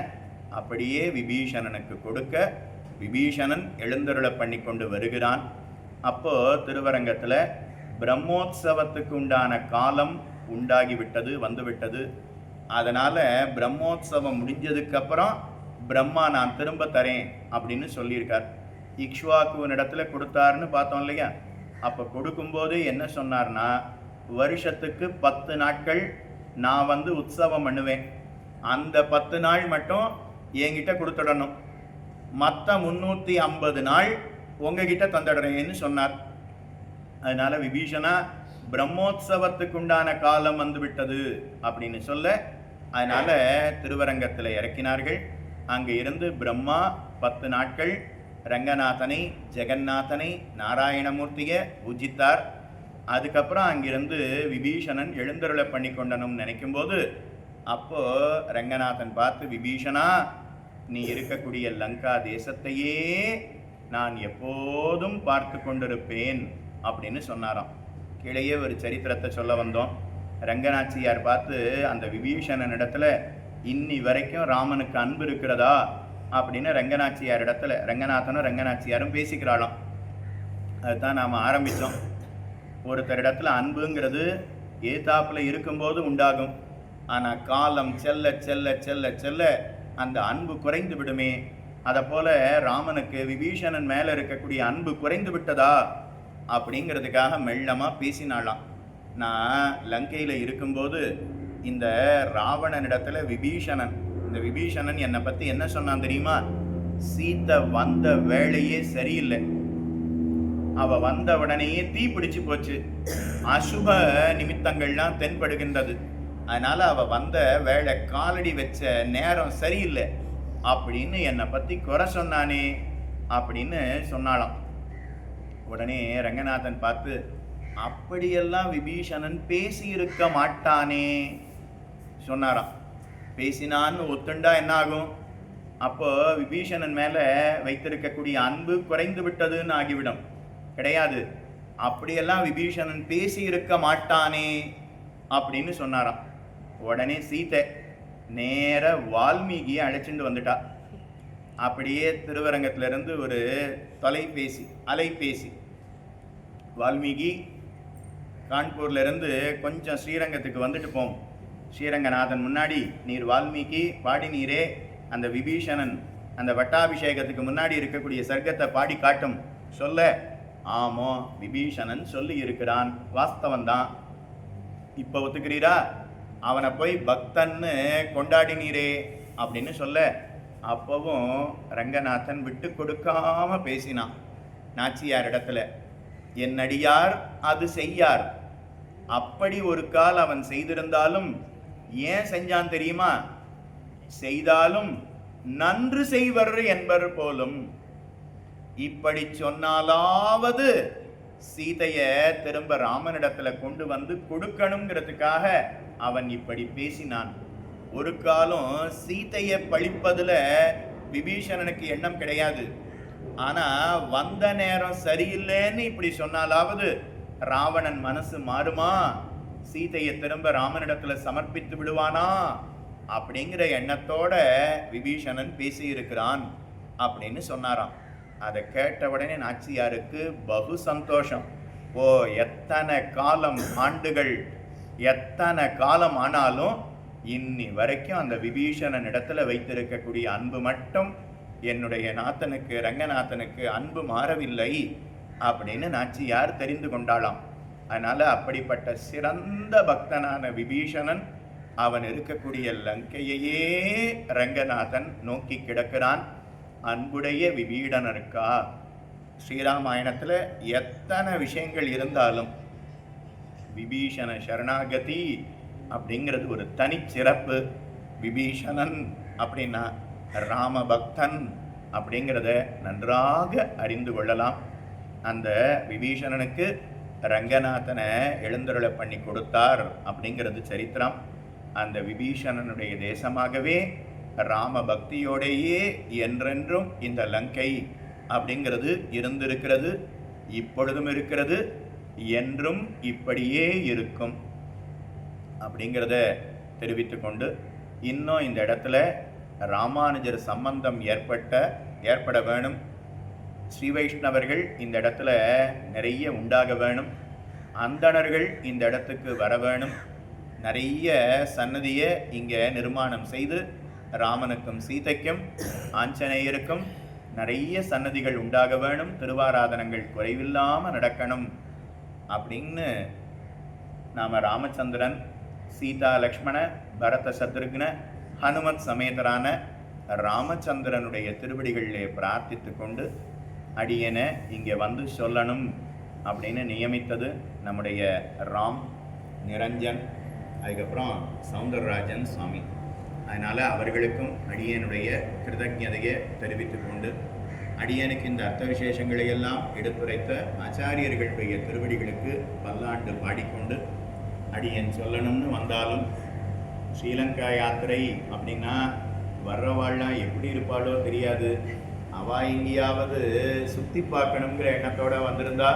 அப்படியே விபீஷணனுக்கு கொடுக்க, விபீஷணன் எழுந்தருளை பண்ணி கொண்டு வருகிறான். அப்போ திருவரங்கத்தில் பிரம்மோத்சவத்துக்கு உண்டான காலம் உண்டாகிவிட்டது, வந்துவிட்டது. அதனால் பிரம்மோத்சவம் முடிஞ்சதுக்கப்புறம் பிரம்மா நான் திரும்ப தரேன் அப்படின்னு சொல்லியிருக்கார். இக்ஷ்வாக்குவனிடத்துல கொடுத்தாருன்னு பார்த்தோம் இல்லையா? அப்போ கொடுக்கும்போது என்ன சொன்னார்னா, வருஷத்துக்கு 10 நாட்கள் நான் உற்சவம் பண்ணுவேன், அந்த 10 நாள் மட்டும் என்கிட்ட கொடுத்துடணும், மற்ற 350 நாள் உங்ககிட்ட தந்துடுறேன்னு சொன்னார். அதனால விபீஷணா பிரம்மோத்சவத்துக்கு உண்டான காலம் வந்துவிட்டது அப்படின்னு சொல்ல, அதனால திருவரங்கத்தில் இறக்கினார்கள். அங்கே இருந்து பிரம்மா 10 நாட்கள் ரங்கநாதனை, ஜெகநாதனை, நாராயணமூர்த்தியை பூஜித்தார். அதுக்கப்புறம் அங்கிருந்து விபீஷணன் எழுந்தருளை பண்ணி கொண்டனும் நினைக்கும்போது, அப்போ ரங்கநாதன் பார்த்து, விபீஷணா நீ இருக்கக்கூடிய லங்கா தேசத்தையே நான் எப்போதும் பார்த்து கொண்டிருப்பேன் அப்படின்னு சொன்னாராம். கீழேயே ஒரு சரித்திரத்தை சொல்ல வந்தோம். ரங்கநாச்சியார் பார்த்து அந்த விபீஷணன் இடத்துல இன்னி வரைக்கும் ராமனுக்கு அன்பு இருக்கிறதா அப்படின்னு ரங்கநாச்சியார் இடத்துல ரங்கநாதனும் ரங்கநாச்சியாரும் பேசிக்கிறாளாம். அதுதான் நாம் ஆரம்பித்தோம். ஒருத்தர் இடத்துல அன்புங்கிறது ஏதாப்பில் இருக்கும்போது உண்டாகும், ஆனால் காலம் செல்ல செல்ல செல்ல செல்ல அந்த அன்பு குறைந்து விடுமே. அதை போல ராமனுக்கு விபீஷணன் மேலே இருக்கக்கூடிய அன்பு குறைந்து விட்டதா அப்படிங்கிறதுக்காக மெல்லமாக பேசினாலாம். நான் லங்கையில் இருக்கும்போது இந்த ராவணனிடத்துல இந்த விபீஷணன் என்னை பற்றி என்ன சொன்னான் தெரியுமா? சீத்தை வந்த வேலையே சரியில்லை, அவ வந்த உடனேயே தீ பிடிச்சு போச்சு, அசுப நிமித்தங்கள்லாம் தென்படுகின்றது, அதனால அவ வந்த வேலை காலடி வச்ச நேரம் சரியில்லை அப்படின்னு என்னை பற்றி குறை சொன்னானே அப்படின்னு சொன்னாலாம். உடனே ரங்கநாதன் பார்த்து, அப்படியெல்லாம் விபீஷணன் பேசி இருக்க மாட்டானே சொன்னாராம். பேசினான்னு ஒத்துண்டா என்ன ஆகும்? அப்போ விபீஷணன் மேலே வைத்திருக்கக்கூடிய அன்பு குறைந்து விட்டதுன்னு ஆகிவிடும். கிடையாது, அப்படியெல்லாம் விபீஷணன் பேசி இருக்க மாட்டானே அப்படின்னு சொன்னாராம். உடனே சீதை நேர வால்மீகியை அழைச்சிட்டு வந்துட்டா. அப்படியே திருவரங்கத்திலிருந்து ஒரு அலைபேசி வால்மீகி கான்பூர்லேருந்து கொஞ்சம் ஸ்ரீரங்கத்துக்கு வந்துட்டு போம். ஸ்ரீரங்கநாதன் முன்னாடி நீர் வால்மீகி பாடி நீரே அந்த விபீஷணன் அந்த வட்டாபிஷேகத்துக்கு முன்னாடி இருக்கக்கூடிய சர்க்கத்தை பாடி காட்டும் சொல்ல. ஆமோ, விபீஷணன் சொல்லி இருக்கிறான், வாஸ்தவந்தான், இப்போ ஒத்துக்கிறீரா? அவனை போய் பக்தன்னு கொண்டாடினீரே அப்படின்னு சொல்ல. அப்பவும் ரங்கநாதன் விட்டு கொடுக்காம பேசினான் நாச்சியார் இடத்துல. என்னடியார் அது செய்யார், அப்படி ஒரு கால் அவன் செய்திருந்தாலும் ஏன் செஞ்சான் தெரியுமா? செய்தாலும் நன்று செய்வர் என்பர் போலும். இப்படி சொன்னாலாவது சீதைய திரும்ப ராமனிடத்துல கொண்டு வந்து கொடுக்கணுங்கிறதுக்காக அவன் இப்படி பேசினான். ஒரு காலம் சீதையை பழிப்பதுல விபீஷணனுக்கு எண்ணம் கிடையாது. ஆனா வந்த நேரம் சரியில்லைன்னு இப்படி சொன்னாலாவது ராவணன் மனசு மாறுமா, சீதையை திரும்ப ராமனிடத்துல சமர்ப்பித்து விடுவானா அப்படிங்கிற எண்ணத்தோட விபீஷணன் பேசியிருக்கிறான் அப்படின்னு சொன்னாராம். அதை கேட்ட உடனே நாச்சியாருக்கு பகு சந்தோஷம். ஓ, எத்தனை காலம் ஆண்டுகள், எத்தனை காலம் ஆனாலும் இன்னி வரைக்கும் அந்த விபீஷணன் இடத்துல வைத்திருக்கக்கூடிய அன்பு மட்டும் என்னுடைய நாத்தனுக்கு, ரங்கநாதனுக்கு அன்பு மாறவில்லை அப்படின்னு நாச்சியார் தெரிந்து கொண்டாளாம். அதனால அப்படிப்பட்ட சிறந்த பக்தனான விபீஷணன் அவன் இருக்கக்கூடிய லங்கையையே ரங்கநாதன் நோக்கி கிடக்கிறான். அன்புடைய விபீடனருக்கா ஸ்ரீராமாயணத்தில் எத்தனை விஷயங்கள் இருந்தாலும் விபீஷண சரணாகதி அப்படிங்கிறது ஒரு தனிச்சிறப்பு. விபீஷணன் அப்படின்னா ராமபக்தன் அப்படிங்கிறத நன்றாக அறிந்து கொள்ளலாம். அந்த விபீஷணனுக்கு ரங்கநாதனை எழுந்தருளை பண்ணி கொடுத்தார் அப்படிங்கிறது சரித்திரம். அந்த விபீஷணனுடைய தேசமாகவே ராம பக்தியோடையே என்றென்றும் இந்த லங்கை அப்படிங்கிறது இருந்திருக்கிறது, இப்பொழுதும் இருக்கிறது, என்றும் இப்படியே இருக்கும் அப்படிங்கிறத தெரிவித்து கொண்டு, இன்னும் இந்த இடத்துல ராமானுஜர் சம்பந்தம் ஏற்பட வேணும். ஸ்ரீ வைஷ்ணவர்கள் இந்த இடத்துல நிறைய உண்டாக வேணும். அந்தணர்கள் இந்த இடத்துக்கு வர வேணும். நிறைய சன்னதியை இங்கே நிர்மாணம் செய்து ராமனுக்கும் சீதைக்கும் ஆஞ்சநேயருக்கும் நிறைய சன்னதிகள் உண்டாக வேணும். திருவாராதனங்கள் குறைவில்லாமல் நடக்கணும் அப்படின்னு நாம் ராமச்சந்திரன், சீதா லக்ஷ்மண, பரத சத்ருக்ன, ஹனுமத் சமேதரான ராமச்சந்திரனுடைய திருவடிகளிலே பிரார்த்தித்து கொண்டு அடியனை இங்கே வந்து சொல்லணும் அப்படின்னு நியமித்தது நம்முடைய ராம், நிரஞ்சன், அதுக்கப்புறம் சவுந்தரராஜன் சுவாமி. அதனால் அவர்களுக்கும் அடியனுடைய கிருதஜதையை தெரிவித்து கொண்டு, அடியனுக்கு இந்த அர்த்த விசேஷங்களையெல்லாம் எடுத்துரைத்த ஆச்சாரியர்களுடைய திருவடிகளுக்கு பல்லாண்டு பாடிக்கொண்டு, அடியன் சொல்லணும்னு வந்தாலும் ஸ்ரீலங்கா யாத்திரை அப்படின்னா வர்றவாள்லாம் எப்படி இருப்பாளோ தெரியாது. அவள் எங்கேயாவது சுற்றி பார்க்கணுங்கிற எண்ணத்தோடு வந்திருந்தா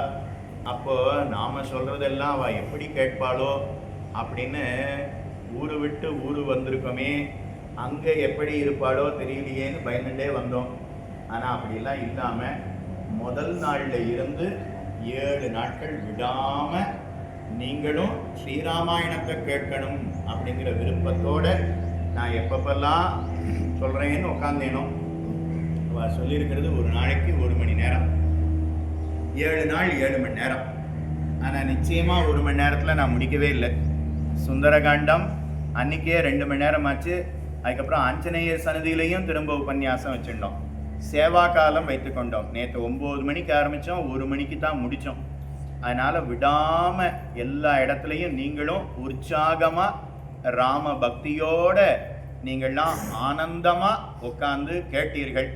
அப்போது நாம் சொல்கிறதெல்லாம் அவள் எப்படி கேட்பாளோ அப்படின்னு ஊரு விட்டு ஊரு வந்திருக்கோமே, அங்கே எப்படி இருப்பாளோ தெரியலையேன்னு பயந்துட்டே வந்தோம். ஆனால் அப்படிலாம் இல்லாமல் முதல் நாளில் இருந்து 7 நாட்கள் விடாமல் நீங்களும் ஸ்ரீராமாயணத்தை கேட்கணும் அப்படிங்கிற விருப்பத்தோடு நான் எப்பப்பெல்லாம் சொல்கிறேன்னு உட்காந்தேனோ அவள் சொல்லியிருக்கிறது ஒரு நாளைக்கு 1 மணி நேரம், 7 நாள் 7 மணி நேரம். ஆனால் நிச்சயமாக 1 மணி நேரத்தில் நான் முடிக்கவே இல்லை. சுந்தரகாண்டம் அன்றைக்கே 2 மணி நேரம் ஆச்சு. அதுக்கப்புறம் ஆஞ்சநேயர் சன்னதியிலையும் திரும்ப உபன்யாசம் வச்சுட்டோம். சேவா காலம் வைத்து கொண்டோம். நேற்று 9 மணிக்கு ஆரம்பித்தோம், 1 மணிக்கு தான் முடித்தோம். அதனால் விடாமல் எல்லா இடத்துலையும் நீங்களும் உற்சாகமாக ராம பக்தியோடு நீங்கள்லாம் ஆனந்தமாக உட்காந்து கேட்டீர்கள்.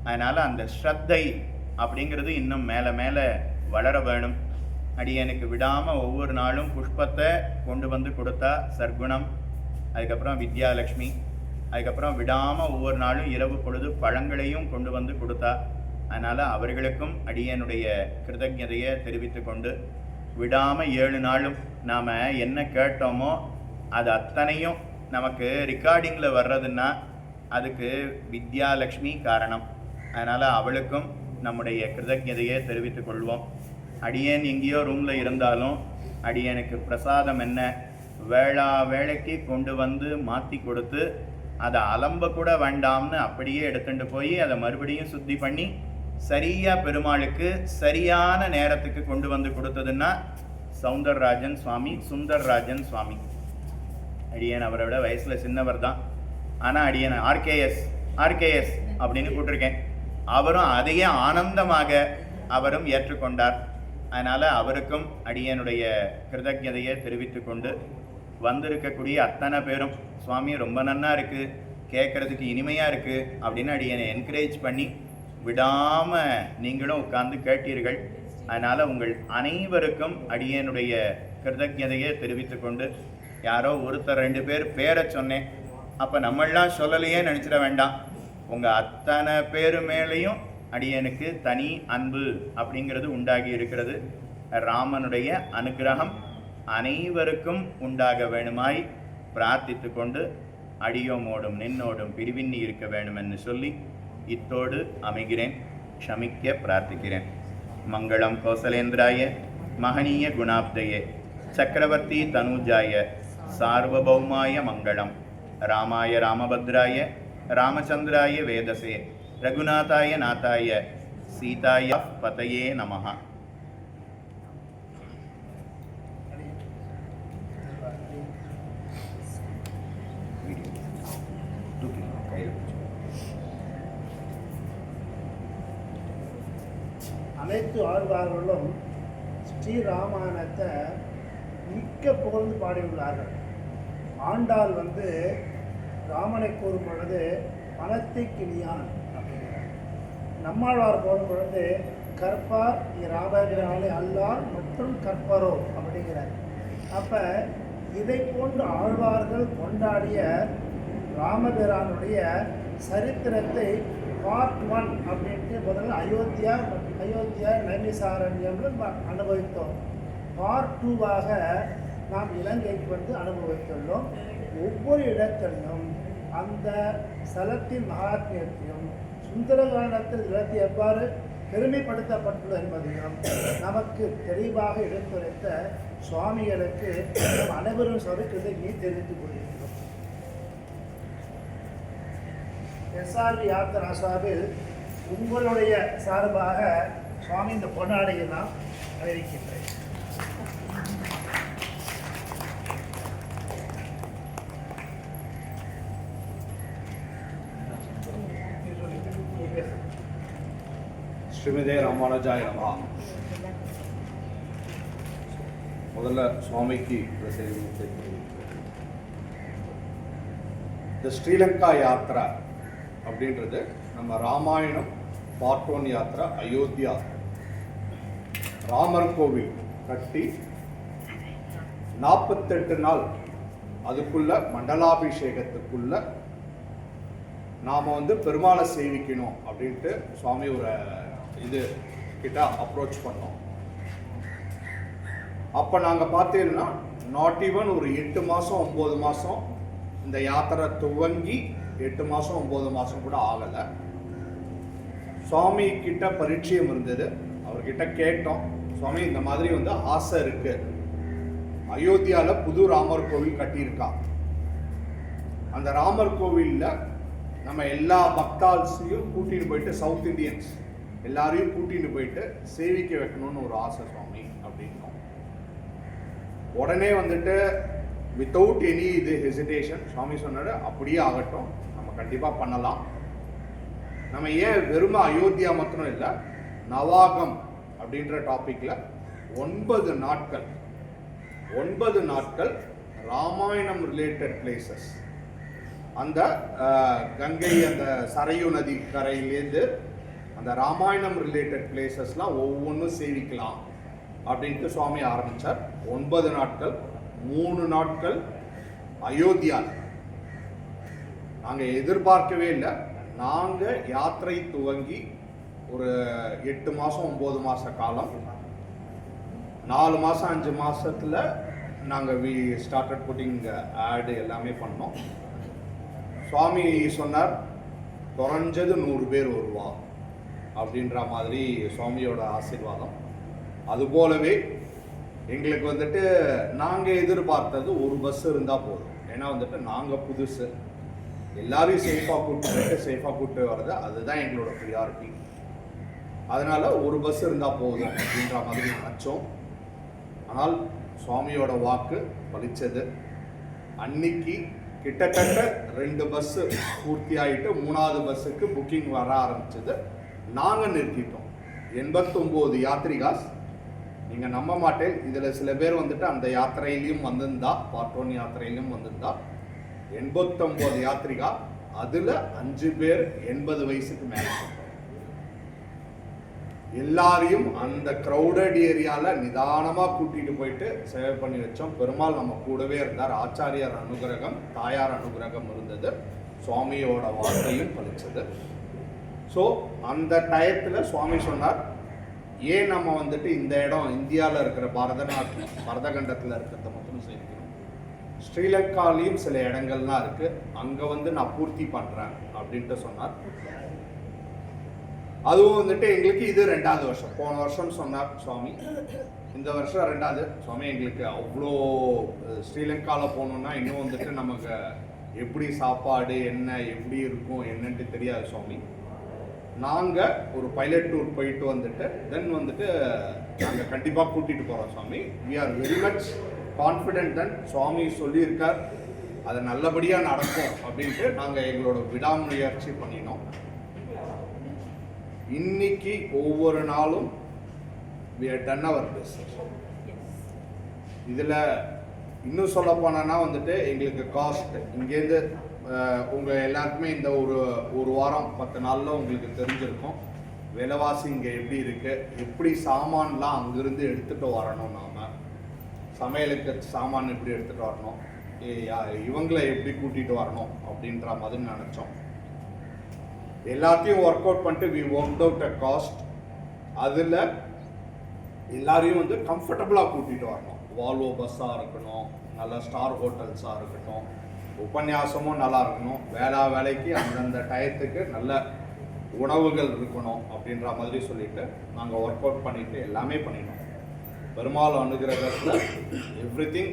அதனால் அந்த ஸ்ரத்தை அப்படிங்கிறது இன்னும் மேலே மேலே வளர வேணும். அடியனுக்கு விடாமல் ஒவ்வொரு நாளும் புஷ்பத்தை கொண்டு வந்து கொடுத்தா சர்க்குணம், அதுக்கப்புறம் வித்யாலக்ஷ்மி, அதுக்கப்புறம் விடாமல் ஒவ்வொரு நாளும் இரவு பொழுது பழங்களையும் கொண்டு வந்து கொடுத்தா. அதனால் அவர்களுக்கும் அடியனுடைய கிருதஜதையை தெரிவித்து கொண்டு, விடாமல் 7 நாளும் நாம் என்ன கேட்டோமோ அது அத்தனையும் நமக்கு ரெக்கார்டிங்கில் வர்றதுன்னா அதுக்கு வித்யாலக்ஷ்மி காரணம். அதனால் அவளுக்கும் நம்முடைய கிருதஜதையை தெரிவித்துக் கொள்வோம். அடியேன் எங்கேயோ ரூமில் இருந்தாலும் அடியனுக்கு பிரசாதம் என்ன வேளா வேளைக்கு கொண்டு வந்து மாற்றி கொடுத்து அதை அலம்ப கூட வேண்டாம்னு அப்படியே எடுத்துட்டு போய் அதை மறுபடியும் சுத்தி பண்ணி சரியாக பெருமாளுக்கு சரியான நேரத்துக்கு கொண்டு வந்து கொடுத்ததுன்னா சௌந்தரராஜன் சுவாமி, சுந்தர்ராஜன் சுவாமி. அடியன் அவரை விட வயசில் சின்னவர் தான். ஆனால் அடியன் ஆர்கேஎஸ் அப்படின்னு கூப்பிட்டுருக்கேன். அவரும் அதையே ஆனந்தமாக அவரும் ஏற்றுக்கொண்டார். அதனால் அவருக்கும் அடியனுடைய கிருதஜதையை தெரிவித்து கொண்டு வந்திருக்கக்கூடிய அத்தனை பேரும் சுவாமி ரொம்ப நன்னா இருக்குது, கேட்குறதுக்கு இனிமையாக இருக்குது அப்படின்னு அடியனை என்கரேஜ் பண்ணி விடாமல் நீங்களும் உட்கார்ந்து கேட்டீர்கள். அதனால் உங்கள் அனைவருக்கும் அடியனுடைய கிருதஜதையை தெரிவித்து கொண்டு, யாரோ ஒருத்தர் 2 பேர் பேரை சொன்னேன், அப்போ நம்மளாம் சொல்லலையே நினச்சிட வேண்டாம். உங்கள் அத்தனை பேரு மேலேயும் அடியனுக்கு தனி அன்பு அப்படிங்கிறது உண்டாகி இருக்கிறது. ராமனுடைய அனுகிரகம் அனைவருக்கும் உண்டாக வேணுமாய் பிரார்த்தித்து கொண்டு அடியோமோடும் நின்னோடும் பிரிவின்னி இருக்க வேணுமென்னு சொல்லி இத்தோடு அமைகிறேன். க்ஷமிக்க பிரார்த்திக்கிறேன். மங்களம் கோசலேந்திராய மகனீய குணாப்தயே சக்கரவர்த்தி தனூஜாய சார்வபௌமாய மங்களம். ராமாய ராமபத்ராய ராமச்சந்திராய வேதசே ரகுநாதாய நாதாய சீதாய பதயே நமஹ. அனைத்து ஆழ்வார்களும் ஸ்ரீராமாயணத்தை மிக்க புகழ்ந்து பாடியுள்ளார்கள். ஆண்டாள் ராமனை கூறும் பொழுது மனத்தை கிணியான் அப்படிங்கிறார். நம்மாழ்வார் போடும் பொழுது கற்பார் ராமபிரானை அல்லார் மற்றும் கற்பரோ அப்படிங்கிறார். அப்போ இதை போன்ற ஆழ்வார்கள் கொண்டாடிய ராமபிரானுடைய சரித்திரத்தை பார்ட் 1 அப்படின்ட்டு முதல்ல அயோத்தியா நைமிசாரண்யம்னு அனுபவித்தோம். பார்ட் 2வாக நாம் இலங்கைக்கு அனுபவித்துள்ளோம். ஒவ்வொரு இடத்திலும் அந்த ஸ்தலத்தின் மகாத்மியத்தையும் சுந்தரகாண்டத்தில் இடத்தை எவ்வாறு பெருமைப்படுத்தப்பட்டுள்ளது என்பதையும் நமக்கு தெளிவாக எடுத்துரைத்த சுவாமிகளுக்கு நம் அனைவரும் கிருதஜ்ஞை தெரிவித்துக் கொள்கிறோம். எஸ்ஆர்வி யாத்திரா சார்பில் உங்களுடைய சார்பாக சுவாமி இந்த பொன்னாடையை நான் அறிவிக்கின்றேன். ஸ்ரீமதே ராமானுஜாய நமஹ. முதல்ல சுவாமிக்கு இந்த ஸ்ரீலங்கா யாத்திரா அப்படின்றது நம்ம ராமாயணம் பார்ட் 1 யாத்திரா அயோத்தியா. ராமர் கோவில் கட்டி 48 நாள் அதுக்குள்ள மண்டலாபிஷேகத்துக்குள்ள நாம் பெருமாளை சேவிக்கணும் அப்படின்ட்டு சுவாமி ஒரு இது கிட்ட அப்ரோச் பண்ணோம். அப்போ நாங்கள் பார்த்தீங்கன்னா நாட் ஈவன் ஒரு 8 மாதம் 9 மாதம் இந்த யாத்திரை துவங்கி 8 மாதம் 9 மாதம் கூட ஆகலை. சுவாமி கிட்ட பரிச்சயம் இருந்தது. அவர்கிட்ட கேட்டோம், சுவாமி இந்த மாதிரி ஆசை இருக்கு, அயோத்தியாவில் புது ராமர் கோவில் கட்டியிருக்கா, அந்த ராமர் கோவிலில் நம்ம எல்லா பக்தால்ஸையும் கூட்டின்னு போயிட்டு சவுத் இண்டியன்ஸ் எல்லாரையும் கூட்டின்னு போயிட்டு சேவிக்க வைக்கணும்னு ஒரு ஆசை சுவாமி அப்படின்னோம். உடனே வித்தவுட் எனி ஹெசிடேஷன் சுவாமி சொன்னாரு, அப்படியே ஆகட்டும், நம்ம கண்டிப்பாக பண்ணலாம். நம்ம ஏன் வெறும் அயோத்தியா மாத்திரம் இல்லை, நவாகம் அப்படின்ற டாபிக்ல 9 நாட்கள் ராமாயணம் ரிலேட்டட் பிளேசஸ், அந்த கங்கை அந்த சரையு நதி கரையிலேருந்து அந்த ராமாயணம் ரிலேட்டட் பிளேசஸ்லாம் ஒவ்வொன்றும் சேவிக்கலாம் அப்படின்ட்டு சுவாமி ஆரம்பித்தார். 9 நாட்கள், 3 நாட்கள் அயோத்தியா. நாங்கள் எதிர்பார்க்கவே இல்லை. நாங்கள் யாத்திரை துவங்கி ஒரு 8 மாதம் 9 மாத காலம் 4 மாதம் 5 மாதத்தில் நாங்கள் ஸ்டார்டட் புட்டிங் ஆடு எல்லாமே பண்ணோம். சுவாமி சொன்னார் குறைஞ்சது 100 பேர் வருவா அப்படின்ற மாதிரி சுவாமியோட ஆசீர்வாதம். அதுபோலவே எங்களுக்கு வந்துட்டு நாங்கள் எதிர்பார்த்தது ஒரு பஸ் இருந்தால் போதும். ஏன்னா வந்துட்டு நாங்கள் புதுசு, எல்லாரையும் சேஃபாக கூப்பிட்டு வர்றது அதுதான் எங்களோட ப்ரியாரிட்டி. அதனால் ஒரு பஸ் இருந்தால் போதும் அப்படின்ற மாதிரி நினச்சோம். ஆனால் சுவாமியோட வாக்கு பலிச்சது. அன்னைக்கு கிட்டத்தட்ட 2 பஸ்ஸு பூர்த்தி ஆகிட்டு 3வது பஸ்ஸுக்கு புக்கிங் வர ஆரம்பிச்சது. நாங்கள் நிறுத்திட்டோம். 89 யாத்ரிகாஸ். நீங்கள் நம்ப மாட்டேன், இதில் சில பேர் வந்துட்டு அந்த யாத்திரையிலையும் வந்திருந்தா, பார்ட் 1 யாத்திரையிலையும் வந்திருந்தா. 89 யாத்ரிகா, அதில் 5 பேர் 80 வயசுக்கு மேலே. எல்லாரையும் அந்த க்ரௌடட் ஏரியாவில் நிதானமாக கூட்டிகிட்டு போயிட்டு சேவை பண்ணி வச்சோம். பெருமாள் நம்ம கூடவே இருந்தார். ஆச்சாரியார் அனுகிரகம், தாயார் அனுகிரகம் இருந்தது. சுவாமியோட வார்த்தையும் பலிச்சது. ஸோ அந்த டயத்தில் சுவாமி சொன்னார், ஏன் நம்ம வந்துட்டு இந்த இடம் இந்தியாவில் இருக்கிற பரதகண்டத்தில் இருக்கிறத மட்டும் சேர்க்கணும், ஸ்ரீலங்காலையும் சில இடங்கள்லாம் இருக்குது, அங்கே வந்து நான் பூர்த்தி பண்ணுறேன் அப்படின்ட்டு சொன்னார். அதுவும் வந்துட்டு எங்களுக்கு இது 2வது வருஷம். போன வருஷம் சொன்னார் சுவாமி, இந்த வருஷம் 2வது. சுவாமி எங்களுக்கு அவ்வளோ ஸ்ரீலங்காவில் போகணுன்னா இன்னும் வந்துட்டு நமக்கு எப்படி சாப்பாடு என்ன எப்படி இருக்கும் என்னன்ட்டு தெரியாது சுவாமி. நாங்கள் ஒரு பைலட் டூர் போயிட்டு வந்துட்டு தென் வந்துட்டு நாங்கள் கண்டிப்பாக கூட்டிகிட்டு போகிறோம் சுவாமி. We are very much confident தன் சுவாமி சொல்லியிருக்கார் அது நல்லபடியாக நடக்கும் அப்படின்ட்டு நாங்கள் எங்களோட விடாமுயற்சி பண்ணினோம். இன்னைக்கு ஒவ்வொரு நாளும் we have done our best. இதில் இன்னும் சொல்ல போனோன்னா வந்துட்டு எங்களுக்கு காஸ்ட் இங்கேருந்து உங்கள் எல்லாருக்குமே இந்த ஒரு வாரம் 10 நாளில் உங்களுக்கு தெரிஞ்சிருக்கும் விலைவாசி இங்கே எப்படி இருக்குது, எப்படி சாமான்லாம் அங்கேருந்து எடுத்துகிட்டு வரணும், நாம் சமையலுக்கு சாமான் எப்படி எடுத்துகிட்டு வரணும், இவங்களை எப்படி கூட்டிகிட்டு வரணும் அப்படின்ற மாதிரி நினச்சோம். எல்லாத்தையும் ஒர்க் அவுட் பண்ணிட்டு we work out a caste. அதில் எல்லாரையும் வந்து கம்ஃபர்டபுளாக கூட்டிகிட்டு வரணும். வால்வோ பஸ்ஸாக இருக்கணும், நல்ல ஸ்டார் ஹோட்டல்ஸாக இருக்கட்டும், உபன்யாசமும் நல்லா இருக்கணும், வேலைக்கு அந்தந்த டயத்துக்கு நல்ல உணவுகள் இருக்கணும் அப்படின்ற மாதிரி சொல்லிட்டு நாங்கள் ஒர்க் அவுட் பண்ணிட்டு எல்லாமே பண்ணினோம். பெருமாள் அனுகிரகத்தில் எவ்ரிதிங்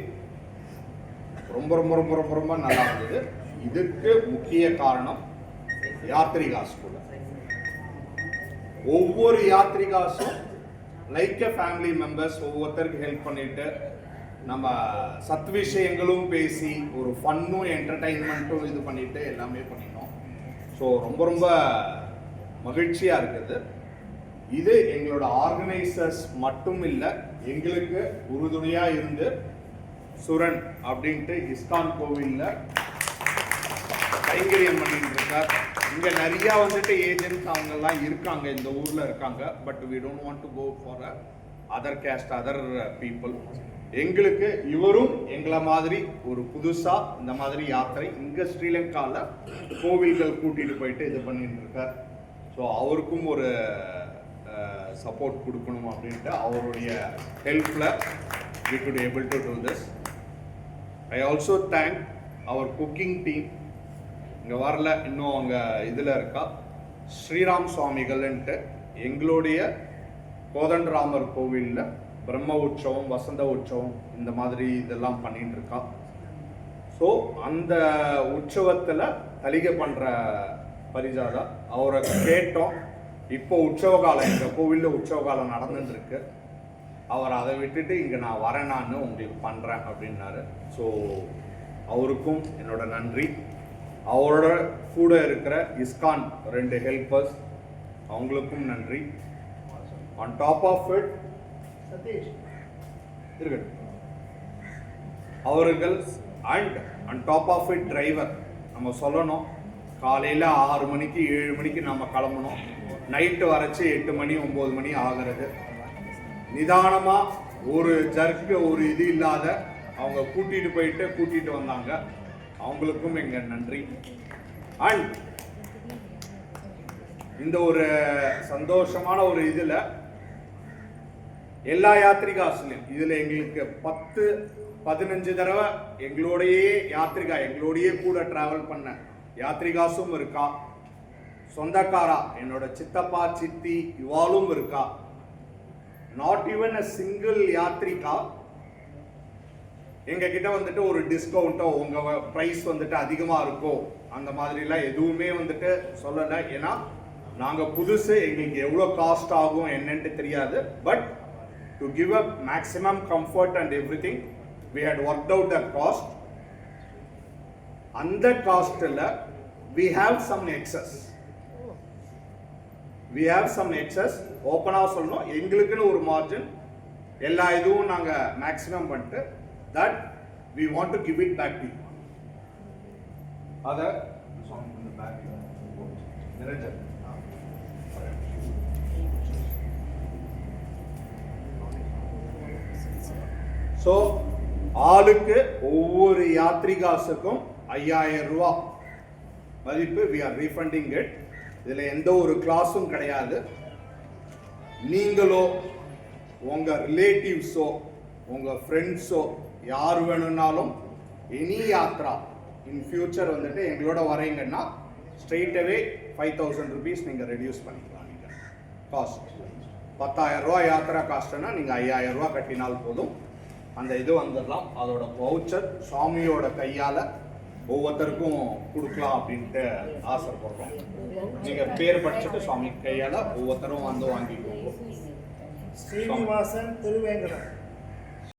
ரொம்ப ரொம்ப ரொம்ப ரொம்ப ரொம்ப நல்லா இருந்தது. இதுக்கு முக்கிய காரணம் யாத்ரிகாஸ் கூட. ஒவ்வொரு யாத்ரிகாஸும் லைக் எ ஃபேமிலி மெம்பர்ஸ் ஒவ்வொருத்தருக்கு ஹெல்ப் பண்ணிட்டு நம்ம சத் விஷயங்களும் பேசி ஒரு ஃபன்னும் என்டர்டைன்மெண்ட்டும் இது பண்ணிட்டு எல்லாமே பண்ணினோம். ஸோ ரொம்ப ரொம்ப மகிழ்ச்சியாக இருக்குது. இது எங்களோட ஆர்கனைசர்ஸ் மட்டும் இல்லை, எங்களுக்கு உறுதுணையாக இருந்து சுரன் அப்படின்ட்டு இஸ்கான் கோவிலில் கைங்கரியம் பண்ணிட்டு இருக்கார். இங்கே நிறையா வந்துட்டு ஏஜென்ட்ஸ் அவங்கெல்லாம் இருக்காங்க, இந்த ஊரில் இருக்காங்க. But we don't want to go for other caste other people. எங்களுக்கு இவரும் எங்களை மாதிரி ஒரு புதுசாக இந்த மாதிரி யாத்திரை இங்கே ஸ்ரீலங்காவில் கோவில்கள் கூட்டிகிட்டு போயிட்டு இது பண்ணிட்டு இருக்கார். ஸோ அவருக்கும் ஒரு சப்போர்ட் கொடுக்கணும் அப்படின்ட்டு அவருடைய ஹெல்ப்பில் we could able to do this. I also thank our cooking team. இங்கே வரல, இன்னும் அவங்க இதில் இருக்கா, ஸ்ரீராம் சுவாமிகள்ன்ட்டு எங்களுடைய கோதண்டராமர் கோவிலில் பிரம்ம உற்சவம், வசந்த உற்சவம் இந்த மாதிரி இதெல்லாம் பண்ணிட்டு இருக்கா. ஸோ அந்த உற்சவத்தில் தலிகை பண்ணுற பரிஜாதா அவரை கேட்டோம். இப்போ உற்சவ காலம், எங்கள் கோவிலில் உற்சவ காலம் நடந்துட்டுருக்கு, அவர் அதை விட்டுட்டு இங்கே நான் வரேனான்னு உங்களுக்கு பண்ணுறேன் அப்படின்னாரு. ஸோ அவருக்கும் என்னோட நன்றி. அவரோட கூட இருக்கிற இஸ்கான் 2 ஹெல்பர்ஸ் அவங்களுக்கும் நன்றி. On top of it Satish இருக்கட்டும் அவர்கள் and on top of it driver. நம்ம சொல்லணும், காலையில் 6 மணிக்கு 7 மணிக்கு நம்ம கிளம்பணும், நைட்டு வரைச்சி 8 மணி 9 மணி ஆகிறது. நிதானமாக ஒரு ஜர்க்கு ஒரு இது இல்லாத அவங்க கூட்டிகிட்டு வந்தாங்க. அவங்களுக்கும் எங்கள் நன்றி. அண்ட் இந்த ஒரு சந்தோஷமான ஒரு இதில் எல்லா யாத்ரிகாஸ்லையும் இதில் எங்களுக்கு 10-15 தடவை எங்களோடையே எங்களோடையே கூட டிராவல் பண்ண யாத்ரிகாஸும் இருக்கா. சொந்தக்காரா என்னோட சித்தப்பா சித்தி இவாளும் இருக்கா. Not even a single Yatrika எங்க கிட்ட வந்துட்டு ஒரு டிஸ்கவுண்ட்டோ உங்க பிரைஸ் வந்துட்டு அதிகமா இருக்கோ அந்த மாதிரிலாம் எதுவுமே வந்துட்டு சொல்லலை. ஏன்னா நாங்க புதுசு, எங்களுக்கு எவ்வளோ காஸ்ட் ஆகும் என்னன்ட்டு தெரியாது. But to give a maximum comfort and everything we had work out a cost. அந்த காஸ்ட்ல we have some excess. We have some excess. ஓப்பனாக சொல்லணும், எங்களுக்குன்னு ஒரு மார்ஜின் எல்லா இதுவும் நாங்கள் மேக்ஸிமம் பண்ணிட்டு that we want to give it back to you. Other song in the back. Niranjan. So ஆளுக்கு ஒவ்வொரு யாத்ரிகாஸுக்கும் 5000 ரூபாய் மதிப்பு we are refunding it. இதில் எந்த ஒரு கிளாஸும் கிடையாது. நீங்களோ உங்க ரிலேட்டிவ்ஸோ உங்க ஃப்ரெண்ட்ஸோ யார் வேணும்னாலும் எனி யாத்ரா இன் ஃபியூச்சர் வந்துட்டு எங்களோட வரீங்கன்னா ஸ்ட்ரெயிட் அவே 5000 ருபீஸ் நீங்கள் ரெடியூஸ் பண்ணிக்கலாம். நீங்கள் காஸ்ட் 10,000 ரூபா யாத்ரா காஸ்ட்னா நீங்கள் 5000 ரூபா கட்டினால் போதும். அந்த இது வந்துடலாம். அதோட வவுச்சர் சுவாமியோட கையால் ஒவ்வொருத்தருக்கும் கொடுக்கலாம் அப்படின்ட்டு ஆசைப்படுறோம். நீங்கள் பேர் படிச்சுட்டு சுவாமி கையால் ஒவ்வொருத்தரும் வந்து வாங்கிக்கோங்க. ஸ்ரீனிவாசன் திருவேங்கடம்.